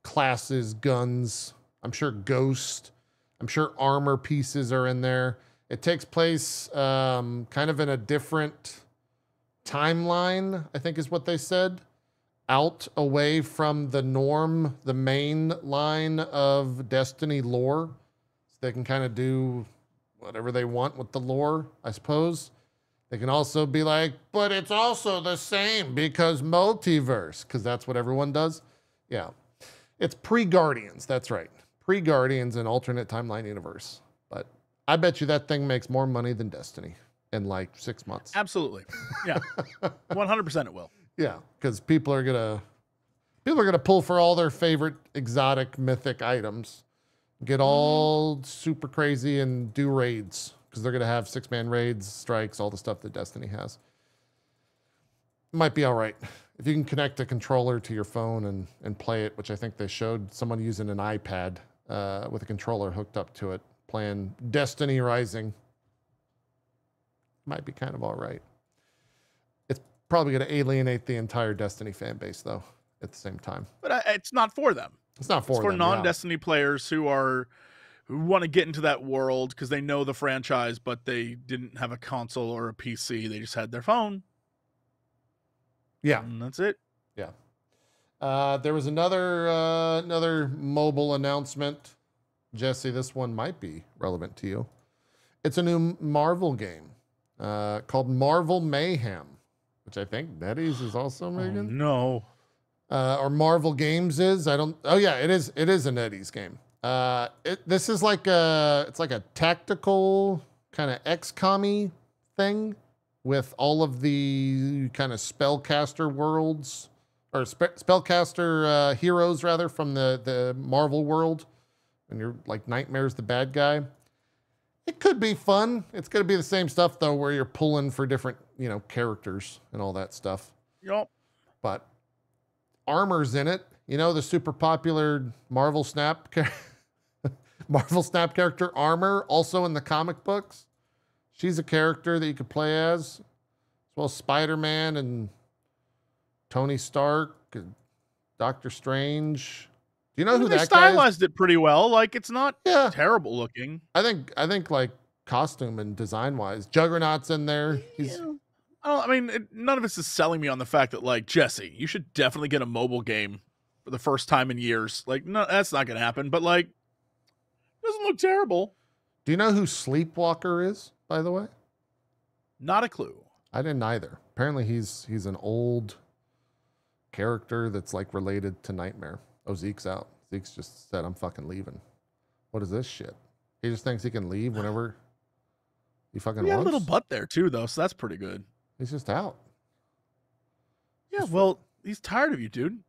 classes, guns. I'm sure Ghost. I'm sure armor pieces are in there. It takes place kind of in a different timeline, I think is what they said. Out away from the norm, the main line of Destiny lore. So they can kind of do whatever they want with the lore, I suppose. They can also be like, but it's also the same because multiverse, because that's what everyone does. Yeah. It's pre-Guardians. That's right. Pre-Guardians and alternate timeline universe. But I bet you that thing makes more money than Destiny in like 6 months. Absolutely. Yeah. 100% it will. Yeah. Because people are going to pull for all their favorite exotic mythic items, get all super crazy and do raids. Because they're going to have 6-man raids, strikes, all the stuff that Destiny has. Might be all right. If you can connect a controller to your phone and play it, which I think they showed someone using an iPad with a controller hooked up to it, playing Destiny Rising. Might be kind of all right. It's probably going to alienate the entire Destiny fan base, though, at the same time. But it's not for them. It's not for them. It's for non-Destiny players who want to get into that world because they know the franchise, but they didn't have a console or a PC. They just had their phone. Yeah. And that's it. Yeah. There was another mobile announcement. Jesse, this one might be relevant to you. It's a new Marvel game called Marvel Mayhem, which I think NetEase is also making. Oh, no. Or Marvel Games is. Oh yeah, it is a NetEase game. This is like it's like a tactical kind of XCOM-y thing with all of the kind of spellcaster worlds or spellcaster heroes rather from the Marvel world. And you're like Nightmare's the bad guy. It could be fun. It's going to be the same stuff though, where you're pulling for different, characters and all that stuff. Yup. But armor's in it. The super popular Marvel Snap character Armor, also in the comic books. She's a character that you could play as well as Spider-Man and Tony Stark and Doctor Strange. Do you know who that guy is? They stylized it pretty well. Like, it's not terrible looking. I think like costume and design wise, Juggernaut's in there. None of this is selling me on the fact that, like, Jesse, you should definitely get a mobile game for the first time in years. Like, no, that's not going to happen. But, like, it doesn't look terrible. Do you know who Sleepwalker is, by the way? Not a clue. I didn't either. Apparently he's an old character that's like related to Nightmare. Oh, Zeke's out. Zeke's just said, I'm fucking leaving. What is this shit? He just thinks he can leave whenever he fucking He got a wants. little butt there too, though, so that's pretty good. He's just out. Yeah, well, he's tired of you, dude.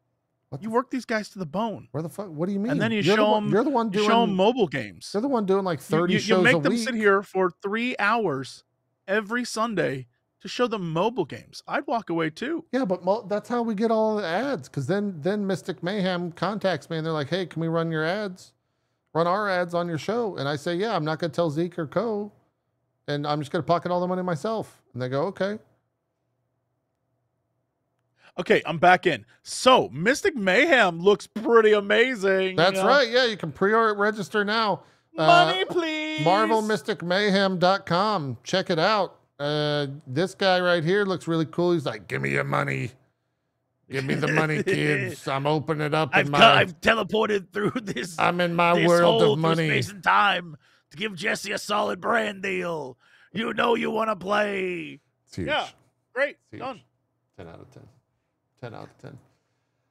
What You the work these guys to the bone, Where the fuck? What do you mean? and then you You're the show one- them. You're the one You doing. show them mobile games. You're the one doing like 30 You shows make a them week. sit here for 3 hours every Sunday to show them mobile games. I'd walk away too. Yeah, but that's how we get all the ads. Because then Mystic Mayhem contacts me and they're like, "Hey, can we run your ads? Run our ads on your show?" And I say, "Yeah, I'm not going to tell Zeke or Co. And I'm just going to pocket all the money myself." And they go, "Okay." Okay, I'm back in. So Mystic Mayhem looks pretty amazing. That's right. Yeah, you can pre-order register now. Money, please. MarvelMysticMayhem.com. Check it out. This guy right here looks really cool. He's like, "Give me your money. Give me the money, kids. I'm opening it up in I've teleported through this. I'm in my this world hole of through money." space and time to give Jesse a solid brand deal. You know you want to play. It's huge. Yeah, great. Huge. Done. 10 out of 10. 10 out of 10.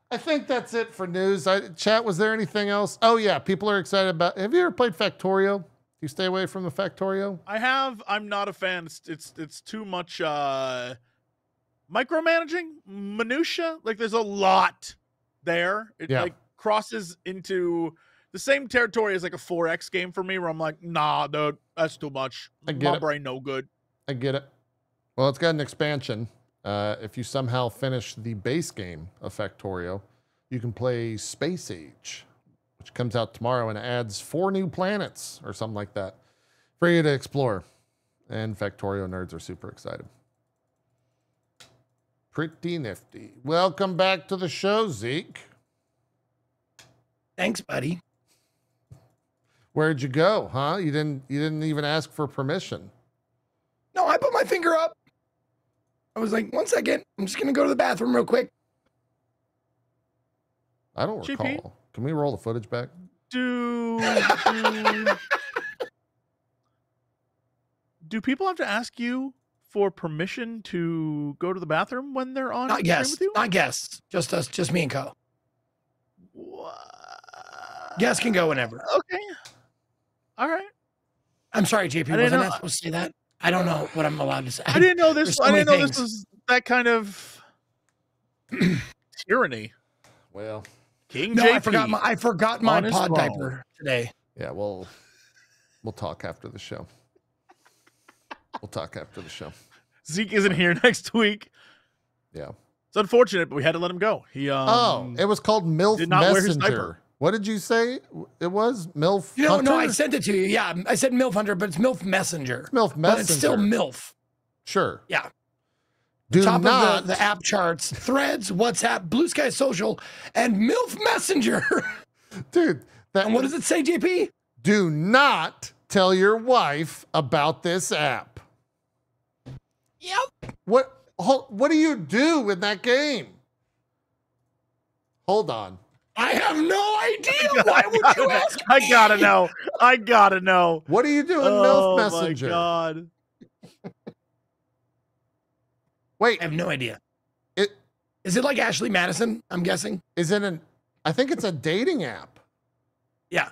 I think that's it for news. Chat, was there anything else? Oh, yeah. People are excited about. Have you ever played Factorio? Do you stay away from the Factorio? I have. I'm not a fan. It's too much micromanaging, minutia. Like there's a lot there. It Yeah. like crosses into the same territory as like a 4X game for me, where I'm like, nah, dude, that's too much. I get My it. brain no good. I get it. Well, it's got an expansion. If you somehow finish the base game of Factorio, you can play Space Age, which comes out tomorrow and adds 4 new planets or something like that for you to explore. And Factorio nerds are super excited. Pretty nifty. Welcome back to the show, Zeke. Thanks, buddy. Where'd you go, huh? You didn't even ask for permission. No, I put my finger up. I was like, 1 second. I'm just going to go to the bathroom real quick. I don't GP? recall. Can we roll the footage back? Do people have to ask you for permission to go to the bathroom when they're on Not stream guests. with you? Not guests. Just us. Just me and Co. What? Guests can go whenever. Okay. All right. I'm sorry, JP. I Was didn't I know- not supposed to say that? I don't know what I'm allowed to say. I didn't know this. There's so I many didn't know this things. was that kind of tyranny. Well, King No, JP. I forgot my on his pod throne. diaper today. yeah, we'll talk after the show. We'll talk after the show. Zeke isn't here next week. Yeah. It's unfortunate, but we had to let him go. He It was called MILF did not wear his Messenger. diaper. What did you say it was? MILF No, Hunter? no, I sent it to you. Yeah, I said MILF Hunter, but it's MILF Messenger. MILF But Messenger. it's still MILF. Sure. Yeah. Do Top not. of the app charts, Threads, WhatsApp, Blue Sky Social, and MILF Messenger. Dude, And what does it say, JP? do not tell your wife about this app. Yep. What do you do in that game? Hold on. I have no idea. Why would you ask? I gotta know. I gotta know. What do you do in Oh MILF my Messenger? god. Wait, I have no idea. It- Is it like Ashley Madison? I'm guessing. is it I think it's a dating app. Yeah.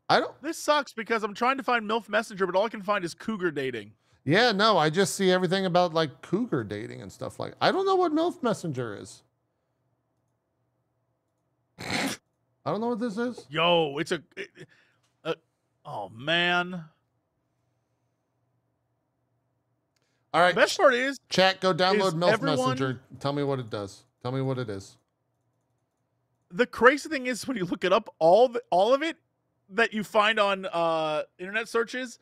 I don't. This sucks because I'm trying to find MILF Messenger, but all I can find is cougar dating. Yeah, no, I just see everything about like cougar dating and stuff like. I don't know what MILF Messenger is. I don't know what this is. Yo, it's oh man. All right, The best part is chat, go download is MILF everyone- Messenger. Tell me what it does. Tell me what it is. the crazy thing is when you look it up, all of it that you find on internet searches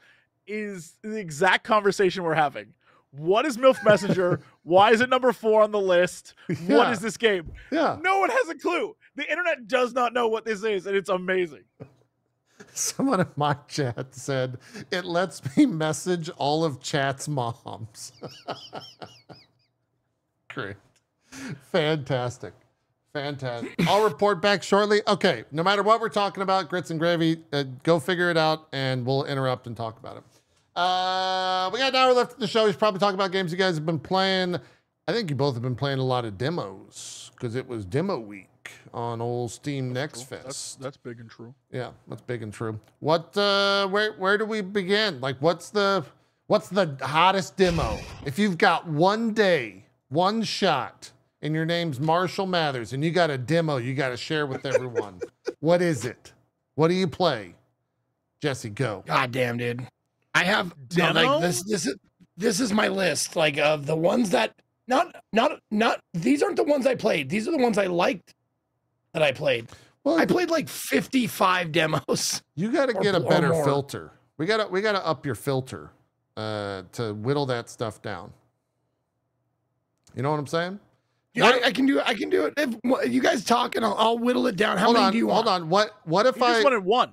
is the exact conversation we're having. What is MILF Messenger? Why is it number 4 on the list? What Yeah. is this game? Yeah. No one has a clue. The internet does not know what this is, and it's amazing. Someone in my chat said it lets me message all of chat's moms. Great. Fantastic. Fantastic. I'll report back shortly. Okay, no matter what we're talking about, grits and gravy, go figure it out and we'll interrupt and talk about it. We got an hour left of the show. We should probably talk about games you guys have been playing. I think you both have been playing a lot of demos because it was demo week on old Steam Next Fest. That's big and true. Yeah, that's big and true. What? Where do we begin? Like, what's the hottest demo? If you've got one day, one shot, and your name's Marshall Mathers, and you got a demo you got to share with everyone, what is it? What do you play? Jesse, go. God damn, dude. I have Demo? like this is my list, like, of the ones that not these aren't the ones I played. These are the ones I liked that I played. Well, I played like 55 demos. you got to or- get a or better more. filter. We got to up your filter to whittle that stuff down. You know what I'm saying? Yeah, I can do it. If you guys talk, and I'll whittle it down. How hold many on, do you want? hold on. What if You just wanted one.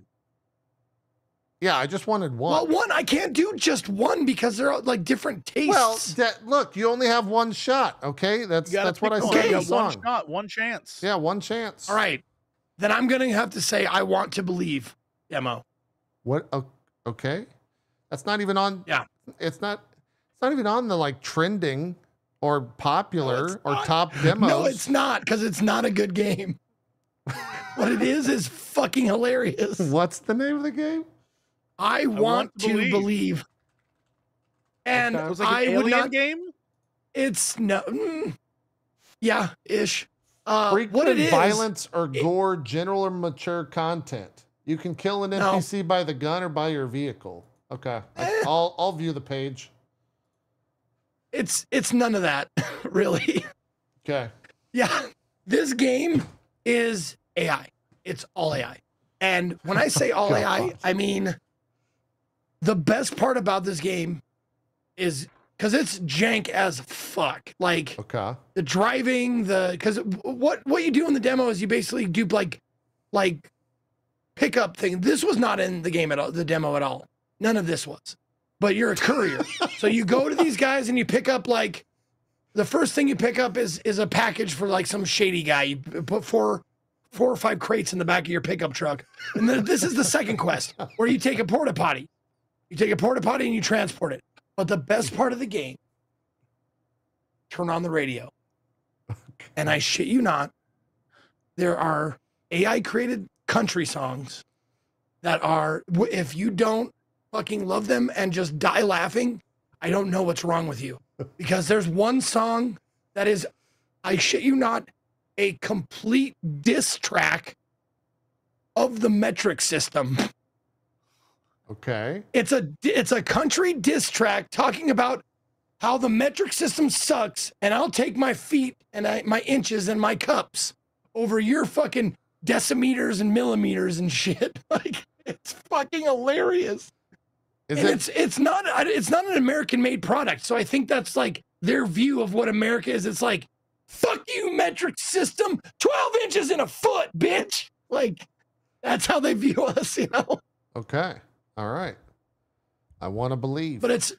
Yeah, I just wanted one. Well, one. I can't do just one because they're all, like, different tastes. Well, look, you only have one shot. Okay, that's You gotta what I pick said one. in You the got one song. shot, one chance. Yeah, one chance. all right. Then I'm gonna have to say I Want to Believe demo. What? Okay, that's not even on. Yeah. It's not even on the like trending or popular it's or not. top demos. No, it's not, because it's not a good game. What it is fucking hilarious. What's the name of the game? I want to believe. And Okay. It was like I an would alien not. game. It's no. Yeah, ish. Frequent What it is? violence or gore, general or mature content. You can kill an No. NPC by the gun or by your vehicle. Okay, I'll view the page. It's none of that, really. Okay. Yeah, this game is AI. It's all AI. And when I say all AI, I mean the best part about this game is because it's jank as fuck. Like, Okay. the driving, because what you do in the demo is you basically do like pickup thing. This was not in the game at all, the demo at all. None of this was. But you're a courier, so you go to these guys and you pick up, like, the first thing you pick up is a package for like some shady guy. You put four or five crates in the back of your pickup truck, and then this is the second quest where you take a porta potty. You take a porta potty and you transport it. But the best part of the game, turn on the radio. And I shit you not, there are AI created country songs that are, if you don't fucking love them and just die laughing, I don't know what's wrong with you. Because there's one song that is, I shit you not, a complete diss track of the metric system. Okay. It's a country diss track talking about how the metric system sucks, and I'll take my feet and my inches and my cups over your fucking decimeters and millimeters and shit. Like, it's fucking hilarious. Is And it? it's not an American made product. So I think that's like their view of what America is. It's like, fuck you, metric system, 12 inches in a foot, bitch. Like, that's how they view us, you know? Okay. All right. I want to believe. But it's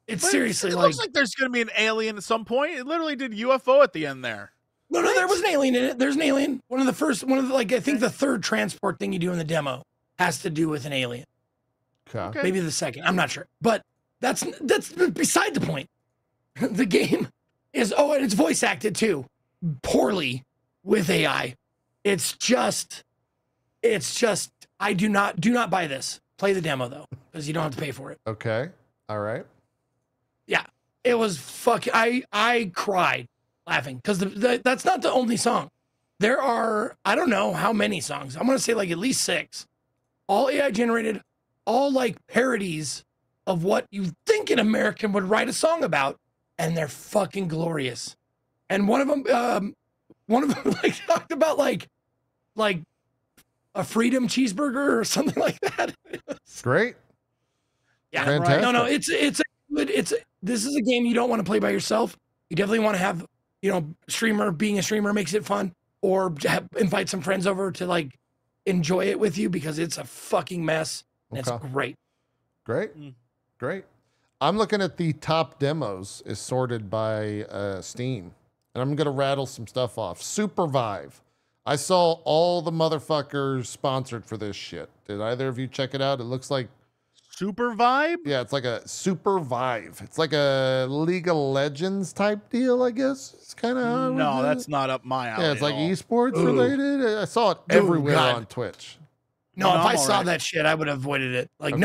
But seriously it like, looks like there's going to be an alien at some point. It literally did UFO at the end there. no, there was an alien in it. There's an alien. One of the like, I think the third transport thing you do in the demo has to do with an alien. Okay. Maybe the second. I'm not sure. But that's beside the point. The game is, and it's voice acted too, poorly with AI. It's just I do not buy this. Play the demo though, because you don't have to pay for it. Okay. All right. Yeah, it was fucking. I cried laughing because that's not the only song. There are, I don't know how many songs. I'm gonna say like at least 6, all AI generated, all like parodies of what you think an American would write a song about, and they're fucking glorious. And one of them like talked about like a freedom cheeseburger or something like that. Great. Yeah, Fantastic. no, it's a good. This is a game you don't want to play by yourself. You definitely want to have, being a streamer makes it fun, or invite some friends over to like enjoy it with you, because it's a fucking mess and Okay. it's great. Great. Mm. Great. I'm looking at the top demos is sorted by Steam, and I'm going to rattle some stuff off. Supervive. I saw all the motherfuckers sponsored for this shit. Did either of you check it out? It looks like Super vibe? Yeah, it's like a Super Vive. It's like a League of Legends type deal, I guess. It's kind of No, that's not up my alley. yeah. It's like at all. esports Ooh. related. I saw it Ooh, everywhere God. on Twitch. No, No, if I'm I saw alright. that shit, I would have avoided it. Like Okay.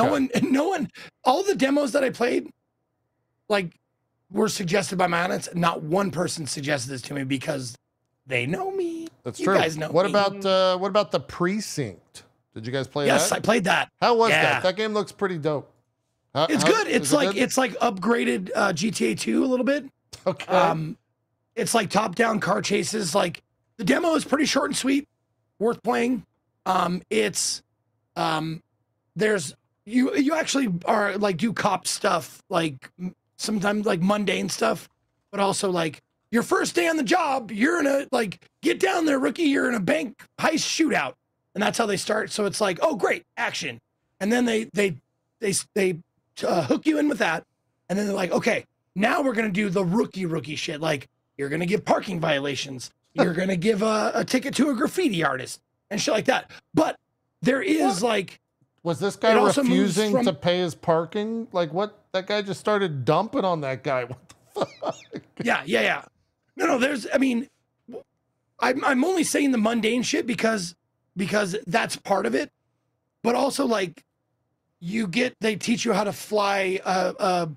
no one, all the demos that I played, like were suggested by my audience. Not one person suggested this to me because they know me. That's You true. guys know what me. about the Precinct? Did you guys play Yes, that? I played that. How was Yeah. that? That game looks pretty dope. It's good. It's like upgraded GTA 2 a little bit. okay. It's like top-down car chases. Like the demo is pretty short and sweet, worth playing. There's you actually are like do cop stuff, like sometimes like mundane stuff, but also like your first day on the job, you're in a like get down there, rookie. You're in a bank heist shootout, and that's how they start. So it's like, oh great, action, and then they hook you in with that, and then they're like, okay, now we're gonna do the rookie shit. Like you're gonna give parking violations, you're gonna give a ticket to a graffiti artist and shit like that. But there is like. Was this guy It also moves refusing from- to pay his parking? Like what? That guy just started dumping on that guy. What the fuck? Yeah. No, there's, I mean, I'm only saying the mundane shit because that's part of it. But also like they teach you how to fly a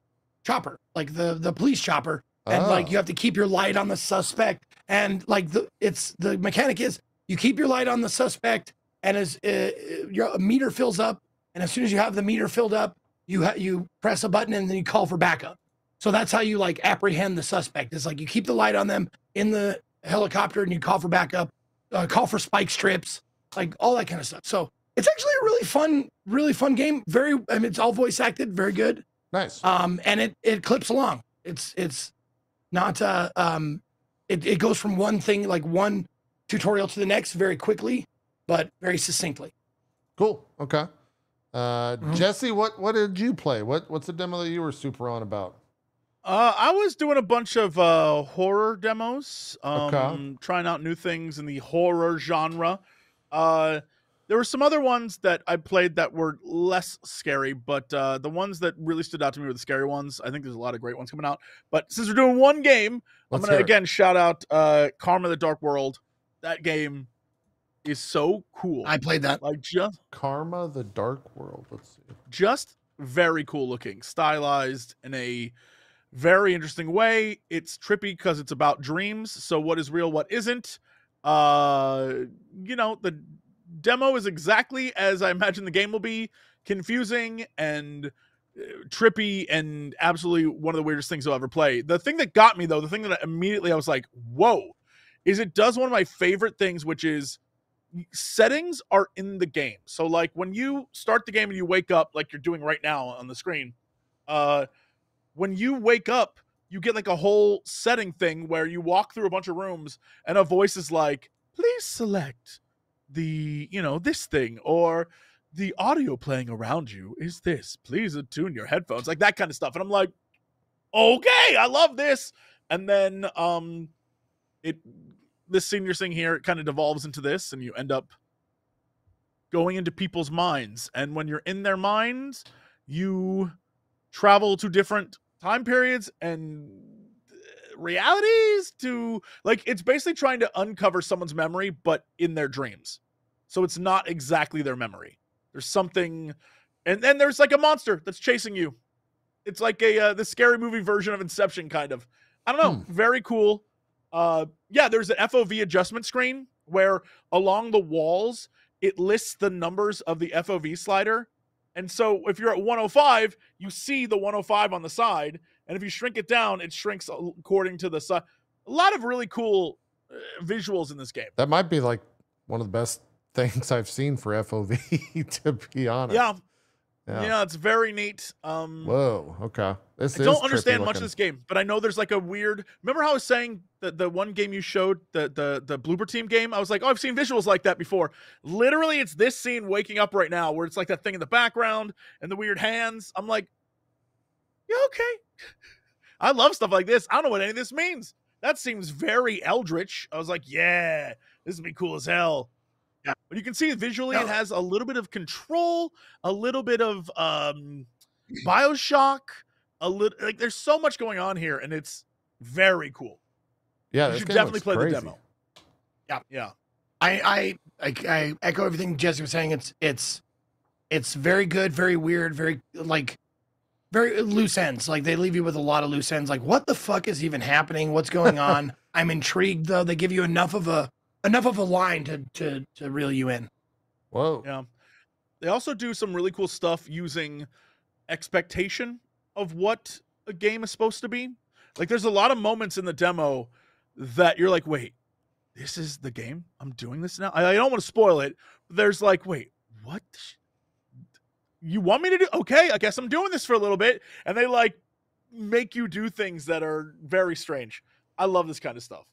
chopper, like the police chopper. And like Oh. you have to keep your light on the suspect. And like the mechanic is you keep your light on the suspect and as your meter fills up. And as soon as you have the meter filled up, you press a button and then you call for backup. So that's how you like apprehend the suspect. It's like you keep the light on them in the helicopter and you call for backup, call for spike strips, like all that kind of stuff. So it's actually a really fun game. It's all voice acted, very good. Nice. And it clips along. It's not it goes from one thing, like one tutorial to the next very quickly, but very succinctly. Cool. Okay. Mm-hmm. Jesse, what did you play? What's the demo that you were super on about? I was doing a bunch of horror demos, Okay. trying out new things in the horror genre. There were some other ones that I played that were less scary, but the ones that really stood out to me were the scary ones. I think there's a lot of great ones coming out. But since we're doing one game, Let's I'm going hear to it. again shout out Karma the Dark World. That game is so cool. I played that. Like Karma the Dark World. Let's see. just very cool looking, stylized in a very interesting way. It's trippy because it's about dreams. So what is real, what isn't? The demo is exactly as I imagine the game will be, confusing and trippy and absolutely one of the weirdest things I'll ever play. The thing that got me though, the thing that immediately I was like, whoa, is it does one of my favorite things, which is settings are in the game. So like when you start the game and you wake up like you're doing right now on the screen, when you wake up, you get like a whole setting thing where you walk through a bunch of rooms and a voice is like, please select this thing, or the audio playing around you is this. Please attune your headphones, like that kind of stuff. And I'm like, okay, I love this. And then this scene you're seeing here, it kind of devolves into this, and you end up going into people's minds. And when you're in their minds, you travel to different time periods and realities to like it's basically trying to uncover someone's memory but in their dreams. So it's not exactly their memory. There's something, and then there's like a monster that's chasing you. It's like the scary movie version of Inception, kind of. I don't know. Very cool. There's an FOV adjustment screen where along the walls it lists the numbers of the FOV slider. And so if you're at 105, you see the 105 on the side. And if you shrink it down, it shrinks according to the side. A lot of really cool visuals in this game. That might be like one of the best things I've seen for FOV, to be honest. Yeah, it's very neat. Whoa, okay. I don't understand much of this game, but I know there's like a weird. Remember how I was saying that the one game you showed, the Bloober Team game? I was like, oh, I've seen visuals like that before. Literally, it's this scene waking up right now where it's like that thing in the background and the weird hands. I'm like, yeah, okay. I love stuff like this. I don't know what any of this means. That seems very eldritch. I was like, yeah, this would be cool as hell. Yeah. But you can see visually No. it has a little bit of Control, a little bit of BioShock, a little like there's so much going on here, and it's very cool. Yeah, You this should game definitely looks play crazy. the demo. Yeah. I echo everything Jesse was saying. It's very good, very weird, very loose ends. Like they leave you with a lot of loose ends. Like what the fuck is even happening? What's going on? I'm intrigued though. They give you enough of a line to reel you in. Whoa. Yeah. They also do some really cool stuff using expectation of what a game is supposed to be. Like there's a lot of moments in the demo that you're like, wait, this is the game? I'm doing this now? I don't want to spoil it. But there's like, wait, what? You want me to do? Okay, I guess I'm doing this for a little bit. And they like make you do things that are very strange. I love this kind of stuff.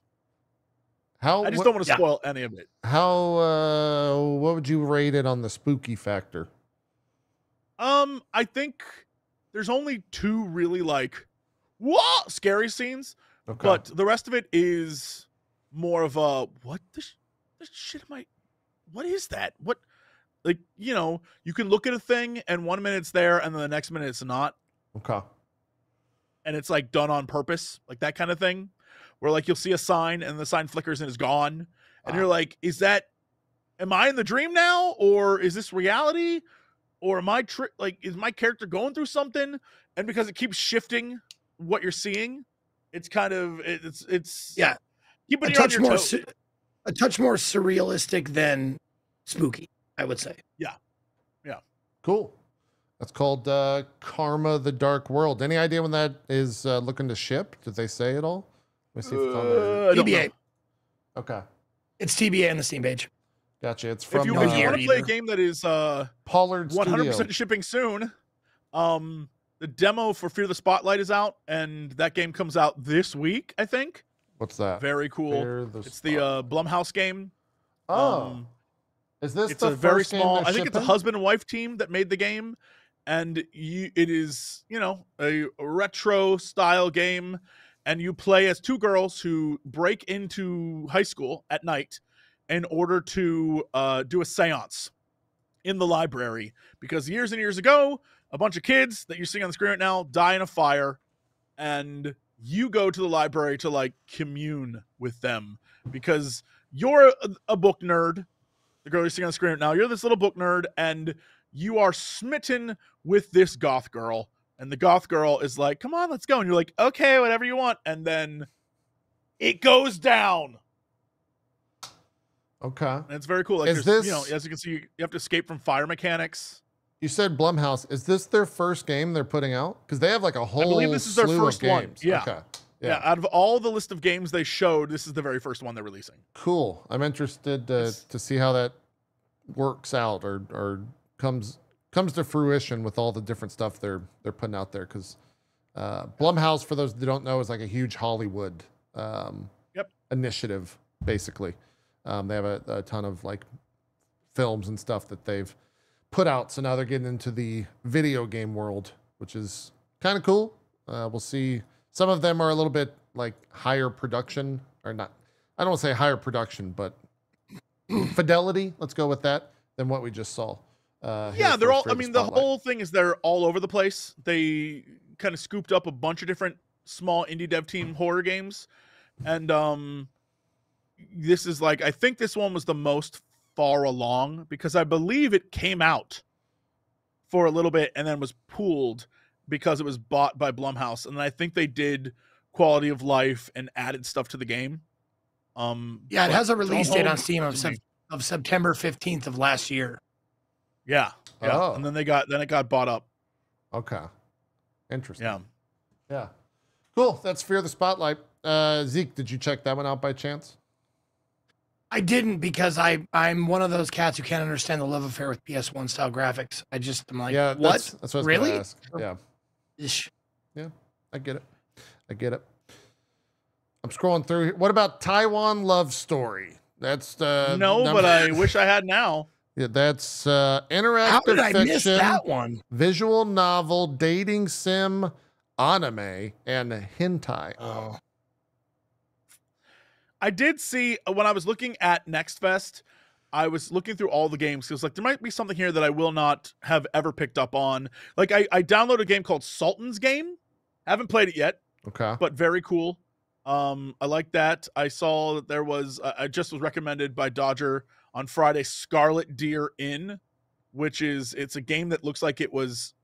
I just don't want to spoil any of it. What would you rate it on the spooky factor? I think there's only 2 really like whoa scary scenes, Okay. but the rest of it is more of a what the shit am I? What is that? What like you can look at a thing and 1 minute it's there and then the next minute it's not, Okay. and it's like done on purpose, like that kind of thing, where like you'll see a sign and the sign flickers and is gone, and you're like, am I in the dream now, or is this reality? Or am I is my character going through something? And because it keeps shifting what you're seeing, it's kind of it's keeping you on your toes. A touch more surrealistic than spooky, I would say. Yeah. Cool. That's called Karma: The Dark World. Any idea when that is looking to ship? Did they say it all? Let me see if it's on there. I don't TBA. know. Okay. It's TBA on the Steam page. Gotcha. It's from If you no want year to play a either. game that is Pollard 100% Studio. shipping soon, the demo for Fear the Spotlight is out, and that game comes out this week, I think. What's that? Very cool. Fear the It's the Blumhouse game. Oh. Is this It's the a very first game small. they're I think it's a shipping? husband and wife team that made the game, and it is a retro style game, and you play as 2 girls who break into high school at night in order to do a seance in the library, because years and years ago, a bunch of kids that you're seeing on the screen right now die in a fire, and you go to the library to like commune with them because you're a book nerd. The girl you're seeing on the screen right now, you're this little book nerd, and you are smitten with this goth girl. And the goth girl is like, come on, let's go. And you're like, okay, whatever you want. And then it goes down. Okay. And it's very cool. Like, Is there's, this- as you can see, you have to escape from fire mechanics. You said Blumhouse. Is this their first game they're putting out? Because they have like a whole believe this is their slew of first one. games. Yeah. Okay. Yeah. Out of all the list of games they showed, this is the very first one they're releasing. Cool. I'm interested to see how that works out or comes to fruition with all the different stuff they're putting out there. Because Blumhouse, for those that don't know, is like a huge Hollywood initiative, basically. They have a ton of like films and stuff that they've put out. So now they're getting into the video game world, which is kind of cool. We'll see. Some of them are a little bit like higher production, or not. I don't want to say higher production, but fidelity. Let's go with that. Than what we just saw. Yeah, they're all. I mean, the whole thing is they're all over the place. They kind of scooped up a bunch of different small indie dev team horror games, and this is like, I think this one was the most far along because I believe it came out for a little bit and then was pooled because it was bought by Blumhouse, and I think they did quality of life and added stuff to the game. Yeah, it has a release date on Steam hold- of September 15th of last year. Yeah, Oh. and then it got bought up. Okay. Interesting. Yeah. Yeah. Cool. That's Fear the Spotlight. Zeke, did you check that one out by chance? I didn't because I'm one of those cats who can't understand the love affair with PS1 style graphics. I'm like, yeah, what? That's what I was Really? gonna ask. Yeah. Ish. I get it. I'm scrolling through here. What about Taiwan Love Story? That's the No, but I wish I had now. Yeah, that's interactive How did I fiction, miss that one? visual novel, dating sim, anime, and hentai. Oh, I did see when I was looking at Next Fest, I was looking through all the games. It was like, there might be something here that I will not have ever picked up on. Like, I downloaded a game called Sultan's Game. Haven't played it yet, Okay. but very cool. I like that. I saw that there was, I just was recommended by Dodger on Friday, Scarlet Deer Inn, which is, it's a game that looks like it was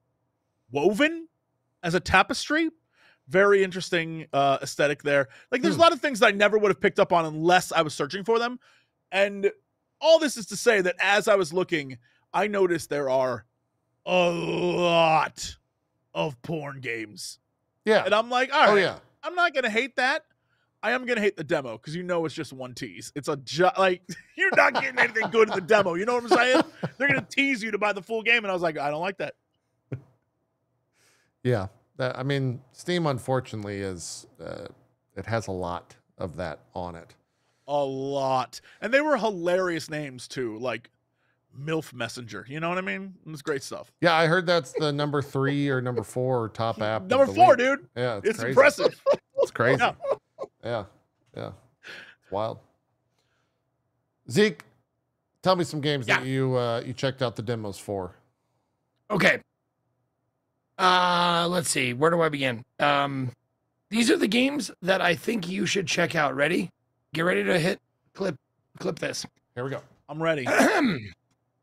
woven as a tapestry. Very interesting aesthetic there. Like, there's a lot of things that I never would have picked up on unless I was searching for them. And all this is to say that as I was looking, I noticed there are a lot of porn games. Yeah. And I'm like, all right, Oh yeah. I'm not going to hate that. I am going to hate the demo because it's just one tease. It's like, you're not getting anything good in the demo. You know what I'm saying? They're going to tease you to buy the full game. And I was like, I don't like that. Yeah. I mean, Steam, unfortunately, is it has a lot of that on it. A lot. And they were hilarious names too, like MILF Messenger. You know what I mean? It's great stuff. Yeah, I heard that's the number 3 or number 4 top app. Number of the 4, week. dude. Yeah, It's crazy. impressive. It's crazy. Yeah. Yeah. It's wild. Zeke, tell me some games that you checked out the demos for. Okay. Let's see. Where do I begin? These are the games that I think you should check out. Ready? Get ready to hit clip this. Here we go. I'm ready.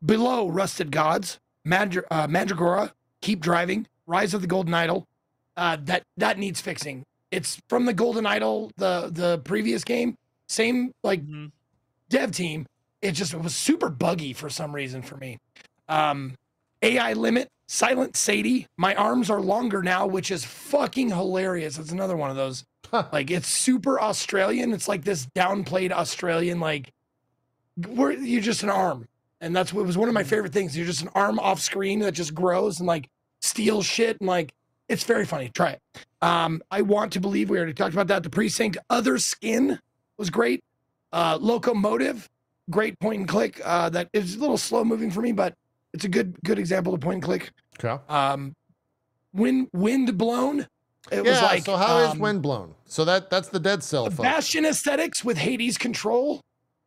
Below Rusted Gods, Mandragora, Keep Driving, Rise of the Golden Idol. That needs fixing. It's from the Golden Idol, the previous game. Same like dev team. It was super buggy for some reason for me. AI Limit, Silent Sadie, My Arms Are Longer Now, which is fucking hilarious. It's another one of those. Like, it's super Australian. It's like this downplayed Australian, like, you're just an arm. And it was one of my favorite things. You're just an arm off screen that just grows and, like, steals shit. And, like, it's very funny. Try it. I Want to Believe, we already talked about that. The Precinct, Other Skin was great. Locomotive, great point and click. That is a little slow moving for me, but it's a good example of point and click. Okay. Wind Blown. It was Yeah, like, so how is Wind Blown? So that's the Dead Cell folks. Bastion aesthetics with Hades control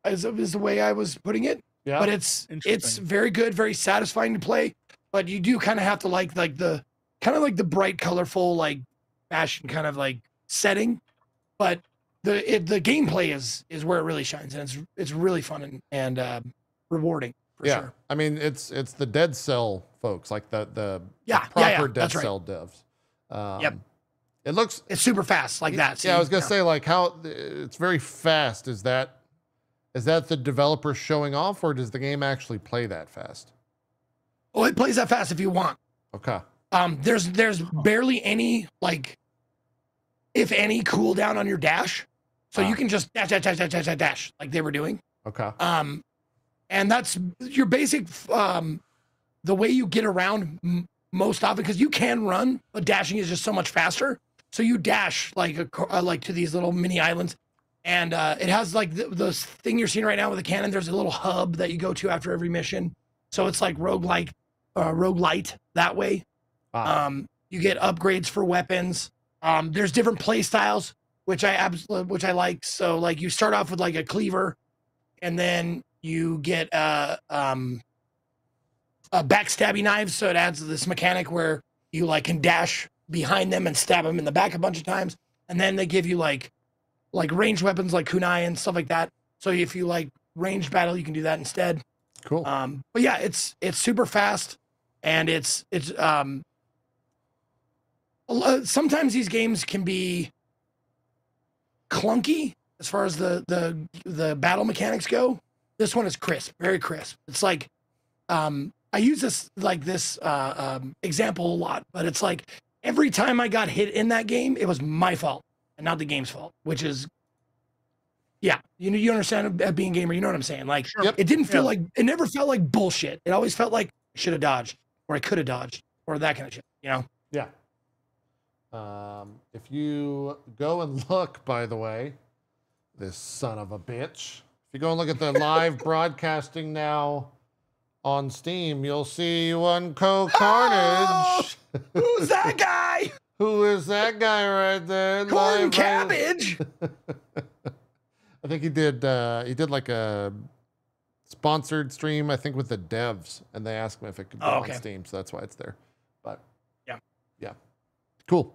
is the way I was putting it. Yeah. But it's Interesting. very good, very satisfying to play. But you do kind of have to like the kind of like the bright, colorful, like Bastion kind of like setting. But the gameplay is where it really shines, and it's really fun and rewarding for sure. I mean, it's the Dead Cell folks, like the Yeah, proper Dead that's right. Cell devs. Yep. It looks It's super fast like that. Yeah, I was gonna say, like, how it's very fast. Is that the developer showing off, or does the game actually play that fast? Oh, it plays that fast if you want. Okay. There's barely any, like, if any, cooldown on your dash. So you can just dash like they were doing. Okay. And that's your basic, the way you get around most often, because you can run, but dashing is just so much faster. So you dash like like to these little mini islands, and it has like the thing you're seeing right now with the cannon. There's a little hub that you go to after every mission. So it's like roguelite that way. You get upgrades for weapons. There's different play styles, which I like. So like you start off with like a cleaver, and then you get backstabby knives. So it adds this mechanic where you like can dash behind them and stab them in the back a bunch of times. And then they give you like ranged weapons like kunai and stuff like that. So if you like ranged battle, you can do that instead. Cool. But yeah, it's super fast, and it's sometimes these games can be clunky as far as the battle mechanics go. This one is crisp, very crisp. It's like I use this example a lot, but it's like every time I got hit in that game, it was my fault and not the game's fault, which is, yeah, you understand being a gamer, you know what I'm saying? Like, Yep. it didn't feel like, it never felt like bullshit. It always felt like I should have dodged, or I could have dodged, or that kind of shit, you know? Yeah. If you go and look, by the way, this son of a bitch, if you go and look at the live broadcasting now on Steam, you'll see Unco Carnage. Who's that guy? Who is that guy right there? Corn Live right- cabbage. I think he did like a sponsored stream, I think, with the devs, and they asked me if it could go Oh, on okay. Steam, so that's why it's there. But Yeah. yeah, cool.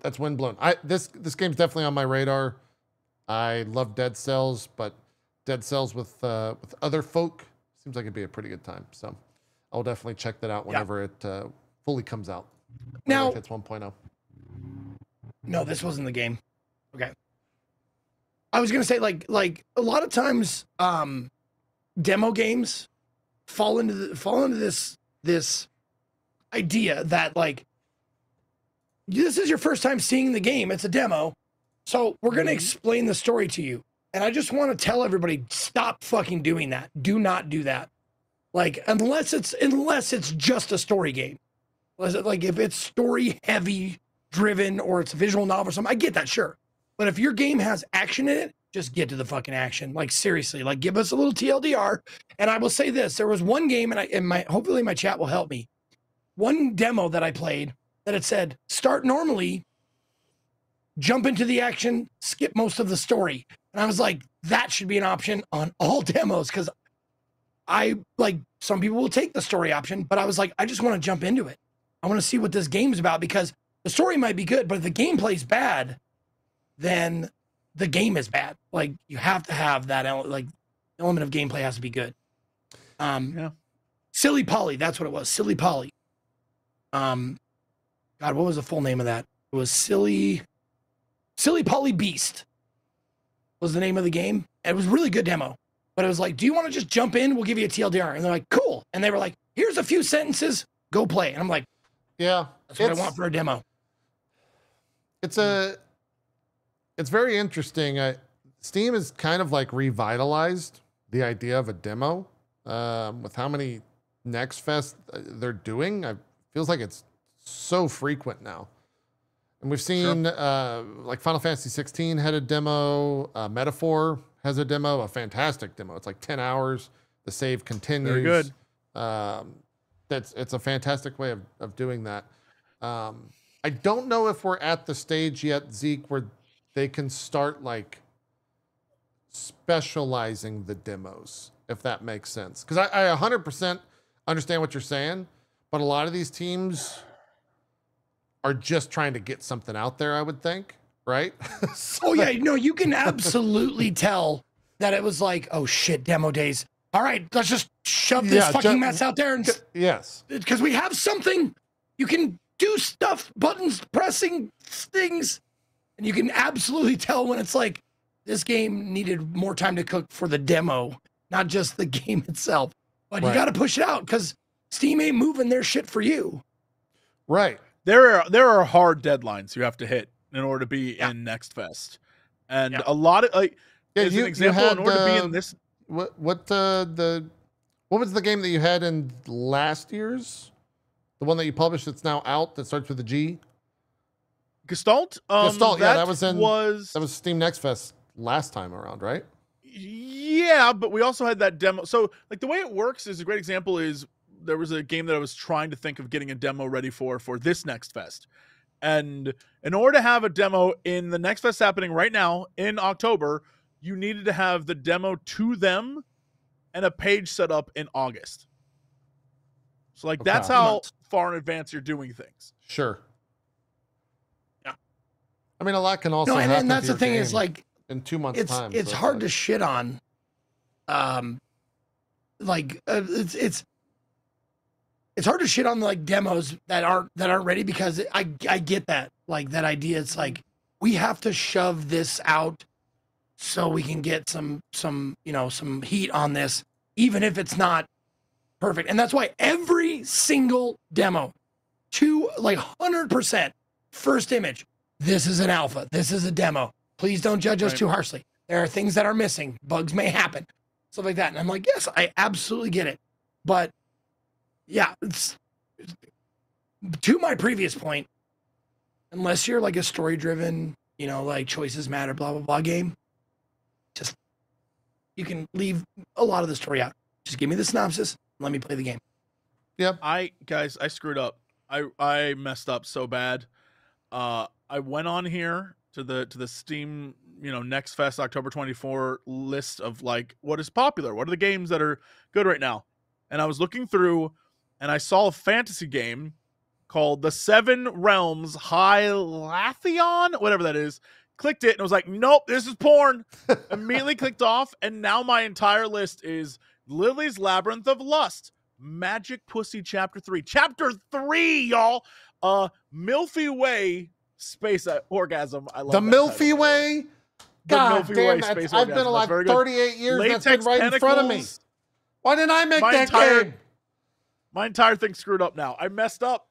That's Windblown. This game's definitely on my radar. I love Dead Cells, but Dead Cells with other folk seems like it'd be a pretty good time. So I'll definitely check that out whenever it fully comes out. Now, if it's 1.0. no, this wasn't the game. Okay. I was gonna say like a lot of times demo games fall into this idea that like this is your first time seeing the game, it's a demo, so we're gonna explain the story to you. And I just want to tell everybody, stop fucking doing that. Do not do that. Like unless it's just a story game. Like if it's story heavy driven or it's a visual novel or something, I get that, sure. But if your game has action in it, just get to the fucking action. Like seriously, like give us a little TLDR. And I will say this: there was one game, and hopefully my chat will help me. One demo that I played that it said start normally, jump into the action, skip most of the story. And I was like, that should be an option on all demos because I like some people will take the story option, but I was like, I just want to jump into it. I want to see what this game's about because the story might be good, but if the gameplay's bad, then the game is bad. Like you have to have that element of gameplay has to be good. Yeah. Silly Polly, that's what it was. Silly Polly. God, what was the full name of that? It was Silly Polly Beast was the name of the game. It was a really good demo, but it was like, do you want to just jump in? We'll give you a TLDR. And they're like, cool. And they were like, here's a few sentences, go play. And I'm like, Yeah, that's what I want for a demo. It's very interesting. Steam has kind of like revitalized the idea of a demo with how many Next Fest they're doing. It feels like it's so frequent now. And we've seen like Final Fantasy 16 had a demo. Metaphor has a demo, a fantastic demo. It's like 10 hours. The save continues. Very good. It's a fantastic way of doing that. I don't know if we're at the stage yet, Zeke, where they can start like specializing the demos, if that makes sense. Because I 100% understand what you're saying, but a lot of these teams are just trying to get something out there, I would think, right? Oh yeah, no, you can absolutely tell that it was like, oh shit, demo days. All right, let's just shove this fucking mess out there. And yes, because we have something, you can do stuff, buttons, pressing things, and you can absolutely tell when it's like this game needed more time to cook for the demo, not just the game itself. But you got to push it out because Steam ain't moving their shit for you. Right. There are hard deadlines you have to hit in order to be in Next Fest, and a lot of like as an example, in order to be in this. What was the game that you had in last year's? The one that you published that's now out that starts with a G? Gestalt? Gestalt, yeah, that was Steam Next Fest last time around, right? Yeah, but we also had that demo. So like the way it works is a great example is there was a game that I was trying to think of getting a demo ready for this Next Fest. And in order to have a demo in the Next Fest happening right now in October, you needed to have the demo to them and a page set up in August. So like that's how far in advance you're doing things. Sure. Yeah. I mean, a lot can also happen. And that's the thing is like in 2 months' time. It's hard to shit on. It's hard to shit on like demos that aren't ready because I get that, like that idea. It's like we have to shove this out so we can get some heat on this, even if it's not perfect. And that's why every single demo, to like 100% first image, this is an alpha, this is a demo. Please don't judge us too harshly. There are things that are missing. Bugs may happen, stuff like that. And I'm like, yes, I absolutely get it. But yeah, it's to my previous point, unless you're like a story-driven, like choices matter, blah, blah, blah game, just, you can leave a lot of the story out. Just give me the synopsis, and let me play the game. Yep. I screwed up. I messed up so bad. I went on here to the Steam Next Fest October 24 list of like what is popular, what are the games that are good right now. And I was looking through and I saw a fantasy game called The Seven Realms Hylathion, whatever that is. Clicked it and was like, nope, this is porn. Immediately clicked off, and now my entire list is Lily's Labyrinth of Lust, Magic Pussy Chapter 3. Chapter 3, y'all. Milky Way Space Orgasm. I love The that Milky title. Way? The God Milky damn Way it. Space I've been Orgasm. alive That's very good. 38 years. Latex That's been right in front of me. tentacles. Why didn't I make My that entire- game? My entire thing's screwed up now. I messed up.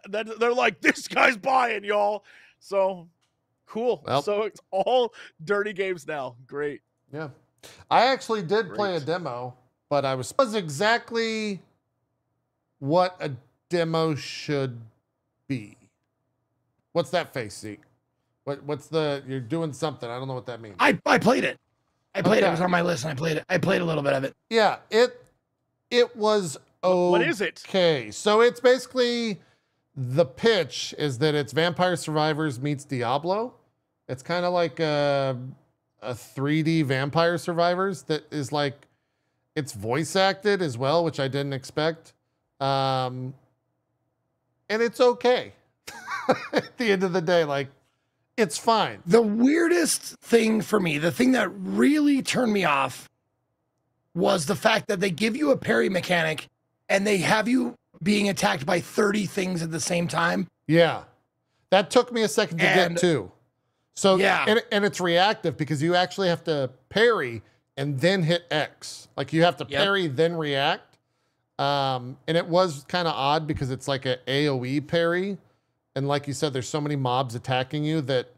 They're like, this guy's buying, y'all. So cool. Well. So it's all dirty games now. Great. Yeah. I actually did play a Great. demo, but I was exactly what a demo should be. What's that face, Zeke? What's the, you're doing something. I don't know what that means. I played it. I played it. Okay. It was on my list, and I played it. I played a little bit of it. Yeah, it was What is it? okay. So it's basically, the pitch is that it's Vampire Survivors meets Diablo. It's kind of like a 3D Vampire Survivors that is like, it's voice acted as well, which I didn't expect. And it's okay. At the end of the day, like, it's fine. The weirdest thing for me, the thing that really turned me off, was the fact that they give you a parry mechanic and they have you being attacked by 30 things at the same time. Yeah. That took me a second to And- get to. So, Yeah. and it's reactive because you actually have to parry and then hit X. Like you have to Yep. parry, then react. And it was kind of odd because it's like a AoE parry. And like you said, there's so many mobs attacking you that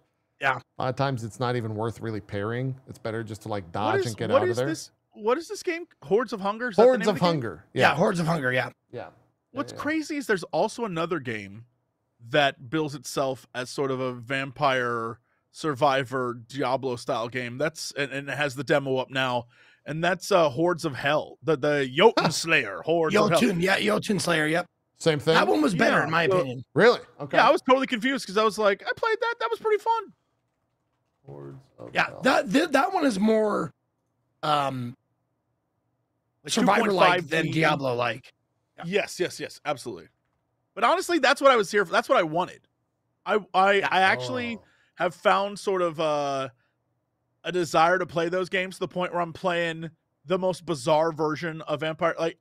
Yeah. a lot of times it's not even worth really parrying. It's better just to like dodge and get what out of is there. this? What is this game? Hordes of Hunger? Is that the Hordes name of the game? Hunger. Yeah. Yeah. Hordes of Hunger. Yeah. Yeah. What's Yeah. crazy is there's also another game that bills itself as sort of a vampire survivor Diablo style game. And it has the demo up now. And that's Hordes of Hell. The Jotun Slayer. Hordes of Hell. Jotun. Yeah. Jotun Slayer. Yep. Same thing. That one was better, Yeah, in my so- opinion. Really? Okay. Yeah, I was totally confused because I was like, I played that. That was pretty fun. Hordes of Yeah. Hell. That one is more Like Survivor like 2.5D. than Diablo like. Yes, absolutely. But honestly, that's what I was here for. That's what I wanted. I actually Oh. have found sort of a desire to play those games to the point where I'm playing the most bizarre version of Vampire. Like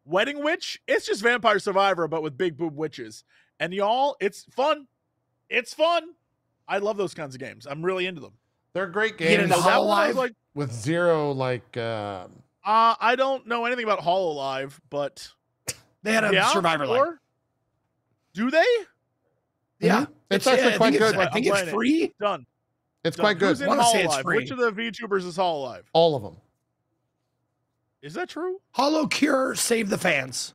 Wedding Witch, it's just Vampire Survivor, but with big boob witches. And y'all, it's fun. It's fun. I love those kinds of games. I'm really into them. They're great You get games into that one I Hololive? was like, with zero like I don't know anything about Hololive, but They had a yeah, Survivor like. sure. Do they? Yeah. It's actually quite good. I think I'm it's playing it. free. Done. It's Done. quite good. Who's in Wanna say it's Hololive? free. Which of the VTubers is Hololive? All of them. Is that true? Hollow Cure Save the Fans.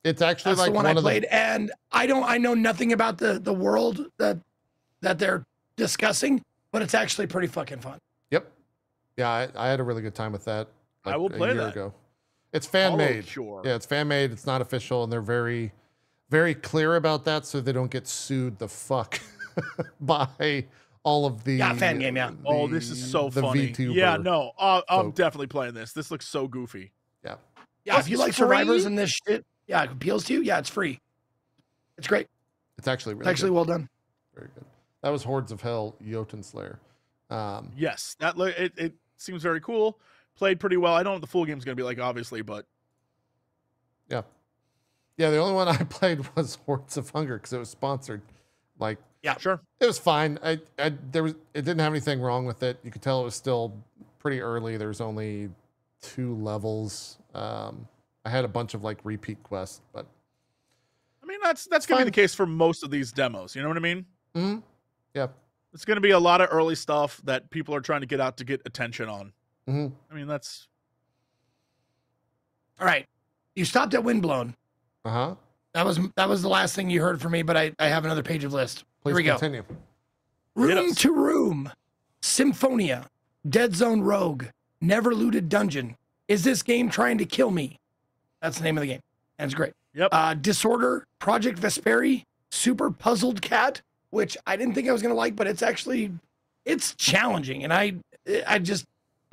It's actually That's like the one one I of played, and I know nothing about the world that they're discussing, but it's actually pretty fucking fun. Yep. Yeah, I had a really good time with that. I will play a year that. ago. It's fan made. Sure. Yeah, it's fan made. It's not official, and they're very, very clear about that, so they don't get sued the fuck by all of the Yeah, fan game, yeah. Oh, this is so the funny. VTuber Yeah, no, I'm folk. definitely playing this. This looks so goofy. Yeah. Yeah, This if you is like Survivors free? and this shit, yeah, it appeals to you. Yeah, it's free. It's great. It's actually It's really actually good. well done. Very good. That was Hordes of Hell, Jotun Slayer. Yes, it seems very cool. Played pretty well. I don't know what the full game's gonna be like, obviously, but Yeah. Yeah, the only one I played was Hordes of Hunger because it was sponsored. Like, sure. it was fine. It didn't have anything wrong with it. You could tell it was still pretty early. There's only 2 levels. I had a bunch of like repeat quests, but I mean, that's gonna be fine. the case for most of these demos. You know what I mean? mhm. Yeah. It's gonna be a lot of early stuff that people are trying to get out to get attention on. Mhm. I mean, that's All right. You stopped at Windblown. Uh-huh. That was the last thing you heard from me, but I have another page of list. Please Here we go. continue. Hit Room us. to Room, Symphonia, Dead Zone Rogue, Never Looted Dungeon. Is this game trying to kill me? That's the name of the game. And it's great. Yep. Disorder, Project Vesperi, Super Puzzled Cat, which I didn't think I was going to like, but it's actually it's challenging, and I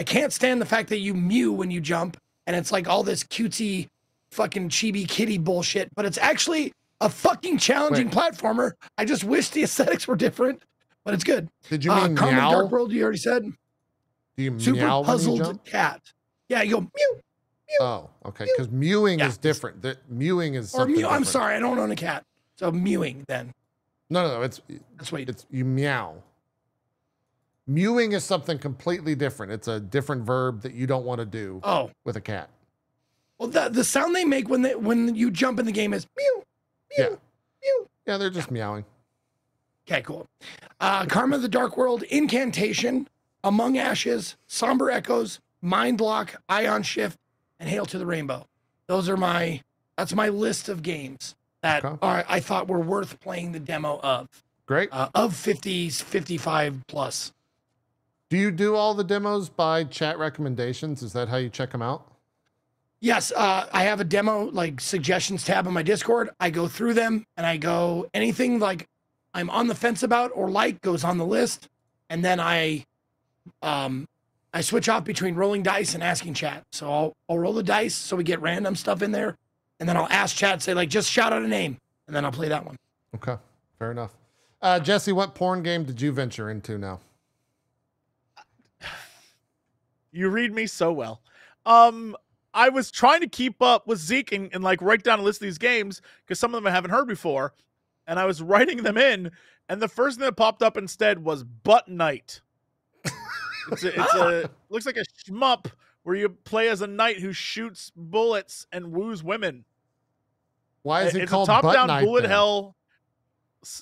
can't stand the fact that you mew when you jump, and it's like all this cutesy fucking chibi kitty bullshit, but it's actually a fucking challenging platformer. I just wish the aesthetics were different, but it's good. Did you mean Karma meow? Dark World, you already said. Do you Super meow when you puzzled jump? cat. Yeah, you go mew. Oh, okay. Because mewing Yeah. is different. Mewing is Or something mew. I'm different. sorry, I don't own a cat. So mewing then. No. It's That's what you it's you meow. Mewing is something completely different. It's a different verb that you don't want to do Oh. with a cat. Well, the sound they make when you jump in the game is mew, mew, Yeah. mew. Yeah, they're just meowing. Okay, cool. Karma of the Dark World, Incantation, Among Ashes, Somber Echoes, Mind Lock, Ion Shift, and Hail to the Rainbow. That's my list of games that Okay. I thought were worth playing the demo of. Great. Of 50s, 55 plus. Do you do all the demos by chat recommendations? Is that how you check them out? Yes, I have a demo like suggestions tab on my Discord. I go through them and I go anything like I'm on the fence about or like goes on the list, and then I switch off between rolling dice and asking chat. So I'll roll the dice so we get random stuff in there, and then I'll ask chat, say like just shout out a name, and then I'll play that one. Okay, fair enough. Jesse, what porn game did you venture into now? You read me so well. I was trying to keep up with Zeke and like write down a list of these games because some of them I haven't heard before, and I was writing them in, and the first thing that popped up instead was Butt Knight. It's a looks like a shmup where you play as a knight who shoots bullets and woos women. Why is it It's called a Butt top-down Knight bullet then? hell,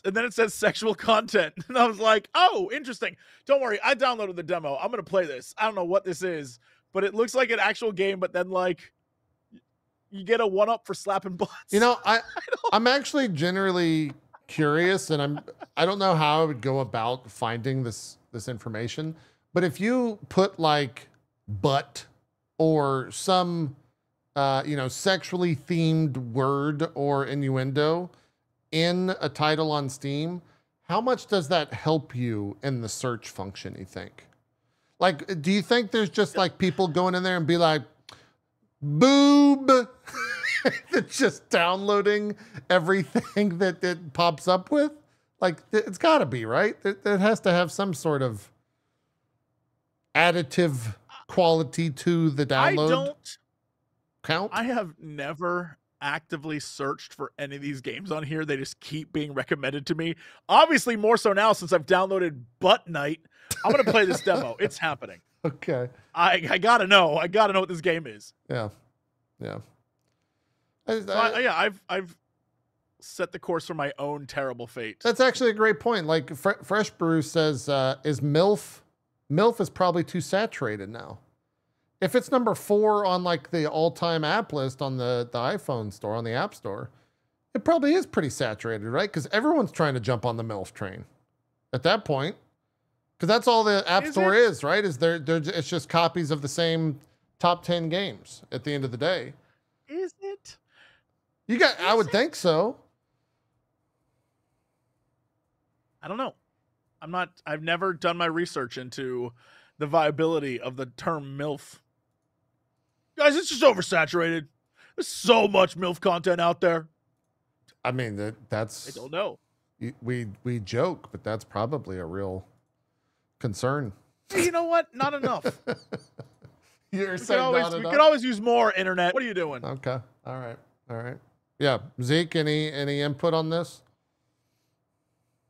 and then it says sexual content, and I was like, "Oh, interesting." Don't worry, I downloaded the demo. I'm gonna play this. I don't know what this is, but it looks like an actual game. But then, like, you get a one-up for slapping butts. You know, I'm actually generally curious, and I don't know how I would go about finding this information. But if you put like butt or some sexually themed word or innuendo in a title on Steam, how much does that help you in the search function, you think? Like, do you think there's just like people going in there and be like, boob? It's just downloading everything that it pops up with? Like, it's got to be, right? It has to have some sort of additive quality to the download count. I have never actively searched for any of these games on here. They just keep being recommended to me. Obviously, more so now since I've downloaded Butt Knight. I'm gonna play this demo. It's happening. Okay. I gotta know. I gotta know what this game is. Yeah. I've set the course for my own terrible fate. That's actually a great point. Like Fresh Brew says, is MILF is probably too saturated now. If it's number 4 on like the all-time app list on the iPhone store, on the App Store, it probably is pretty saturated, right? Because everyone's trying to jump on the MILF train at that point. Because that's all the App Store is, right? It's just copies of the same top 10 games at the end of the day. Is it? I would think so. I don't know. I've never done my research into the viability of the term MILF. Guys, it's just oversaturated. There's so much MILF content out there. I mean, that's... I don't know. We joke, but that's probably a real concern. Hey, you know what? Not enough. You're saying not enough? We could always use more internet. What are you doing? Okay. All right. Yeah. Zeke, any input on this?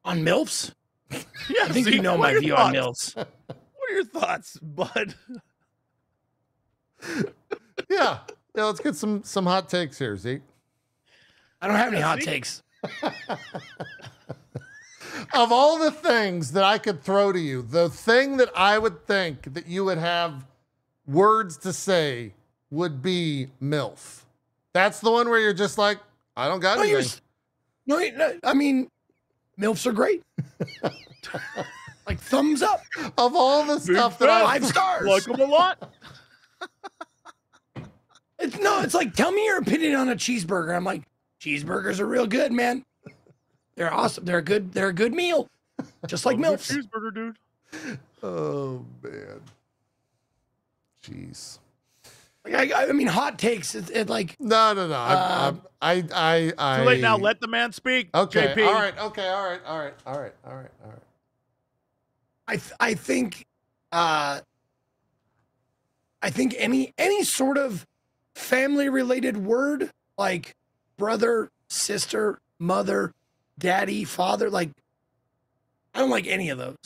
On MILFs? Yeah, I think Zeke, you know what my are view your on thoughts? MILFs. What are your thoughts, bud? Yeah. Let's get some hot takes here, Zeke. I don't have any hot Zeke? takes. Of all the things that I could throw to you, the thing that I would think that you would have words to say would be MILF. That's the one where you're just like, I don't got anything. No, I mean, MILFs are great. Like thumbs up. Of all the stuff that I 5 stars. Like them a lot. It's like, tell me your opinion on a cheeseburger. I'm like, cheeseburgers are real good, man. They're awesome. They're a good meal. Just like Love a good MILFs. cheeseburger, dude. Oh man. Jeez. Like, I mean, hot takes. It like No. Too late now. Let the man speak. Okay. JP. All right. Okay. All right. I think any sort of family related word like brother, sister, mother, daddy, father, like I don't like any of those.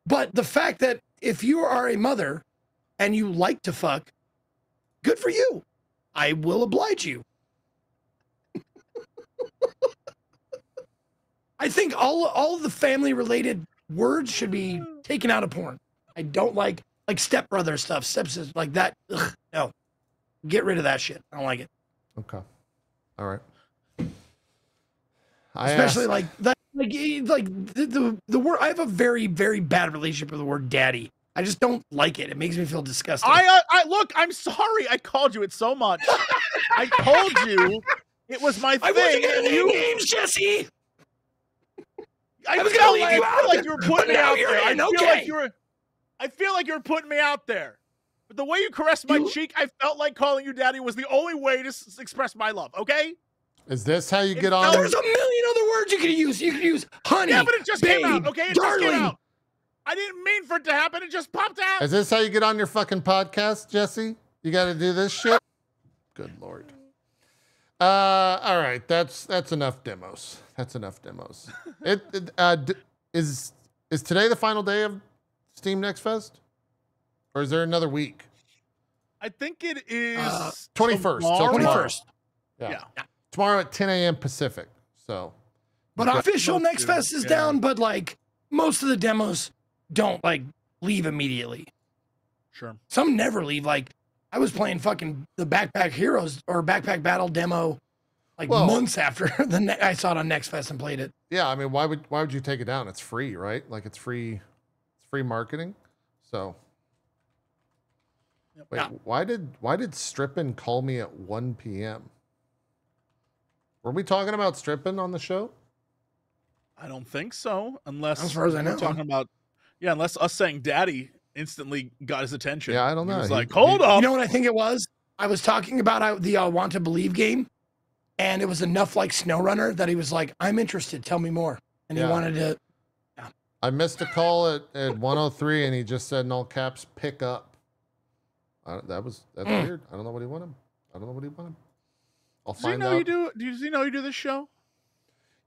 But the fact that if you are a mother and you like to fuck, good for you. I will oblige you. I think all of the family related words should be taken out of porn. I don't like stepbrother stuff, stepsister, like that. Ugh, no, get rid of that shit. I don't like it. Okay. All right. Especially like that, like the word. I have a very very bad relationship with the word daddy. I just don't like it. It makes me feel disgusting. I look. I'm sorry. I called you it so much. I told you it was my thing. I wasn't gonna and name you, names, Jesse. I was feel gonna leave like, you I out feel of like it, you were but putting me now out you're there. in, I feel okay. like you were. I feel like you're putting me out there. But the way you caressed my cheek, I felt like calling you daddy was the only way to express my love. Okay. Is this how you It get felt- on? There's a million other words you could use. You could use honey. Yeah, but it just babe, came out. Okay, it darling. just came out. I didn't mean for it to happen. It just popped out. Is this how you get on your fucking podcast, Jesse? You got to do this shit? Good Lord. All right. That's enough demos. That's enough demos. Is today the final day of Steam Next Fest? Or is there another week? I think it is 21st. tomorrow. Till tomorrow. 21st. Yeah. Tomorrow at 10 a.m. Pacific. So. But Okay. official Most Next do, Fest is yeah. down, but like most of the demos don't like leave immediately. Sure. Some never leave. Like I was playing fucking the Backpack Heroes or Backpack Battle demo like Well- months after I saw it on Next Fest and played it. Yeah, I mean, why would you take it down? It's free, right? Like it's free marketing. So Yep. wait, Yeah. why did Strippin call me at 1 p.m.? Were we talking about Strippin on the show? I don't think so, unless As far as I we're know. talking about unless us saying daddy instantly got his attention. Yeah, I don't know. He was He- like, hold he- up. You know what I think it was? I was talking about the Want to Believe game, and it was enough like SnowRunner that he was like, "I'm interested. Tell me more." And Yeah. he wanted to. I missed a call at 103 and he just said in all caps, pick up. That's weird. I don't know what he wanted. I'll Does he find know out. you do? Does he know you do this show?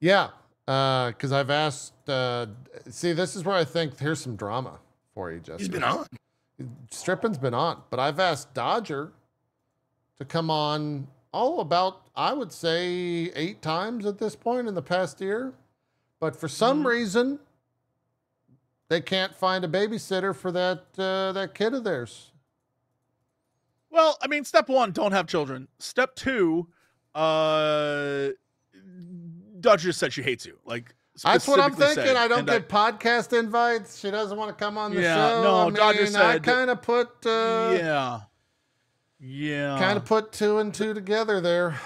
Yeah, because I've asked. See, this is where I think here's some drama for you, Justin. He's been on. Strippin's been on, but I've asked Dodger to come on about, I would say, 8 times at this point in the past year. But for some reason, they can't find a babysitter for that kid of theirs. Well, I mean, step 1, don't have children. Step 2, Dodger just said she hates you. Like That's what I'm specifically thinking. said. I don't And get podcast invites. She doesn't want to come on the Yeah, show. no, I mean, Dodger I said- kind of put yeah. kind of put 2 and 2 together there.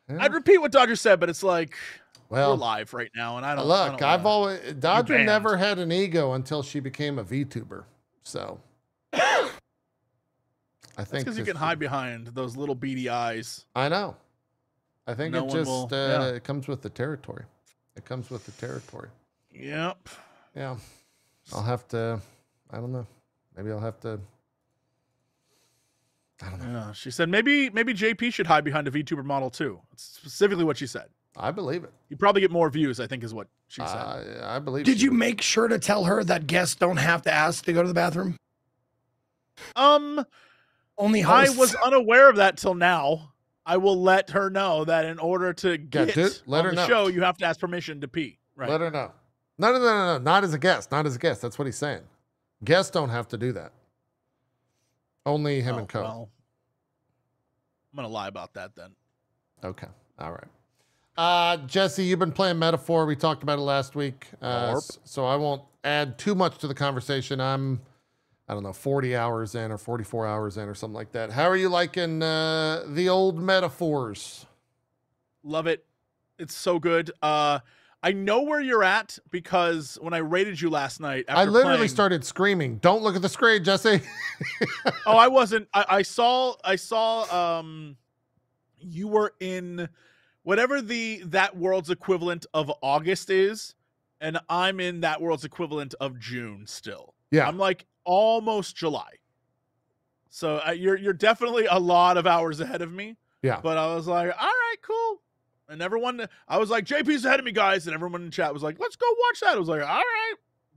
Yeah. I'd repeat what Dodger said, but it's like we're Well, live right now, and I don't look, I've wanna- always Dodger banned. never had an ego until she became a VTuber. So I That's think because you this- can hide behind those little beady eyes. I know. I think No it one just will- yeah. it comes with the territory. It comes with the territory. Yep. Yeah. I'll have to. I don't know. Maybe I'll have to. I don't know. Yeah. She said maybe JP should hide behind a VTuber model too. That's specifically what she said. I believe it. You probably get more views, I think, is what she said. I believe. Did she you would. make sure to tell her that guests don't have to ask to go to the bathroom? Only I hosts. was unaware of that till now. I will let her know that in order to get let on her the know. show, you have to ask permission to pee. Right. Let her know. No. Not as a guest. Not as a guest. That's what he's saying. Guests don't have to do that. Only him Oh, and Co. well, I'm gonna lie about that then. Okay. All right. Jesse, you've been playing Metaphor. We talked about it last week. So I won't add too much to the conversation. I don't know, 40 hours in or 44 hours in or something like that. How are you liking the old Metaphors? Love it. It's so good. I know where you're at because when I rated you last night, I after literally playing, started screaming, "Don't look at the screen, Jesse." Oh, I wasn't. I saw. You were in whatever that world's equivalent of August is, and I'm in that world's equivalent of June still. Yeah. I'm like almost July. So you're definitely a lot of hours ahead of me. Yeah. But I was like, all right, cool. And everyone, I was like, JP's ahead of me, guys. And everyone in chat was like, let's go watch that. I was like, all right.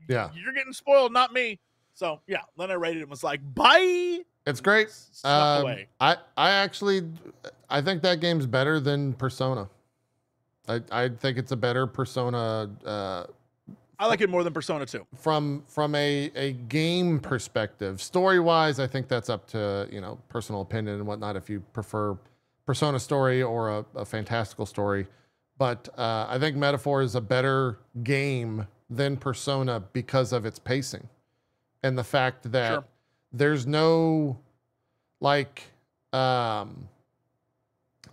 Yeah. You're getting spoiled, not me. So yeah, then I rated it and was like, bye. It's great. Snuck away. I actually, I think that game's better than Persona. I think it's a better Persona I like it more than Persona 2. from a game perspective. Story wise, I think that's up to personal opinion and whatnot. If you prefer Persona story or a fantastical story, but I think Metaphor is a better game than Persona because of its pacing and the fact that Sure. there's no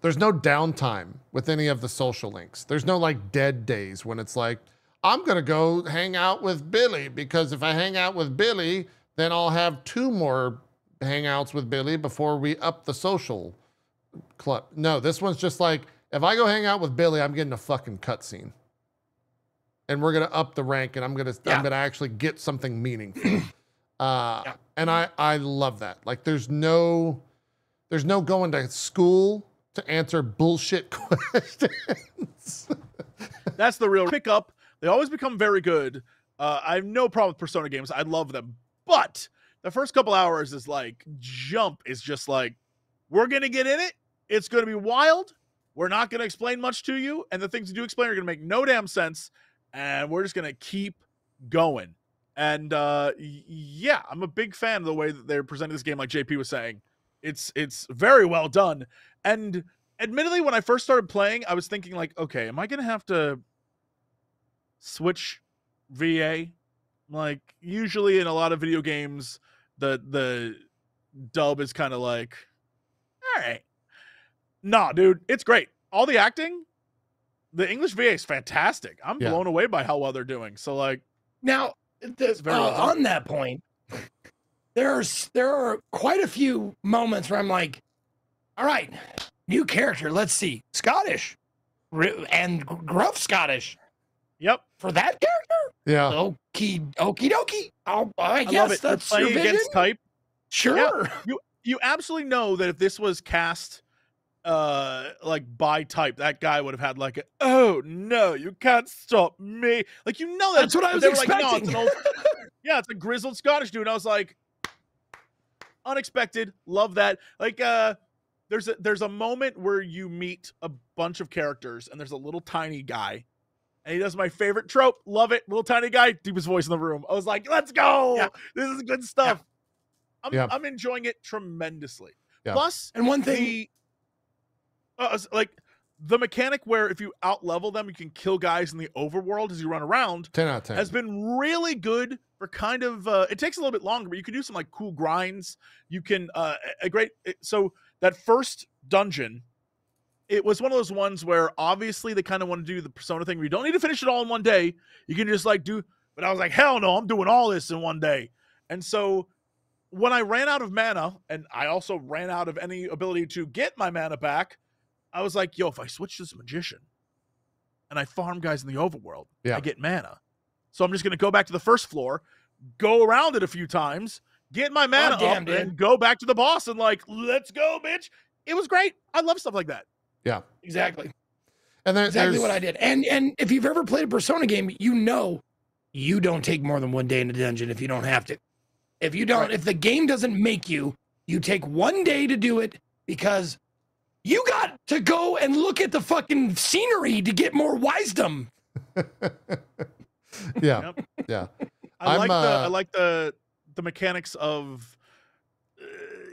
there's no downtime with any of the social links. There's no like dead days when it's like, I'm going to go hang out with Billy because if I hang out with Billy, then I'll have 2 more hangouts with Billy before we up the social club. No, this one's just like, if I go hang out with Billy, I'm getting a fucking cutscene. And we're going to up the rank and I'm going to actually get something meaningful. And I love that. Like there's no going to school to answer bullshit questions. That's the real pickup. They always become very good. I have no problem with Persona games. I love them. But the first couple hours is like, Jump is just like, we're going to get in it. It's going to be wild. We're not going to explain much to you. And the things you do explain are going to make no damn sense. And we're just going to keep going. And yeah, I'm a big fan of the way that they're presenting this game, like JP was saying. It's very well done. And admittedly, when I first started playing, I was thinking like, okay, am I going to have to switch VA? Like usually in a lot of video games, the dub is kind of like, all right. Nah, dude, it's great. All the acting, the English VA is fantastic. I'm blown away by how well they're doing. So like now on that point, there are quite a few moments where I'm like, all right, new character. Let's see, Scottish and gruff Scottish. Yep. For that character? Yeah. Okie dokie. I guess love it. that's Playing your vision. against type. Sure. Yeah. You absolutely know that if this was cast like by type, that guy would have had like oh no, you can't stop me. Like that's what I was expecting. Like, no, it's it's a grizzled Scottish dude. And I was like, unexpected. Love that. Like there's a moment where you meet a bunch of characters and there's a little tiny guy. And he does my favorite trope. Love it. Little tiny guy, deepest voice in the room. I was like, let's go. Yeah. This is good stuff. Yeah. I'm enjoying it tremendously. Yeah. Plus, and one thing, like the mechanic where if you out level them, you can kill guys in the overworld as you run around. 10 out of 10 has been really good for kind of. It takes a little bit longer, but you can do some like cool grinds. You can so that first dungeon. It was one of those ones where obviously they kind of want to do the Persona thing where you don't need to finish it all in one day. You can just like but I was like, hell no, I'm doing all this in one day. And so when I ran out of mana and I also ran out of any ability to get my mana back, I was like, yo, if I switch to this magician and I farm guys in the overworld, I get mana. So I'm just going to go back to the first floor, go around it a few times, get my mana up and go back to the boss and like, let's go, bitch. It was great. I love stuff like that. Yeah, exactly. And exactly what I did. And if you've ever played a Persona game, you don't take more than 1 day in a dungeon if you don't have to. If you don't, if the game doesn't make you take 1 day to do it because you got to go and look at the fucking scenery to get more wisdom. Yeah. I like the mechanics of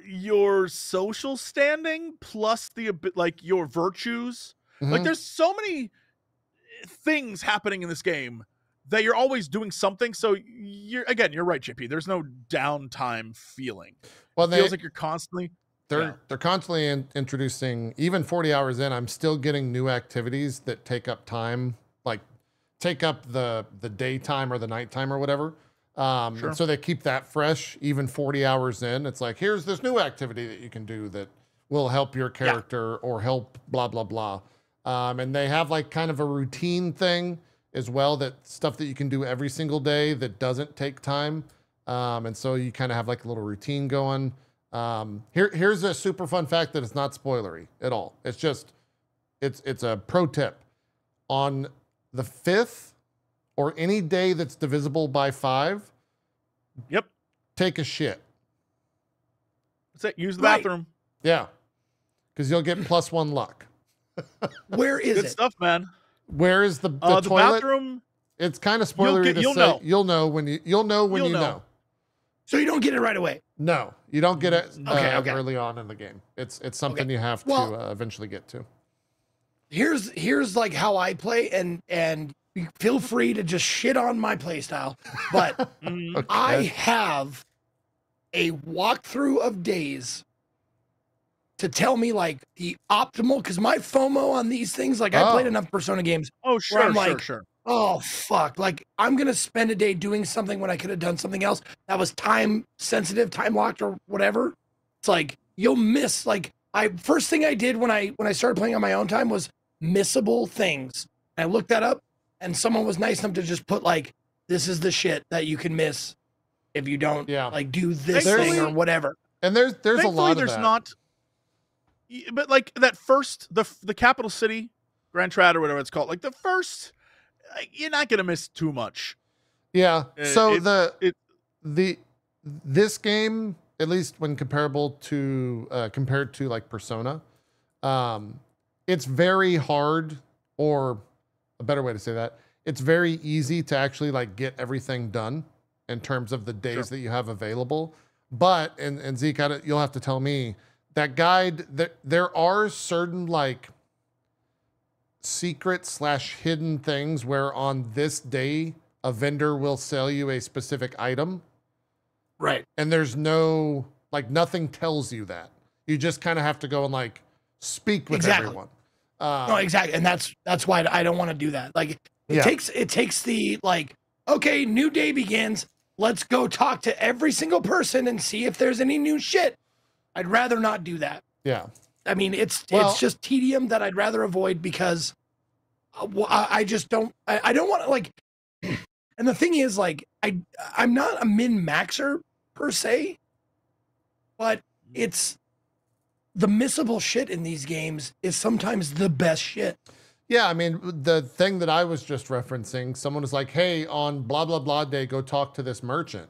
your social standing plus your virtues. Mm-hmm. Like there's so many things happening in this game that you're always doing something. So you're right, JP. There's no downtime feeling. Well, it feels like you're constantly they're constantly introducing. Even 40 hours in, I'm still getting new activities that take up time. Like take up the daytime or the nighttime or whatever. And Sure. so they keep that fresh, even 40 hours in. It's like, here's this new activity that you can do that will help your character or help blah, blah, blah. And they have like kind of a routine thing as well, that stuff that you can do every single day that doesn't take time. And so you kind of have like a little routine going. Here's a super fun fact that is not spoilery at all. It's just, it's a pro tip. On the 5th or any day that's divisible by 5, Yep. take a shit. That's it. Use the Right. bathroom. Yeah. Because you'll get +1 luck. Where is Good it? stuff, man. Where is the The toilet? bathroom. It's kind of spoilery to you'll say. know. You'll know when you know. So you don't get it right away. No, you don't get it Okay. early on in the game. It's something you have Well- to eventually get to. Here's like how I play, and feel free to just shit on my play style, but Mhm. Okay. I have a walkthrough of days to tell me like the optimal, because my FOMO on these things, like I played Oh. enough Persona games. Oh, I'm sure, like- sure. Oh fuck! Like I'm gonna spend a day doing something when I could have done something else that was time sensitive, time locked, or whatever. It's like you'll miss. Like first thing I did when I started playing on my own time was missable things. I looked that up, and someone was nice enough to just put like, this is the shit that you can miss if you don't Yeah. like do this Thankfully- thing or whatever. And there's a Thankfully, lot of there's that. not. But like that first, the capital city, Grand Trad or whatever it's called, like the first, you're not gonna miss too much. Yeah. So it- this game, at least when comparable to compared to like Persona, it's very hard, or a better way to say that, it's very easy to actually like get everything done in terms of the days Sure. that you have available. But and Zeke, you'll have to tell me that guide, that there are certain like secret / hidden things where on this day a vendor will sell you a specific item, Right. and there's no like, nothing tells you that. You just kind of have to go and like speak with Exactly. everyone. No, exactly, and that's why I don't want to do that. Like Yeah. it takes the like, okay, new day begins. Let's go talk to every single person and see if there's any new shit. I'd rather not do that. Yeah. I mean, it's Well- just tedium that I'd rather avoid, because I just don't. I don't want to like. And the thing is, like, I'm not a min maxer per se, but it's the missable shit in these games is sometimes the best shit. Yeah, I mean, the thing that I was just referencing, someone was like, hey, on blah, blah, blah day, go talk to this merchant.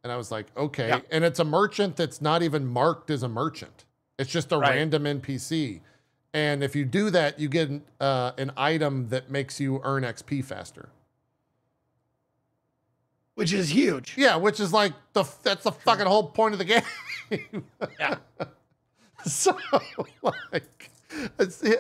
And I was like, okay. Yeah. And it's a merchant that's not even marked as a merchant. It's just a Right. random NPC. And if you do that, you get an item that makes you earn XP faster. Which is huge. Yeah, which is like, that's the fucking whole point of the game. Yeah. So, like,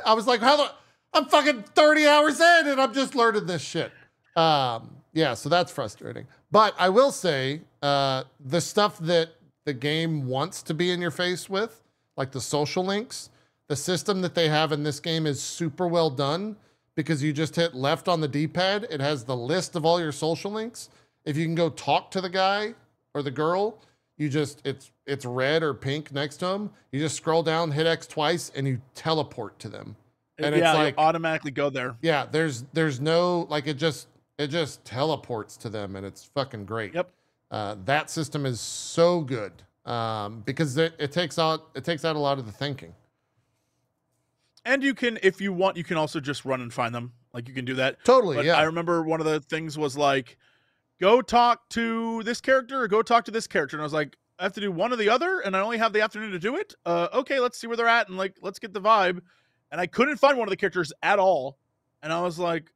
I was like, I'm fucking 30 hours in and I'm just learning this shit. Yeah, so that's frustrating. But I will say, the stuff that the game wants to be in your face with, like the social links, the system that they have in this game is super well done, because you just hit left on the D-pad. It has the list of all your social links. If you can go talk to the guy or the girl, you just, it's red or pink next to them. You just scroll down, hit X twice, and you teleport to them. And yeah, it's you like, automatically go there. yeah, there's no, like, it just teleports to them, and it's fucking great. Yep. That system is so good, because it takes out a lot of the thinking. And you can, if you want, you can also just run and find them. Like you can do that. Totally, But yeah. I remember one of the things was like, go talk to this character or go talk to this character. And I was like, I have to do one or the other, and I only have the afternoon to do it. Okay, let's see where they're at, and like, let's get the vibe. And I couldn't find one of the characters at all. And I was like,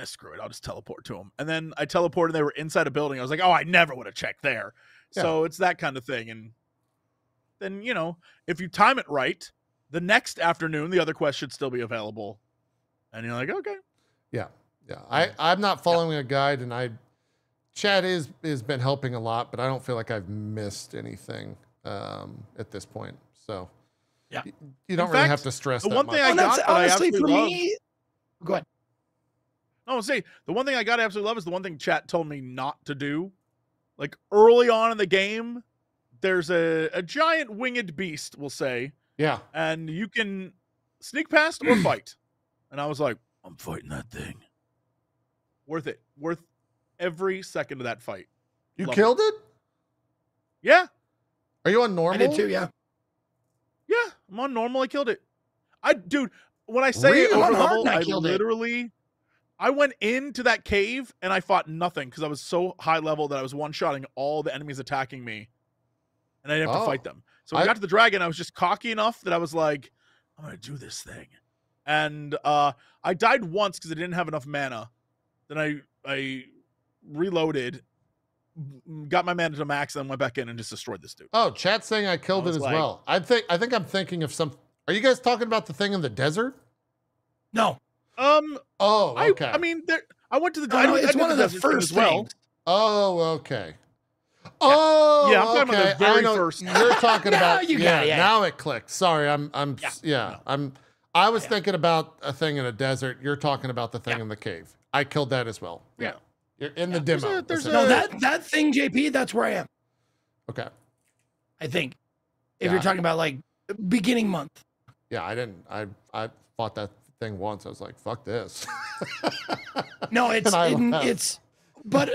screw it, I'll just teleport to them. And then I teleported, and they were inside a building. I was like, oh, I never would have checked there. Yeah. So it's that kind of thing. And then, you know, if you time it right, the next afternoon, the other quest should still be available. And you're like, okay. Yeah. I'm not following a guide, and Chad has been helping a lot, but I don't feel like I've missed anything at this point. So Yeah. you don't In really fact, have to stress the that one much. thing I And that's got that I honestly absolutely for love. me. Go ahead. No, see, the one thing I gotta absolutely love is the one thing chat told me not to do. Like early on in the game, there's a giant winged beast, we'll say, Yeah. and you can sneak past or fight. And I was like, I'm fighting that thing. Worth it. Worth every second of that fight. You Love killed it? Yeah. Are you on normal? I did too. Yeah. Yeah. I'm on normal. I killed it. Dude, when I say Really? over I'm on hard level, and I I killed it. literally I went into that cave and I fought nothing because I was so high level that I was one-shotting all the enemies attacking me. And I didn't have to fight them. So when I got to the dragon, I was just cocky enough that I was like, I'm gonna do this thing. And I died once because I didn't have enough mana. Then I reloaded, got my mana to max, and then went back in and just destroyed this dude. Oh, chat's saying I killed I it was as like- well. I think I'm thinking of some. Are you guys talking about the thing in the desert? No. Oh, okay. I mean, I went to the. No, no, I it's did one of the desert thing first as well. things. Oh, okay. Oh, Yeah, I'm talking okay. about the very I know- first. You're talking Now about. you got it, yeah. Now it clicked. Sorry, I was Yeah. thinking about a thing in a desert. You're talking about the thing in the cave. I killed that as well. Yeah. You're in the There's demo. a- there's No, essentially. that thing, JP, that's where I am. Okay. I think. If Yeah. you're talking about like beginning month. Yeah, I didn't. I fought that thing once. I was like, fuck this. No, it's And I laughed. it's but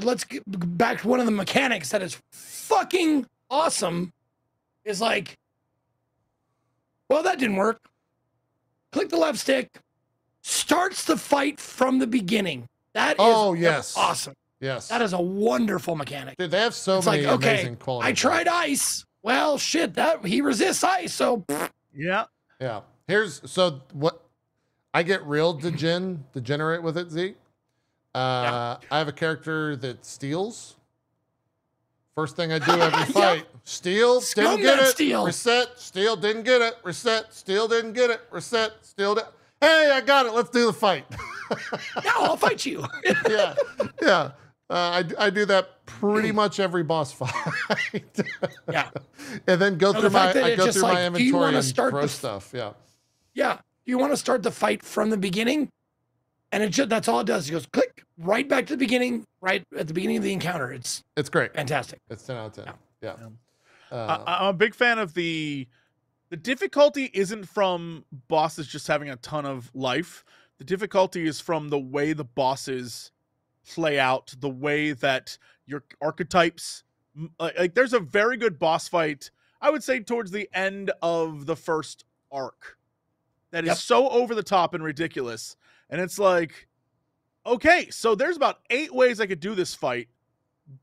let's get back to one of the mechanics that is fucking awesome is like, well, that didn't work. Click the left stick, starts the fight from the beginning. That is Oh, yes. awesome. Yes. That is a wonderful mechanic. Dude, they have so It's many like, okay, amazing quality. I tried ice. Well, shit, that he resists ice, so Yeah. Yeah. So what I get real degenerate with it, Zeke. I have a character that steals. First thing I do every Yep. fight. Steal, Scum didn't get that it. steal. Reset, steal, didn't get it. Reset, steal, didn't get it. Reset, steal. Hey, I got it. Let's do the fight. now I'll fight you. Yeah. Yeah. I do that pretty much every boss fight. Yeah. And then go No, through the fact my that I it's go just through my like, do you inventory wanna and start throw the- stuff. Yeah. Yeah. You want to start the fight from the beginning, and that's all it does. It goes click right back to the beginning, right at the beginning of the encounter. It's It's great. fantastic. It's 10 out of 10. Yeah. I'm a big fan of the difficulty isn't from bosses just having a ton of life. The difficulty is from the way the bosses play out, the way that your archetypes like there's a very good boss fight, I would say towards the end of the first arc. That is Yep. so over the top and ridiculous. And it's like, okay, so there's about 8 ways I could do this fight,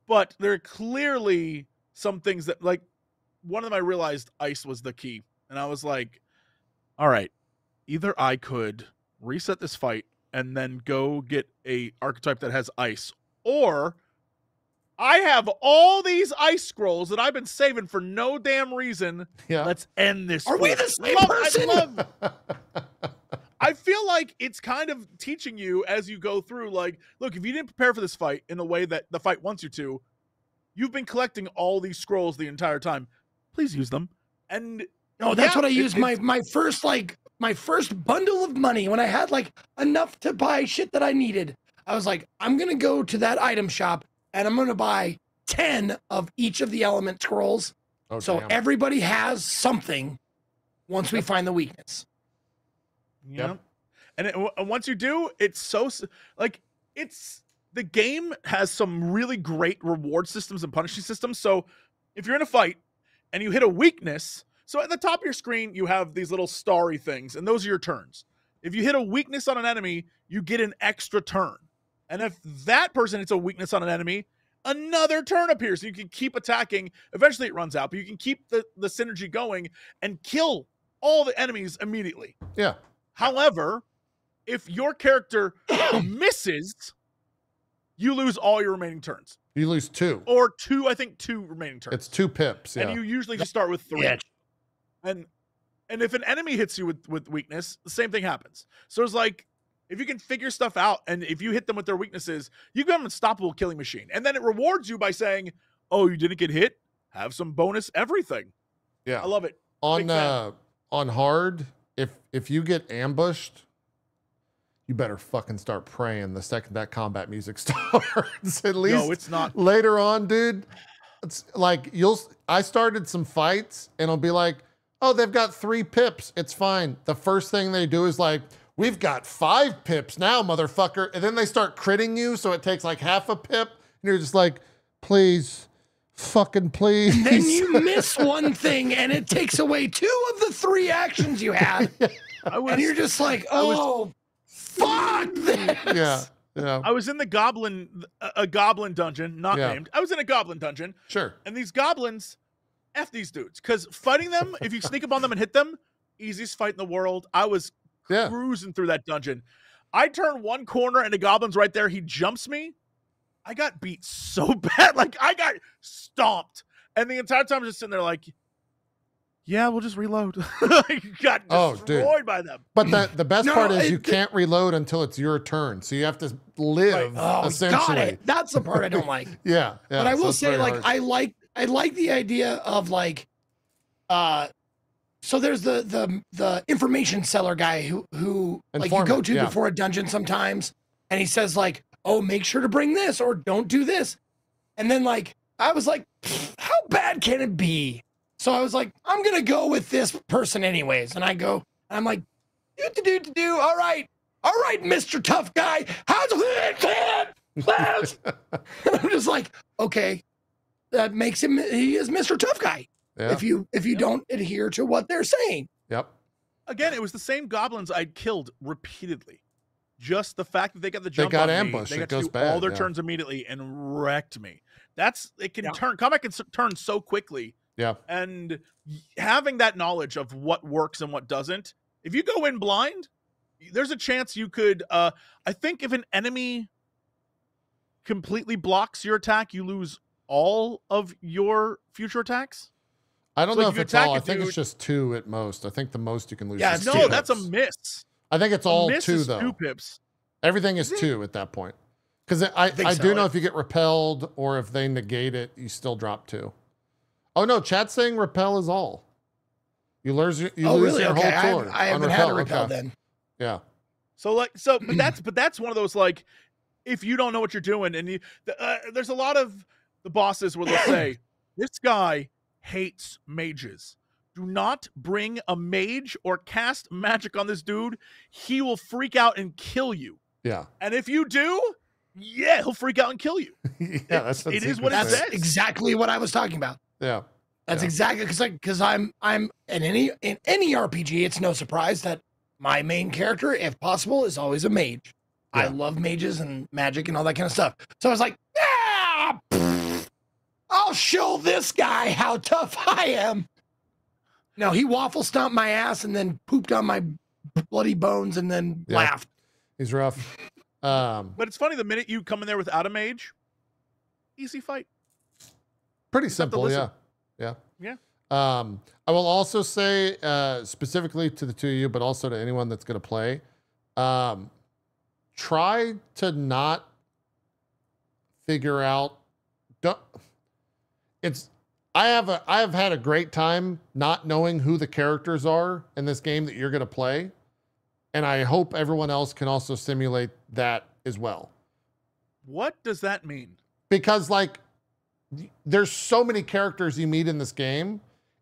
but there are clearly some things that, like, one of them I realized ice was the key. And I was like, all right, either I could reset this fight and then go get a archetype that has ice, or I have all these ice scrolls that I've been saving for no damn reason. Yeah. Let's end this. Are we fight. the same person? I feel like it's kind of teaching you as you go through, like, look, if you didn't prepare for this fight in the way that the fight wants you to, you've been collecting all these scrolls the entire time. Please use them. And No, that's yeah, what I used my first bundle of money when I had like enough to buy shit that I needed. I was like, I'm gonna go to that item shop and I'm gonna buy 10 of each of the element scrolls. Oh, So damn. everybody has something once we find the weakness. yeah. And once you do, it's so like it's the game has some really great reward systems and punishing systems. So if you're in a fight and you hit a weakness, so at the top of your screen you have these little starry things, and those are your turns. If you hit a weakness on an enemy, you get an extra turn. And if that person hits a weakness on an enemy, another turn appears. So you can keep attacking. Eventually it runs out, but you can keep the synergy going and kill all the enemies immediately. Yeah. However, if your character misses, you lose all your remaining turns. You lose 2. Or 2 remaining turns. It's 2 pips. Yeah. And you usually just start with 3. Yeah. And if an enemy hits you with weakness, the same thing happens. So it's like, if you can figure stuff out and if you hit them with their weaknesses, you become an unstoppable killing machine. And then it rewards you by saying, oh, you didn't get hit? Have some bonus everything. yeah. I love it. on big fan. on hard, if you get ambushed, you better fucking start praying the second that combat music starts. At least No, it's not. later on, dude. It's like I started some fights and I'll be like, oh, they've got 3 pips. It's fine. The first thing they do is like, we've got 5 pips now, motherfucker. And then they start critting you, so it takes like half a pip. And you're just like, please, fucking please. And then you miss one thing and it takes away 2 of the 3 actions you had. And you're just like, oh, fuck this. Yeah. Yeah. I was in a goblin dungeon, not named. I was in a goblin dungeon. Sure. And these goblins, F these dudes. Because fighting them, if you sneak up on them and hit them, easiest fight in the world. I was cruising through that dungeon. I turn one corner and the goblin's right there. He jumps me. I got beat so bad. Like, I got stomped. And the entire time I'm just sitting there like, yeah, we'll just reload. I got destroyed by them. But the best part is you can't reload until it's your turn. So you have to live, essentially. Got it. That's the part I don't like. Yeah. But I will say, like, I like the idea of, like, so there's the information seller guy who like you go to before a dungeon sometimes, and he says like, oh, make sure to bring this or don't do this. And then like, I was like, how bad can it be? So I was like, I'm going to go with this person anyways. And I go, and I'm like, do. All right, Mr. Tough Guy. How's it? And I'm just like, okay, that makes him, he is Mr. Tough Guy. Yeah. If you don't adhere to what they're saying. Yep. Again, it was the same goblins I'd killed repeatedly. Just the fact that they got the jump they got on ambushed. Me, they got it goes to do bad, all their turns immediately and wrecked me. Combat can turn so quickly. Yeah. And having that knowledge of what works and what doesn't, if you go in blind, there's a chance you could, I think if an enemy completely blocks your attack, you lose all of your future attacks. I don't know if it's all. I think it's just 2 at most. I think the most you can lose is 2 no, pips. that's a miss. I think it's all 2, though. 2 pips. Everything is 2 at that point. Because I do know if you get repelled or if they negate it, you still drop 2. Oh, no. Chat's saying repel is all. You lose your whole tour. I haven't had a repel then. Yeah. But that's one of those, like, if you don't know what you're doing, and there's a lot of the bosses where they'll say, this guy hates mages. Do not bring a mage or cast magic on this dude. He will freak out and kill you. Yeah. And if you do, he'll freak out and kill you. It is what it says. That's exactly what I was talking about. Yeah. That's exactly because I'm in any RPG, it's no surprise that my main character, if possible, is always a mage. Yeah. I love mages and magic and all that kind of stuff. So I was like, I'll show this guy how tough I am. No, he waffle stomped my ass and then pooped on my bloody bones and then laughed. He's rough. But it's funny, the minute you come in there without a mage, easy fight. Pretty simple, yeah. I will also say, specifically to the 2 of you, but also to anyone that's going to play, try to not figure out. I have had a great time not knowing who the characters are in this game that you're going to play. And I hope everyone else can also simulate that as well. What does that mean? Because like there's so many characters you meet in this game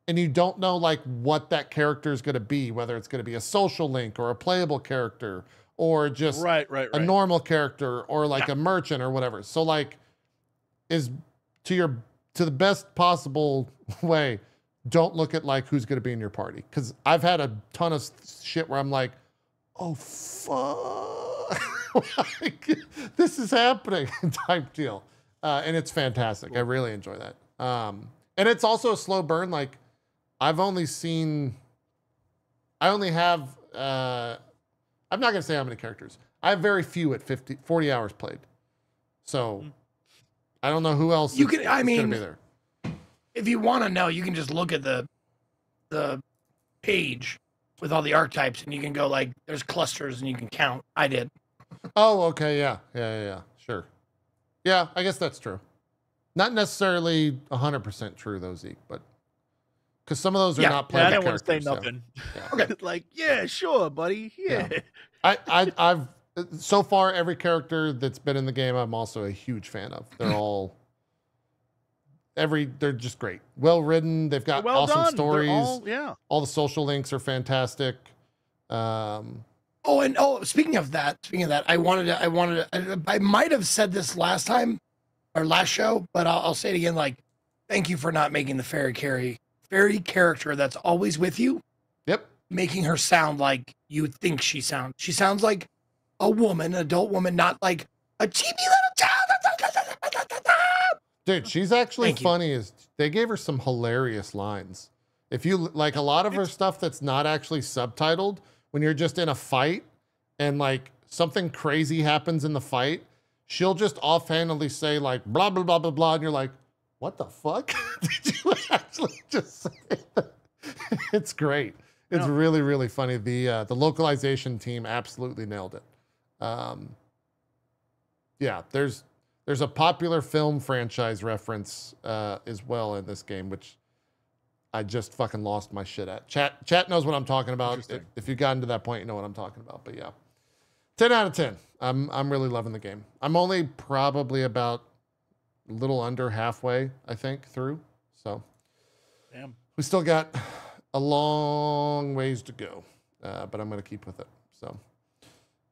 and you don't know like what that character is going to be, whether it's going to be a social link or a playable character or just a normal character or like a merchant or whatever. So like to the best possible way, don't look at like who's going to be in your party. Cause I've had a ton of shit where I'm like, oh fuck, like, this is happening type deal. And it's fantastic. I really enjoy that. And it's also a slow burn. Like I only have, I'm not going to say how many characters. I have very few at 40 hours played. So I don't know who else going to be there. If you want to know, you can just look at the page with all the archetypes and you can go like, there's clusters and you can count. I did. Oh, okay. Yeah. Sure. Yeah, I guess that's true. Not necessarily 100% true though, Zeke, but because some of those are not playable characters. I don't want to say nothing. Yeah. Okay. Like, yeah, sure, buddy. Yeah. I've so far, every character that's been in the game, I'm also a huge fan of. They're all they're just great, well written. They've got Well awesome done. stories. Yeah. All the social links are fantastic. Speaking of that, I might have said this last time or last show, but I'll say it again. Like, thank you for not making the fairy character that's always with you. Yep. Making her sound like you think she sounds. She sounds like a woman, an adult woman, not like a chibi little child. Dude, she's actually Thank you. funny. They gave her some hilarious lines. If you like a lot of her stuff that's not actually subtitled, when you're just in a fight and like something crazy happens in the fight, she'll just offhandedly say like blah blah blah blah blah, and you're like, what the fuck? Did you actually just say that? It's great. It's really, really funny. The localization team absolutely nailed it. Yeah, there's a popular film franchise reference as well in this game, which I just fucking lost my shit at. Chat knows what I'm talking about. If you got into that point, you know what I'm talking about. But yeah, 10 out of 10. I'm really loving the game. I'm only probably about a little under halfway, I think, through. So, Damn. we still got a long ways to go, but I'm gonna keep with it. So,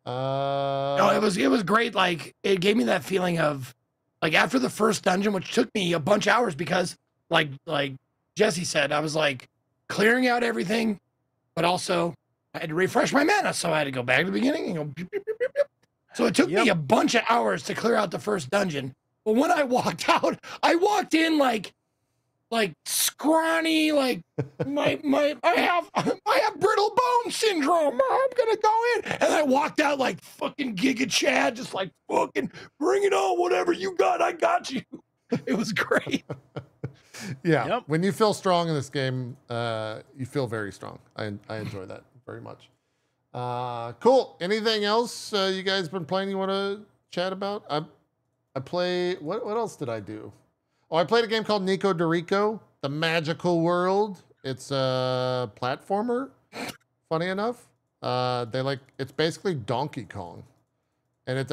No, it was great. Like, it gave me that feeling of like after the first dungeon, which took me a bunch of hours because like Jesse said, I was like clearing out everything, but also I had to refresh my mana, so I had to go back to the beginning and go. Beep, beep, beep, beep, beep. So it took me a bunch of hours to clear out the first dungeon. But when I walked out, I walked in like scrawny, like I have brittle bone syndrome. I'm gonna go in, and I walked out like fucking Giga Chad, just like fucking bring it on, whatever you got, I got you. It was great. yeah, Yep. when you feel strong in this game, you feel very strong. I enjoy that very much. Cool. Anything else you guys been playing you want to chat about? I play. What else did I do? Oh, I played a game called Nico Dorico, The Magical World. It's a platformer. Funny enough, it's basically Donkey Kong, and it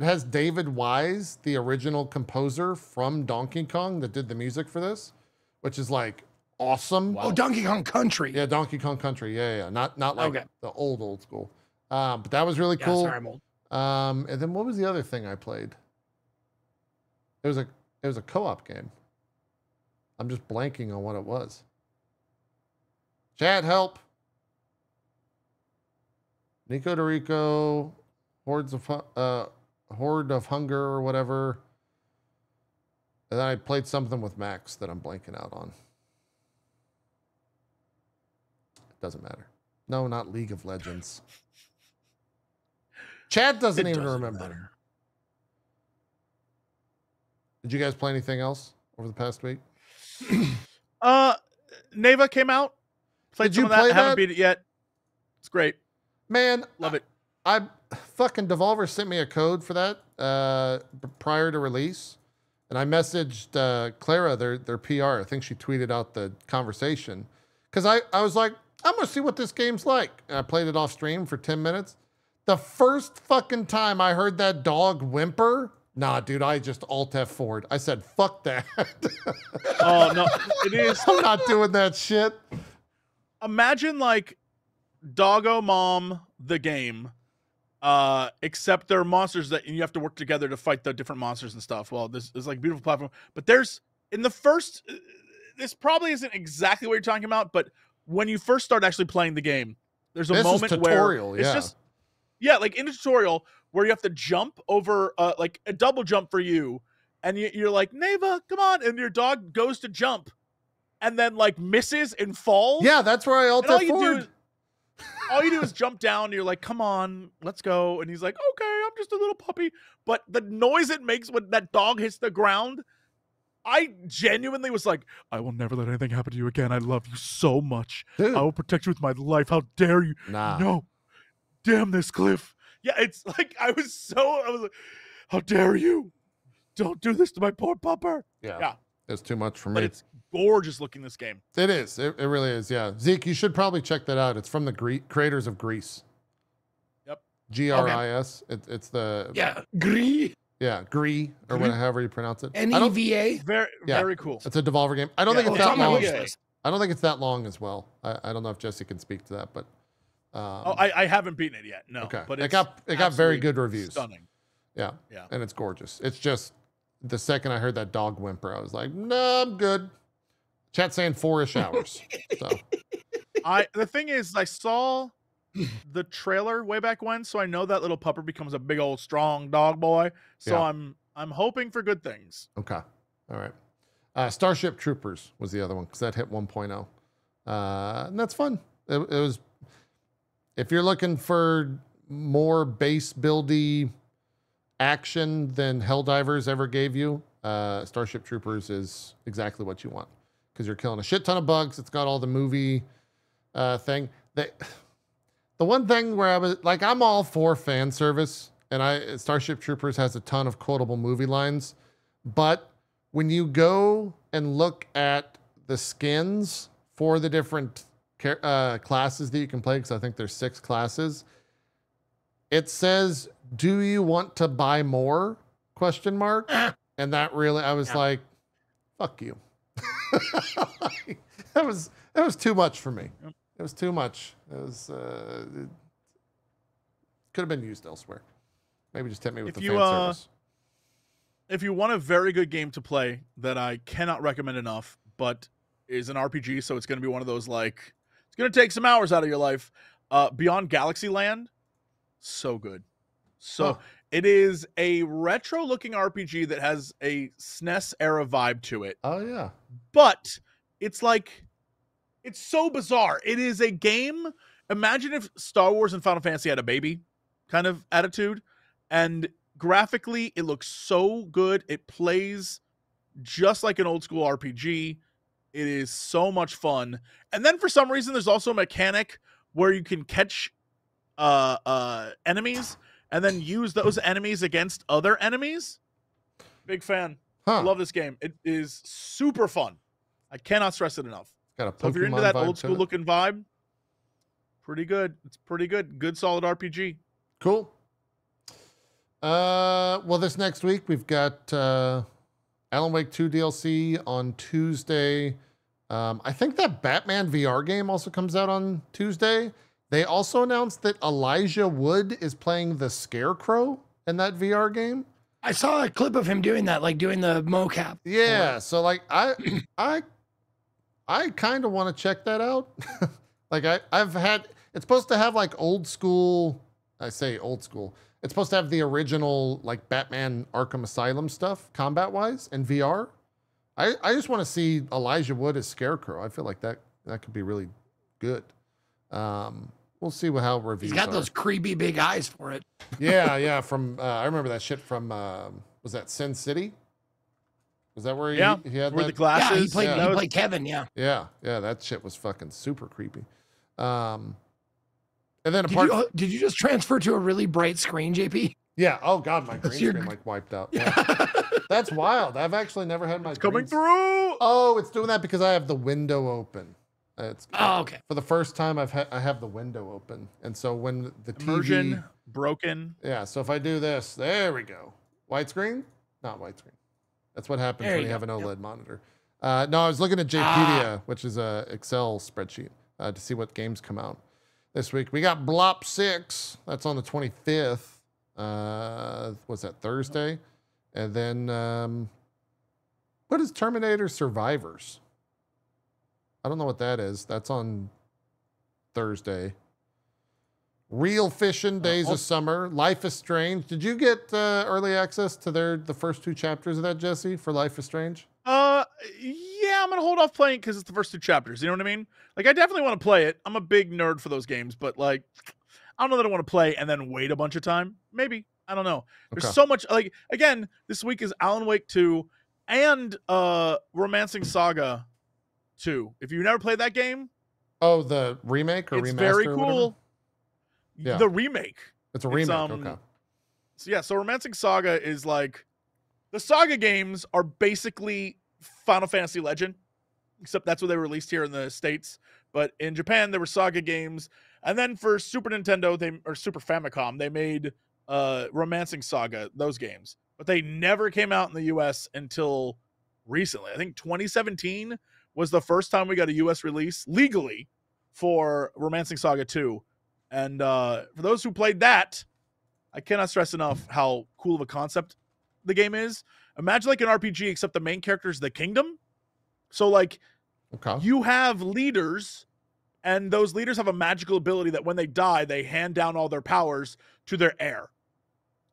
has David Wise, the original composer from Donkey Kong, that did the music for this, which is like awesome. Wow. Oh, Donkey Kong Country. Yeah, Donkey Kong Country. Yeah. Not like Okay. the old school. But that was really Yeah, cool. sorry, I'm old. And then what was the other thing I played? It was a co-op game. I'm just blanking on what it was. Chat, help. Nico Dorico, Horde of Hunger or whatever. And then I played something with Max that I'm blanking out on. Doesn't matter. No, not League of Legends. Chad doesn't even remember. Matter. Did you guys play anything else over the past week? Neva came out. Played Did some you of that. play Haven't that? beat it yet. It's great. Man, Love it. I fucking Devolver sent me a code for that prior to release, and I messaged Clara, their PR. I think she tweeted out the conversation because I was like, I'm gonna see what this game's like. And I played it off stream for 10 minutes. The first fucking time I heard that dog whimper, nah, dude, I just Alt F4'd. I said, fuck that. Oh no, it is. I'm not doing that shit. Imagine like Doggo Mom the game, except there are monsters that you have to work together to fight the different monsters and stuff. Well, this is like a beautiful platform, but there's in the first. This probably isn't exactly what you're talking about, but when you first start actually playing the game, there's a This is moment tutorial, where it's yeah. just like in a tutorial where you have to jump over like a double jump for you, and you're like, Neva, come on, and your dog goes to jump and then like misses and falls. Yeah, that's where I Alt And all you F4'd. all you do is jump down and you're like, come on, let's go. And he's like, okay, I'm just a little puppy. But the noise it makes when that dog hits the ground, I genuinely was like, I will never let anything happen to you again. I love you so much. Dude. I will protect you with my life. How dare you? Nah. No. Damn this cliff. Yeah, it's like I was like, how dare you? Don't do this to my poor pupper. Yeah. It's too much for But me. it's gorgeous looking, this game. It is. It really is. Yeah. Zeke, you should probably check that out. It's from the creators of Grease. Yep. GRIS. It's the Yeah, Gree. Gree or Gree? however you pronounce it. I don't- NEVA. Very, Yeah. very cool. It's a Devolver game. I don't Yeah, think Oh, it's it's that on my long. wish Yeah. list. I don't think it's that long as well. I don't know if Jesse can speak to that, but Oh, I haven't beaten it yet. No. okay. But It it's got very absolutely good reviews. Stunning. Yeah. Yeah. And it's gorgeous. It's just the second I heard that dog whimper, I was like, no, I'm good. Chat saying 4-ish hours. So The thing is, I saw the trailer way back when, so I know that little pupper becomes a big old strong dog boy. So Yeah. I'm hoping for good things. okay. All right. Starship Troopers was the other one because that hit 1.0. And that's fun. It was, if you're looking for more base buildy action than Helldivers ever gave you, Starship Troopers is exactly what you want because you're killing a shit ton of bugs. It's got all the movie thing. The one thing where I was like, I'm all for fan service, and Starship Troopers has a ton of quotable movie lines, but when you go and look at the skins for the different classes that you can play, because I think there's 6 classes, it says, "Do you want to buy more?" ? And that really, I was like, "Fuck you." that was too much for me. Yep. It was too much. It was it could have been used elsewhere. Maybe just hit me with If the you, fan service. If you want a very good game to play that I cannot recommend enough, but is an RPG, so it's going to be one of those like it's going to take some hours out of your life. Beyond Galaxy Land, so good. So Huh. it is a retro-looking RPG that has a SNES era vibe to it. Oh yeah. But it's like it's so bizarre. It is a game. Imagine if Star Wars and Final Fantasy had a baby kind of attitude, and graphically it looks so good. It plays just like an old school RPG. It is so much fun. And then for some reason there's also a mechanic where you can catch enemies and then use those enemies against other enemies. Big fan. I Huh. love this game. It is super fun. I cannot stress it enough. Got a Pokemon So if you're into that vibe old to school it. looking vibe, pretty good. It's pretty good. Good solid RPG. Cool. Well, this next week we've got Alan Wake 2 DLC on Tuesday. I think that Batman VR game also comes out on Tuesday. They also announced that Elijah Wood is playing the Scarecrow in that VR game. I saw a clip of him doing that, like doing the mocap. Yeah, so like I kind of want to check that out. Like I've had, it's supposed to have like old school, I say old school. It's supposed to have the original like Batman Arkham Asylum stuff combat wise in VR. I just want to see Elijah Wood as Scarecrow. I feel like that could be really good. We'll see how reviews He's got are. those creepy big eyes for it. Yeah. From I remember that shit from was that Sin City? Was that where he had Where that? the glasses. Yeah, he played, that was- played Kevin. Yeah. Yeah, that shit was fucking super creepy. And then apart, Did you just transfer to a really bright screen, JP? yeah. Oh god, my green your- screen like wiped out. Yeah. That's wild. I've actually never had my coming green- through. Oh, it's doing that because I have the window open. It's Oh, okay. for the first time I have the window open, and so when the TV, Immersion broken. yeah. So if I do this, there we go. Widescreen, not widescreen. That's what happens There when you you have go. an OLED monitor. No, I was looking at JPedia, which is a Excel spreadsheet, to see what games come out this week. We got Blop 6. That's on the 25th. What's that, Thursday? And then, what is Terminator Survivors? I don't know what that is. That's on Thursday. Real Fishing, Days of Summer, Life is Strange. Did you get early access to the first 2 chapters of that, Jesse, for Life is Strange? Yeah, I'm gonna hold off playing because it's the first 2 chapters. You know what I mean? Like, I definitely want to play it. I'm a big nerd for those games, but like, I don't know that I want to play and then wait a bunch of time. Maybe, I don't know. There's Okay. so much. Like, again, this week is Alan Wake 2 and Romancing Saga 2. If you've never played that game, Oh, the remake or it's remaster? very or whatever? cool. Yeah. The remake. It's a remake. um, Okay. So yeah, so Romancing Saga is like the Saga games are basically Final Fantasy Legend, except that's what they released here in the States. But in Japan, there were Saga games, And then for Super Nintendo, or Super Famicom, they made Romancing Saga, those games. But they never came out in the US until recently. I think 2017 was the first time we got a US release legally for Romancing Saga 2. And for those who played that, I cannot stress enough how cool of a concept the game is. Imagine like an RPG, except the main character is the kingdom. So like you have leaders, and those leaders have a magical ability that when they die, they hand down all their powers to their heir.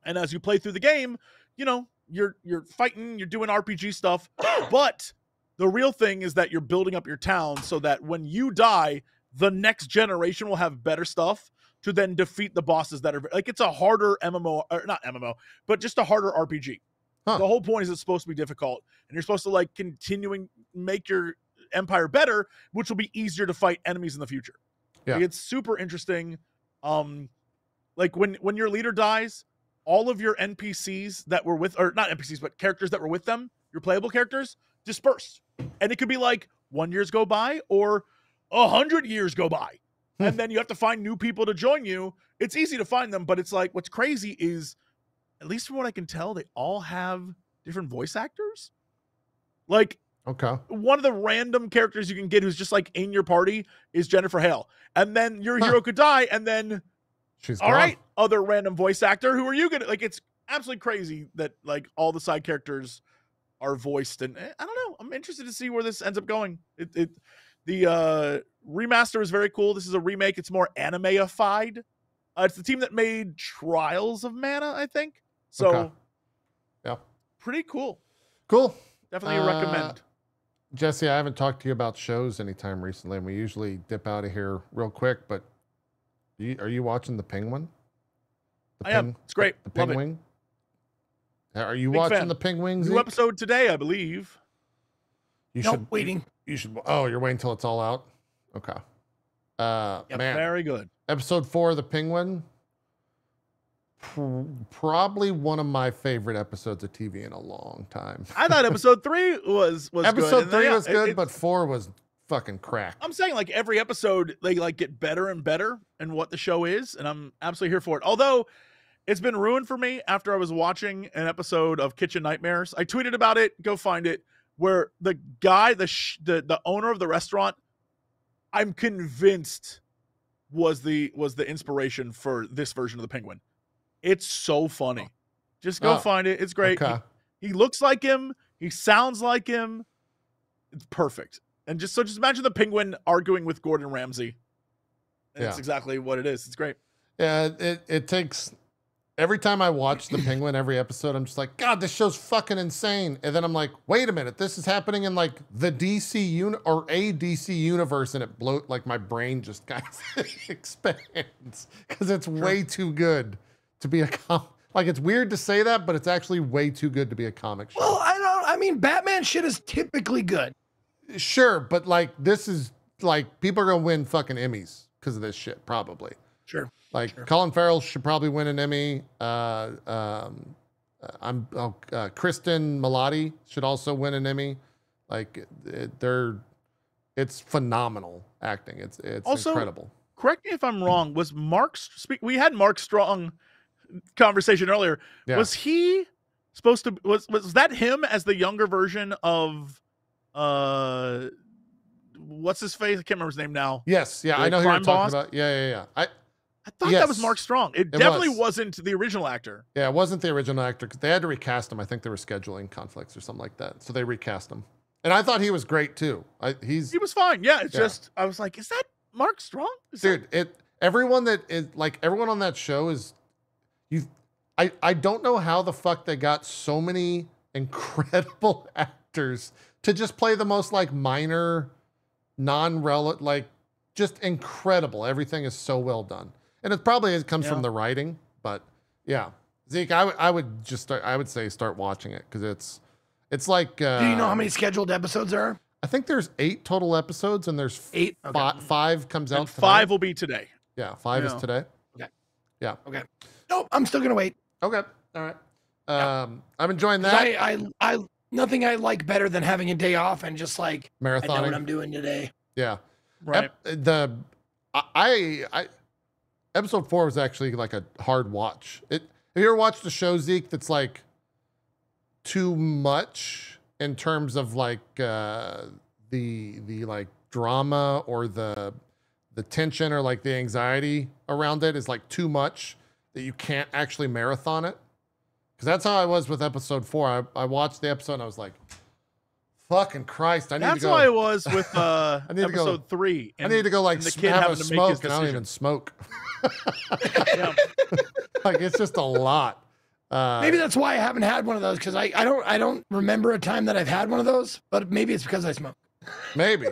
And as you play through the game, you know, you're fighting, you're doing RPG stuff, but the real thing is that you're building up your town so that when you die, the next generation will have better stuff to then defeat the bosses that are like, it's a harder MMO, or not MMO, but just a harder RPG. The whole point is it's supposed to be difficult, and you're supposed to like continuing make your empire better, which will be easier to fight enemies in the future. Yeah. Like, it's super interesting. Like when your leader dies, all of your NPCs that were with, or not NPCs, but characters that were with them, your playable characters, disperse. And it could be like 1 year go by or 100 years go by. And then you have to find new people to join you. It's easy to find them, but it's like, what's crazy is, at least from what I can tell, they all have different voice actors. Like, one of the random characters you can get who's just like in your party is Jennifer Hale. And then your hero could die, and then she's all gone. right, other random voice actor. Who are you gonna like? It's absolutely crazy that like all the side characters are voiced, and I don't know. I'm interested to see where this ends up going. The remaster is very cool. This is a remake. It's more anime-ified. It's the team that made Trials of Mana, I think. So, yeah, pretty cool. Cool. Definitely recommend. Jesse, I haven't talked to you about shows anytime recently, and we usually dip out of here real quick, but are you watching The Penguin? I am. It's great. The Love Penguin? Are you Big watching fan. The Penguins? New episode today, I believe. Waiting. You should. Oh, you're waiting until it's all out? Okay. Man. Very good. Episode 4 of The Penguin. Probably one of my favorite episodes of TV in a long time. I thought episode 3 was episode good. 3 was good, but 4 was fucking crack. I'm saying like every episode they like get better and better in what the show is, and I'm absolutely here for it. Although it's been ruined for me after I was watching an episode of Kitchen Nightmares. I tweeted about it. Go find it. Where the guy, the owner of the restaurant, I'm convinced was the inspiration for this version of the Penguin. It's so funny. Just go find it. It's great. Okay. He looks like him. He sounds like him. It's perfect. And just imagine the Penguin arguing with Gordon Ramsay. And it's exactly what it is. It's great. Yeah, it takes every time I watch The Penguin, every episode, I'm just like, God, this show's fucking insane. And then I'm like, wait a minute, this is happening in like the DC or a DC universe, and it blows, like my brain just kind of expands because it's way too good to be a like, it's weird to say that, but it's actually way too good to be a comic show. Well, I mean, Batman shit is typically good. Sure, but like this is like people are gonna win fucking Emmys because of this shit, probably. Sure. Like Colin Farrell should probably win an Emmy. Kristen Milotti should also win an Emmy. Like it's phenomenal acting. It's also incredible. Correct me if I'm wrong. Was we had Mark Strong conversation earlier. Yeah. Was he supposed to was that him as the younger version of what's his face? I can't remember his name now. Yes, yeah, The I know who you're crime talking boss? about. Yeah. I thought that was Mark Strong. It definitely wasn't the original actor. Yeah, it wasn't the original actor because they had to recast him. I think there were scheduling conflicts or something like that. So they recast him. And I thought he was great too. He was fine. Yeah, it's just I was like, is that Mark Strong? Everyone on that show is I don't know how the fuck they got so many incredible actors to just play the most like minor, non-relevant, like just incredible. Everything is so well done. And it comes from the writing, but yeah. Zeke, I would say start watching it because it's like. Do you know how many scheduled episodes there are? I think there's 8 total episodes, and there's 8. Okay. 5 comes out. And 5 will be today. Yeah, 5 is today. Okay. Yeah. Okay. Nope, I'm still gonna wait. Okay. All right. I'm enjoying that. I nothing I like better than having a day off and just like I know Marathoning. what I'm doing today. Yeah. Right. I I episode 4 was actually like a hard watch. Have you ever watched a show, Zeke, that's like too much in terms of like the like drama or the tension or like the anxiety around it is like too much that you can't actually marathon it? Because that's how I was with episode 4. I watched the episode and I was like, fucking Christ, I need That's to go. how I was with need to go- episode 3. I need to go like and the kid have a having to make his smoke and I don't even decision. smoke. Yeah. Like it's just a lot. Maybe that's why I haven't had one of those because I don't remember a time that I've had one of those. But maybe it's because I smoke. Maybe.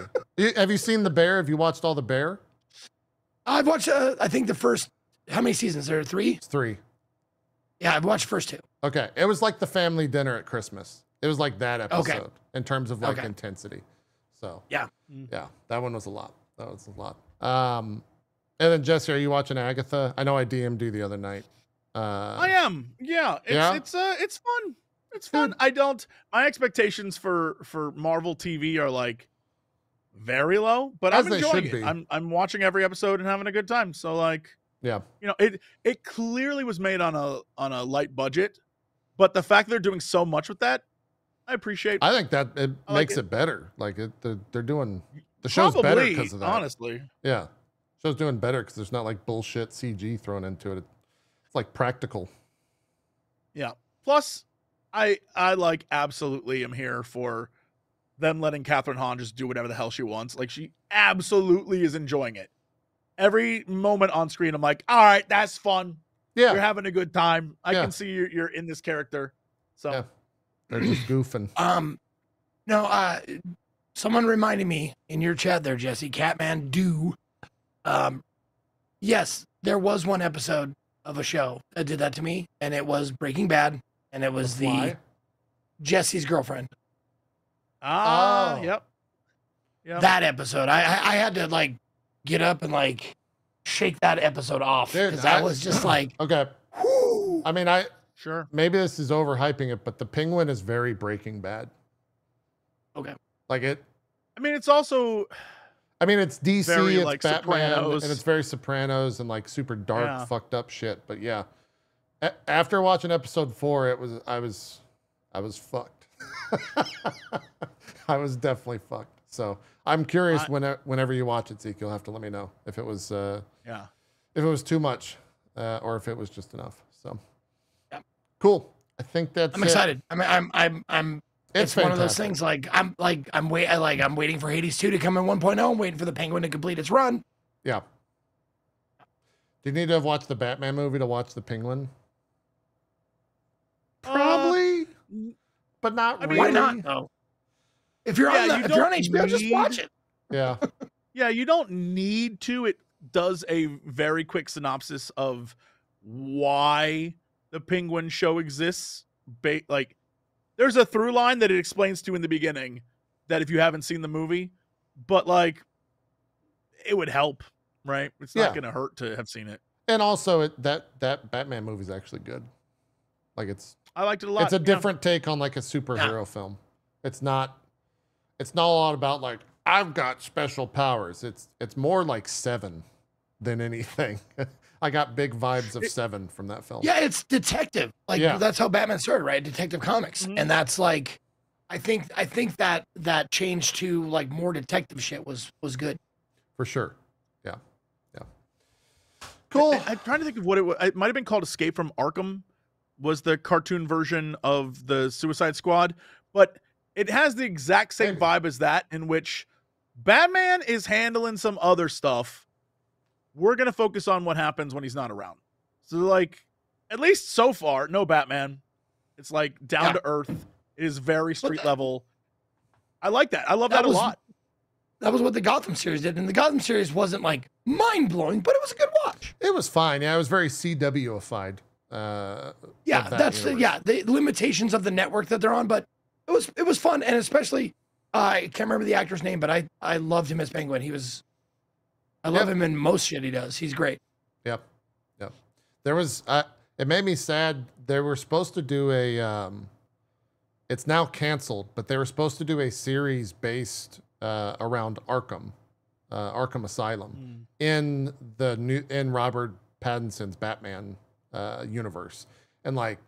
Have you seen The Bear? Have you watched all The Bear? I've watched. I think the first. How many seasons? There are 3. It's 3. Yeah, I've watched the first 2. Okay. It was like the family dinner at Christmas. It was like that episode Okay. in terms of like Okay. intensity. So Yeah. yeah, that one was a lot. That was a lot. And then Jesse, are you watching Agatha? I know I DM'd you the other night. I am. Yeah. Yeah? It's fun. It's fun. My expectations for Marvel TV are like very low, but As I'm they enjoying should it. be. I'm watching every episode and having a good time. So like, Yeah. you know, it clearly was made on a light budget, but the fact they're doing so much with that, I appreciate. I think that it I like makes it. it better. Like they're doing the show's better Probably, because of that. honestly. Yeah. Show's doing better because there's not like bullshit CG thrown into it. It's like practical. Yeah. Plus, I like absolutely am here for them letting Catherine Hahn just do whatever the hell she wants. Like she absolutely is enjoying it. Every moment on screen, I'm like, all right, that's fun. Yeah. You're having a good time. I Yeah. can see you're in this character. So Yeah. They're just goofing. No, someone reminded me in your chat there, Jesse, Catman do. Yes, there was one episode of a show that did that to me, and it was Breaking Bad, and it was the Fly? Jesse's girlfriend. Oh. Yep. Yep. That episode, I had to like get up and like shake that episode off Dude, because I was just like, Okay. whoo. I mean, Sure. maybe this is overhyping it, but the Penguin is very Breaking Bad. Okay. Like it. I mean, it's also I mean, it's DC, Very, it's like, Batman, Sopranos. and it's very Sopranos and like super dark, Yeah. fucked up shit. But yeah, after watching episode 4, I was fucked. I was definitely fucked. So I'm curious whenever you watch it, Zeke, you'll have to let me know if it was yeah. if it was too much or if it was just enough. So Yeah. cool. I think that's I'm it. excited. I'm It's one of those fantastic. things I'm waiting for Hades 2 to come in 1.0. I'm waiting for the Penguin to complete its run. Yeah. Do you need to have watched the Batman movie to watch the Penguin? Probably, but not I mean, really. Why not? though? If you're Yeah, on you if you're on don't HBO, just watch it. Yeah. Yeah, you don't need to. It does a very quick synopsis of why the Penguin show exists. Like, there's a through line that it explains to in the beginning that if you haven't seen the movie, but like, it would help, right? It's not Yeah. going to hurt to have seen it. And also, that Batman movie is actually good. Like I liked it a lot. it's a yeah. different take on like a superhero film. It's not a lot about like I've got special powers. It's more like Seven than anything. I got big vibes of Seven from that film. Yeah, it's detective. Like Yeah. that's how Batman started, right? Detective Comics, Mhm. and that's like, I think that change to like more detective shit was good. For sure. Yeah. Yeah. Cool. I'm trying to think of what it was. It might have been called Escape from Arkham, was the cartoon version of the Suicide Squad, but it has the exact same Maybe. vibe as that, in which Batman is handling some other stuff. We're going to focus on what happens when he's not around. So, like, at least so far, no Batman. It's like down Yeah. to earth. It is very street that- level. I like that. I love That that a was- lot. That was what the Gotham series did, and the Gotham series wasn't like mind blowing, but it was a good watch. It was fine. Yeah, it was very CW-ified. Yeah, of that that's universe. the limitations of the network that they're on, but it was fun, and especially I can't remember the actor's name, but I loved him as Penguin. I love him in most shit he does. He's great. Yep. Yep. There was it made me sad. They were supposed to do a it's now canceled, but they were supposed to do a series based around Arkham. Arkham Asylum, Mm. in Robert Pattinson's Batman universe, and like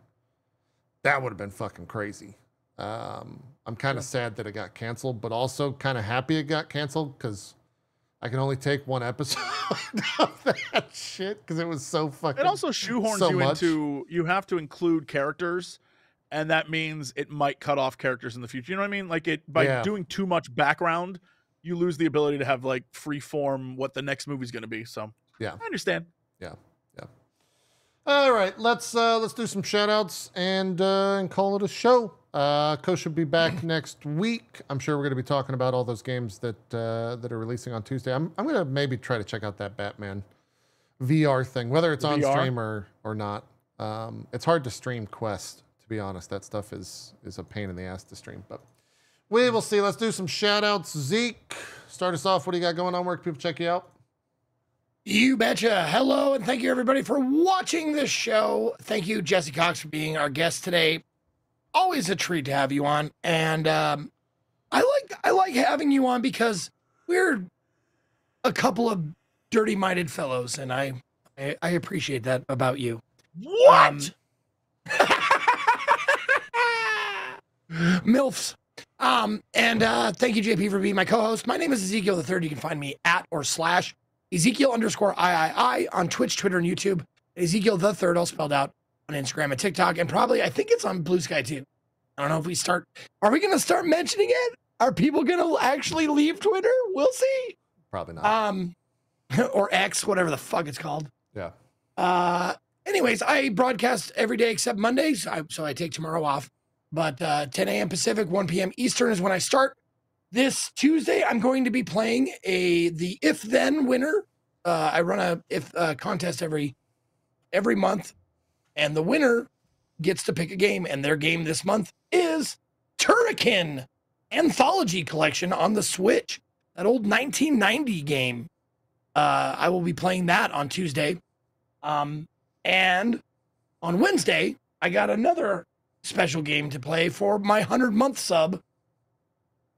that would have been fucking crazy. I'm kind of sad that it got canceled, but also kind of happy it got canceled because I can only take one episode of that shit because it was so fucking. It also shoehorns so you much. into, you have to include characters, and that means it might cut off characters in the future. You know what I mean? Like by Yeah. doing too much background, you lose the ability to have like free form what the next movie's going to be. So Yeah. I understand. All right, let's do some shout outs and call it a show. Coach should be back next week. I'm sure we're going to be talking about all those games that are releasing on Tuesday. I'm going to maybe try to check out that Batman VR thing, whether it's on VR? stream or not. It's hard to stream Quest, to be honest. That stuff is a pain in the ass to stream, but we will see. Let's do some shout outs. Zeke, start us off. What do you got going on? Where can people check you out? You betcha. Hello, and thank you everybody for watching this show. Thank you, Jesse Cox, for being our guest today. Always a treat to have you on, and I like having you on because we're a couple of dirty-minded fellows, and I appreciate that about you. What? MILFs. And thank you, JP, for being my co-host. My name is Ezekiel the Third. You can find me @ or / Ezekiel_III on Twitch, Twitter, and YouTube. Ezekiel the Third, all spelled out, on Instagram and TikTok, and probably I think it's on Blue Sky too. I don't know if we start. Are we going to start mentioning it? Are people going to actually leave Twitter? We'll see. Probably not. Or X, whatever the fuck it's called. Yeah. Anyways, I broadcast every day except Mondays, so I take tomorrow off. But 10 a.m. Pacific, 1 p.m. Eastern is when I start. This Tuesday, I'm going to be playing the If Then winner. I run a if contest every month, and the winner gets to pick a game. And their game this month is Turrican Anthology Collection on the Switch. That old 1990 game. I will be playing that on Tuesday. And on Wednesday, I got another special game to play for my 100-month sub.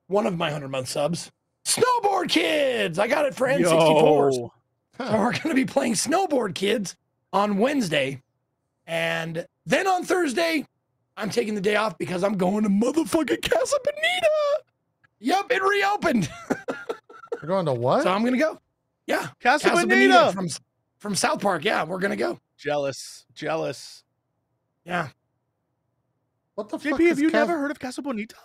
One of my 100-month subs, Snowboard Kids. I got it for N64. Yo. So we're going to be playing Snowboard Kids on Wednesday. And then on Thursday, I'm taking the day off because I'm going to motherfucking Casa Bonita. Yup, it reopened. You're going to what? So I'm going to go. Yeah. Casa Bonita. From South Park. Yeah, we're going to go. Jealous. Yeah. What the fuck? JP, have you never heard of Casa Bonita?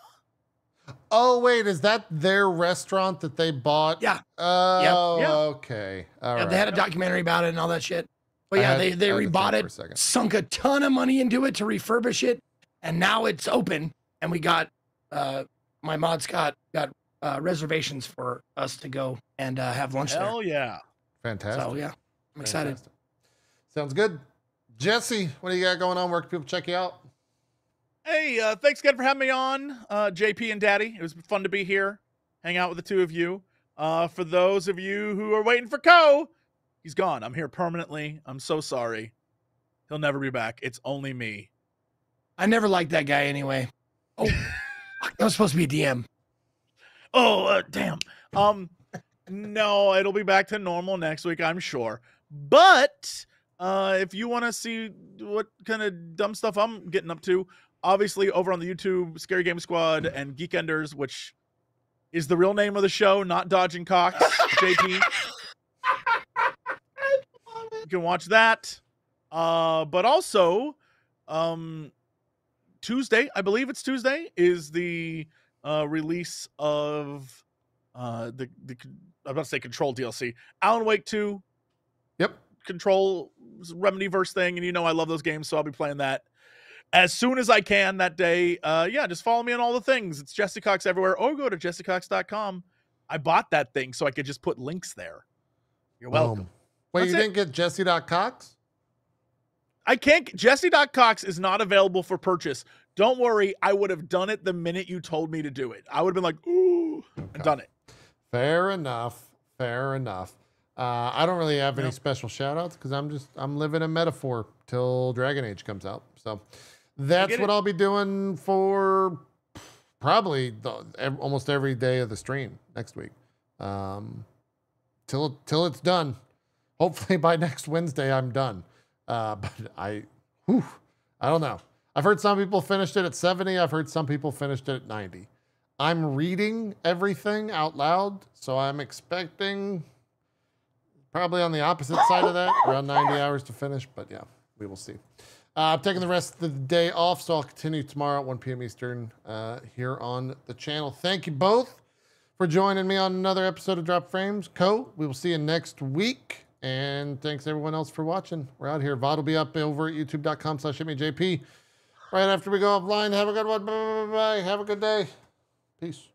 Oh wait, is that their restaurant that they bought? Yeah. Oh, Yeah. okay. All Yeah, right. they had a documentary about it and all that shit. But I yeah, had- they I had to rebought think for a it, second. sunk a ton of money into it to refurbish it, and now it's open. And we got my mods got reservations for us to go and have lunch Hell yeah. there. Fantastic. So yeah, I'm excited. Fantastic. Sounds good. Jesse, what do you got going on? Where can people check you out? Hey, thanks again for having me on, JP and Daddy. It was fun to be here, hang out with the two of you. For those of you who are waiting for Co, he's gone. I'm here permanently. I'm so sorry. He'll never be back. It's only me. I never liked that guy anyway. Oh, that was supposed to be a DM. Oh, damn. No, it'll be back to normal next week, I'm sure. But if you want to see what kind of dumb stuff I'm getting up to, obviously over on the YouTube, Scary Game Squad and Geekenders, which is the real name of the show, not Dodging Cox, JP. You can watch that. But also, Tuesday, I believe it's Tuesday, is the release of I'm about to say Control DLC. Alan Wake 2. Yep. Control Remedyverse thing, and you know I love those games, so I'll be playing that as soon as I can that day. Yeah, just follow me on all the things. It's Jesse Cox everywhere, or go to jessecox.com. I bought that thing so I could just put links there. You're welcome. Wait, That's you it. didn't get Jesse.Cox? I can't. Jesse.cox is not available for purchase. Don't worry, I would have done it the minute you told me to do it. I would have been like, ooh, and done it. Fair enough. I don't really have any Nope. special shout outs because I'm living a metaphor till Dragon Age comes out. So that's get what it. I'll be doing for probably almost every day of the stream next week. till it's done. Hopefully by next Wednesday I'm done. But I don't know. I've heard some people finished it at 70. I've heard some people finished it at 90. I'm reading everything out loud, so I'm expecting probably on the opposite side of that, around 90 hours to finish. But yeah, we will see. I'm taking the rest of the day off, so I'll continue tomorrow at 1 p.m. Eastern here on the channel. Thank you both for joining me on another episode of Drop Frames. We will see you next week. And thanks everyone else for watching. We're out here. VOD will be up over at youtube.com/HitMeJP right after we go offline. Have a good one. Bye. Have a good day. Peace.